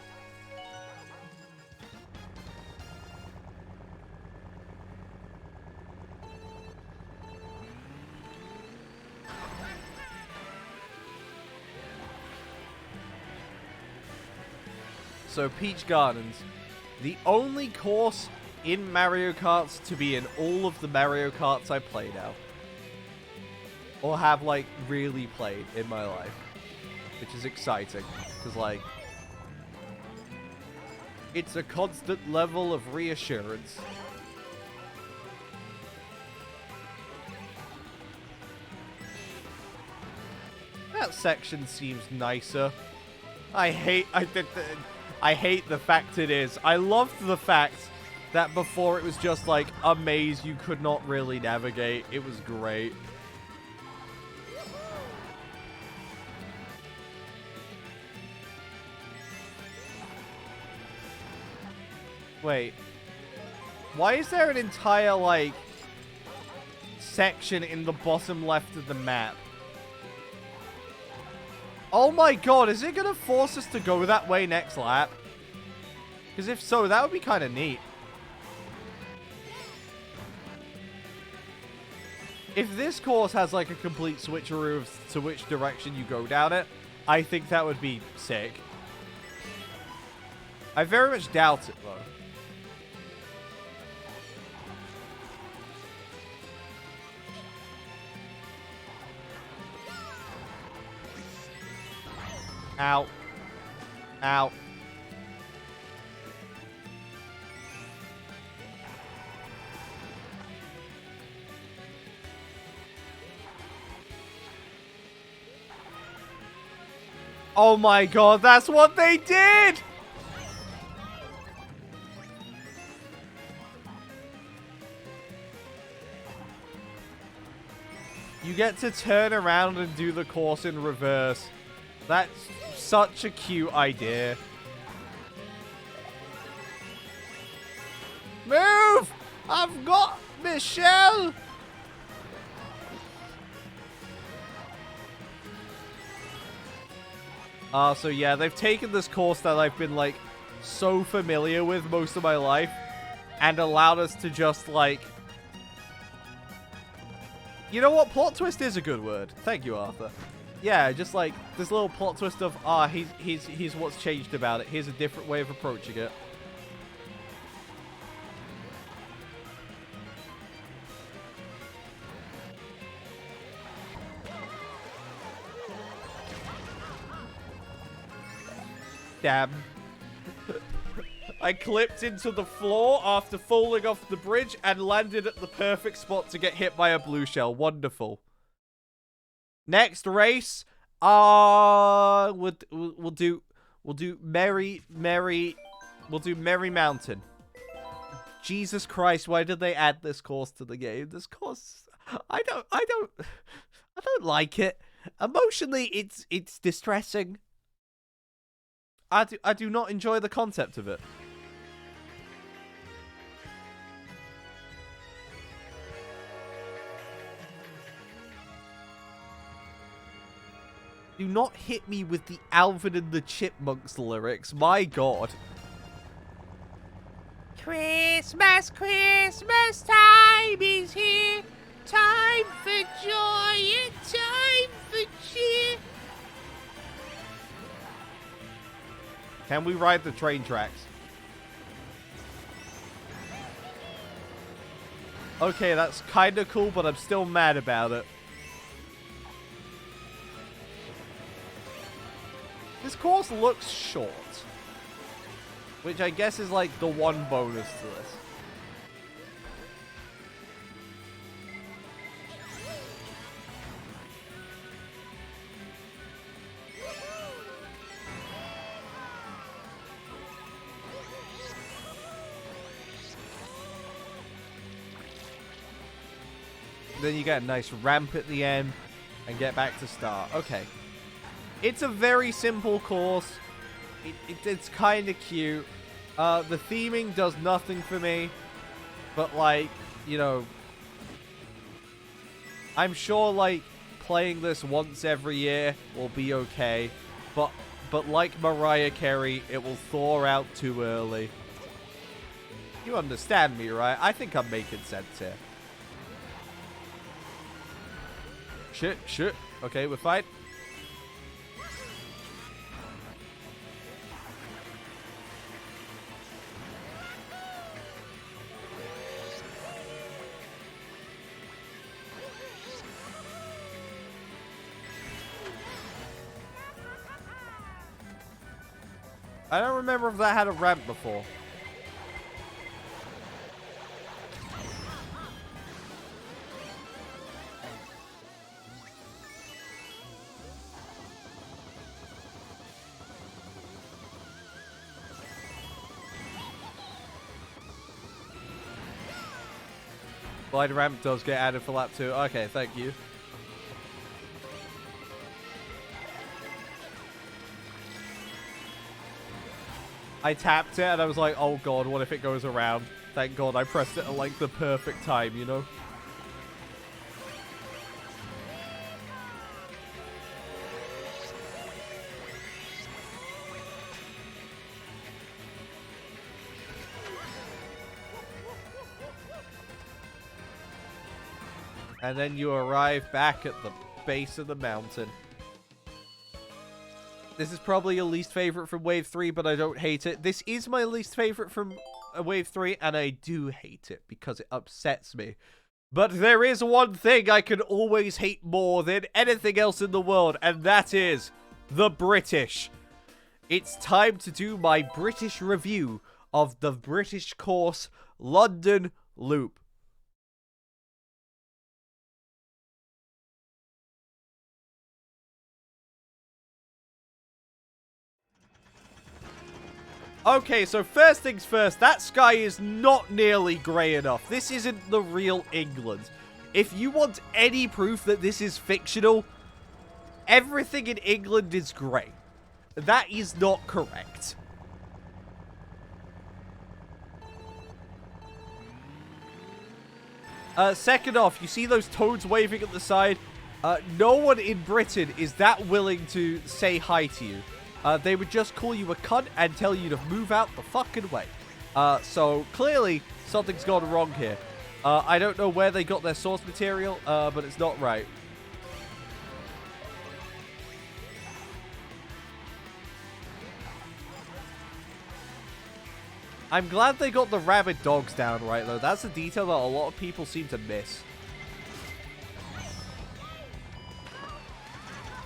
So, Peach Gardens, the only course in Mario Karts to be in all of the Mario Karts I play now. Or have, like, really played in my life. Which is exciting. Because, like, it's a constant level of reassurance. That section seems nicer. I hate the fact it is. I loved the fact that before it was just like a maze you could not really navigate. It was great. Wait. Why is there an entire, like, section in the bottom left of the map? Oh my god, is it gonna force us to go that way next lap? Because if so, that would be kind of neat. If this course has, like, a complete switcheroo to which direction you go down it, I think that would be sick. I very much doubt it, though. Ow. Ow. Oh my god, that's what they did! You get to turn around and do the course in reverse. That's such a cute idea. Move! I've got Michelle! So yeah, they've taken this course that I've been, like, so familiar with most of my life and allowed us to just, like, You know what? Plot twist is a good word. Thank you, Arthur. Yeah, just like this little plot twist of, he's what's changed about it. Here's a different way of approaching it. Damn. I clipped into the floor after falling off the bridge and landed at the perfect spot to get hit by a blue shell. Wonderful. Next race, we'll do Merry Mountain. Jesus Christ, why did they add this course to the game? This course, I don't like it. Emotionally, it's distressing. I do not enjoy the concept of it. Do not hit me with the Alvin and the Chipmunks lyrics. My God. Christmas, Christmas time is here. Time for joy and time for cheer. Can we ride the train tracks? Okay, that's kind of cool, but I'm still mad about it. This course looks short. Which I guess is like the one bonus to this. Then you get a nice ramp at the end and get back to start. Okay. It's a very simple course. It's kind of cute. The theming does nothing for me. But, like, you know, I'm sure, like, playing this once every year will be okay. But like Mariah Carey, it will thaw out too early. You understand me, right? I think I'm making sense here. Shit. Okay, we're fine. I don't remember if that had a ramp before. Glide ramp does get added for lap 2. Okay, thank you. I tapped it and I was like, oh god, what if it goes around? Thank god I pressed it at like the perfect time, you know? And then you arrive back at the base of the mountain. This is probably your least favorite from Wave 3, but I don't hate it. This is my least favorite from Wave 3, and I do hate it because it upsets me. But there is one thing I can always hate more than anything else in the world, and that is the British. It's time to do my British review of the British course London Loop. Okay, so first things first, that sky is not nearly grey enough. This isn't the real England. If you want any proof that this is fictional, everything in England is grey. That is not correct. Second off, you see those toads waving at the side? No one in Britain is that willing to say hi to you. They would just call you a cunt and tell you to move out the fucking way. So clearly, something's gone wrong here. I don't know where they got their source material, but it's not right. I'm glad they got the rabid dogs down right, though. That's a detail that a lot of people seem to miss.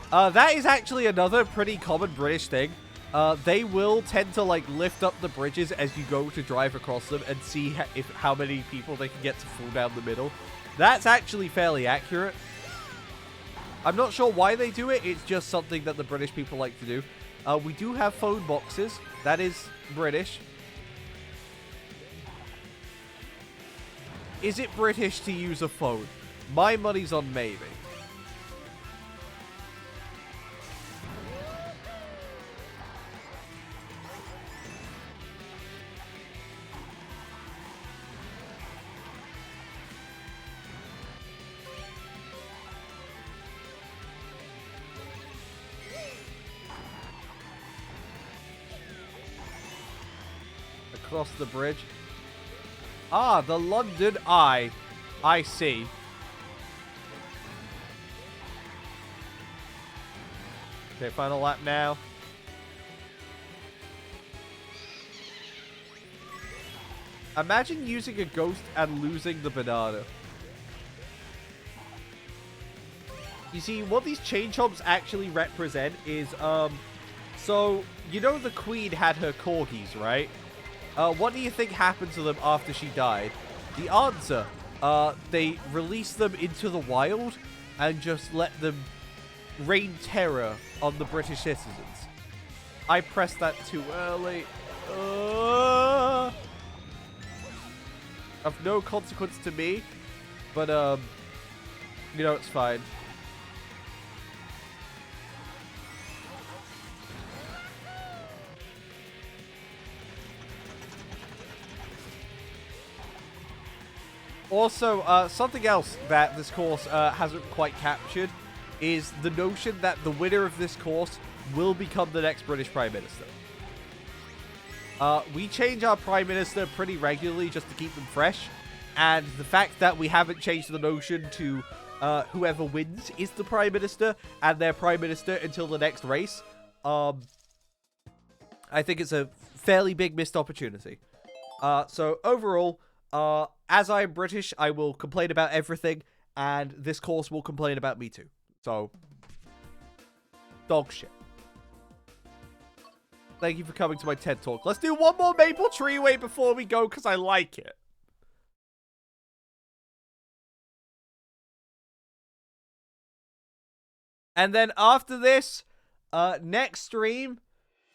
That is actually another pretty common British thing. They will tend to, like, lift up the bridges as you go to drive across them and see how many people they can get to fall down the middle. That's actually fairly accurate. I'm not sure why they do it. It's just something that the British people like to do. We do have phone boxes. That is British. Is it British to use a phone? My money's on maybe. Across the bridge. Ah, the London Eye. I see. Okay, final lap now. Imagine using a ghost and losing the banana. You see, what these chain chomps actually represent is, so, you know the queen had her corgis, right? What do you think happened to them after she died? The answer, they released them into the wild and just let them rain terror on the British citizens. I pressed that too early. Of no consequence to me, but, you know, it's fine. Also, something else that this course hasn't quite captured is the notion that the winner of this course will become the next British Prime Minister. We change our Prime Minister pretty regularly just to keep them fresh, and the fact that we haven't changed the notion to whoever wins is the Prime Minister and their Prime Minister until the next race, I think it's a fairly big missed opportunity. So overall, as I am British, I will complain about everything, and this course will complain about me too. So, dog shit. Thank you for coming to my TED Talk. Let's do one more Maple Treeway before we go, because I like it. And then after this, next stream,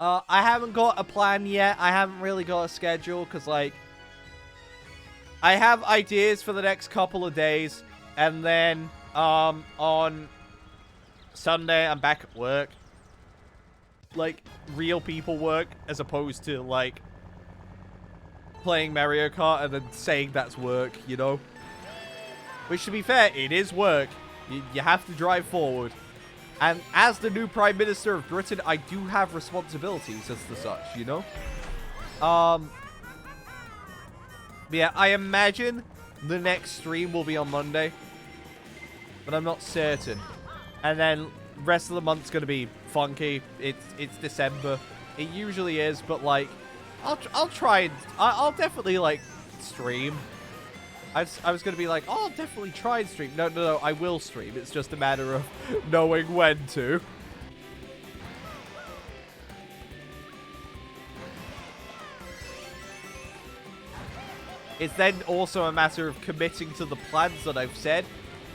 I haven't got a plan yet. I haven't really got a schedule, because, like, I have ideas for the next couple of days, and then, on Sunday, I'm back at work. Like, real people work, as opposed to, like, playing Mario Kart and then saying that's work, you know? Which, to be fair, it is work. You have to drive forward. And as the new Prime Minister of Britain, I do have responsibilities as the such, you know? Yeah, I imagine the next stream will be on Monday, but I'm not certain. And then rest of the month's gonna be funky. It's December. It usually is, but like, I'll try and I'll definitely stream. I was gonna be like, oh, I'll definitely try and stream. No, I will stream. It's just a matter of knowing when to. It's then also a matter of committing to the plans that I've said,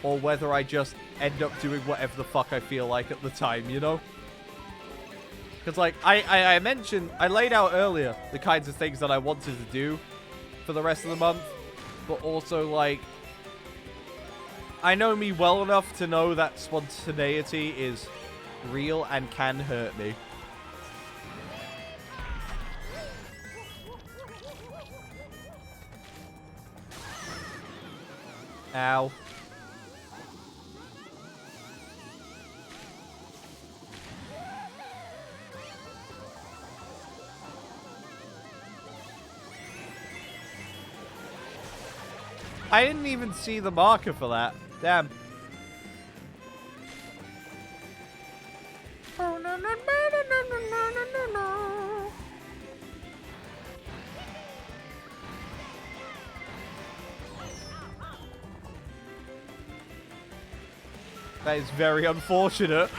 or whether I just end up doing whatever the fuck I feel like at the time, you know? Because, like, I mentioned, I laid out earlier the kinds of things that I wanted to do for the rest of the month, but also, like, I know me well enough to know that spontaneity is real and can hurt me. Ow. I didn't even see the marker for that. Damn. That is very unfortunate.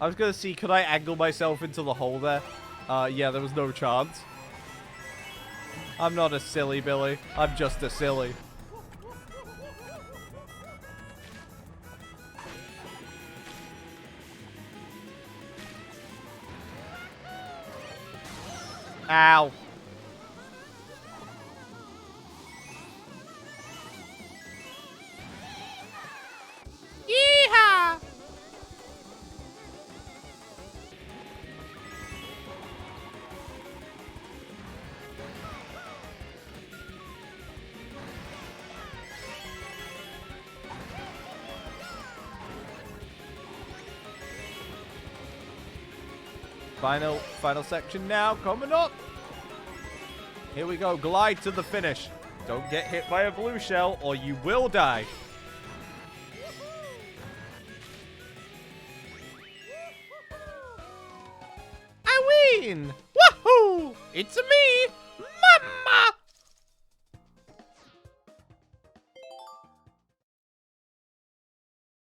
I was gonna see, could I angle myself into the hole there? Yeah, there was no chance. I'm not a silly Billy. I'm just a silly. Ow. Yeehaw! Final section now, coming up. Here we go, glide to the finish. Don't get hit by a blue shell or you will die. I win! Woohoo! It's me, Mama!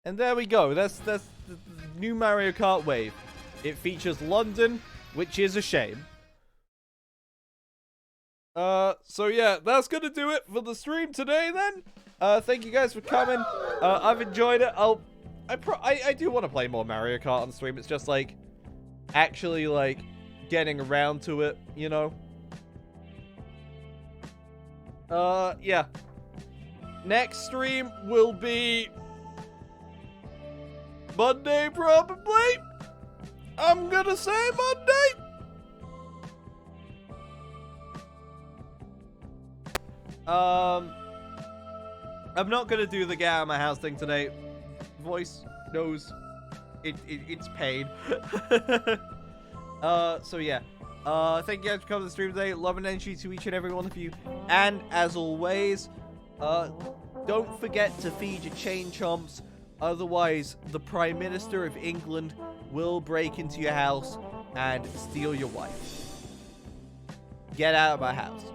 And there we go. That's the new Mario Kart wave. It features London, which is a shame. So yeah, that's gonna do it for the stream today then. Thank you guys for coming. I've enjoyed it. I do want to play more Mario Kart on stream. It's just like, actually like, getting around to it, you know? Yeah. Next stream will be Monday, probably. I'm gonna say Monday. I'm not gonna do the get out of my house thing today. Voice knows it's pain. So yeah. Thank you guys for coming to the stream today. Love and energy to each and every one of you. And as always, don't forget to feed your chain chomps. Otherwise, the Prime Minister of England will break into your house and steal your wife. Get out of my house.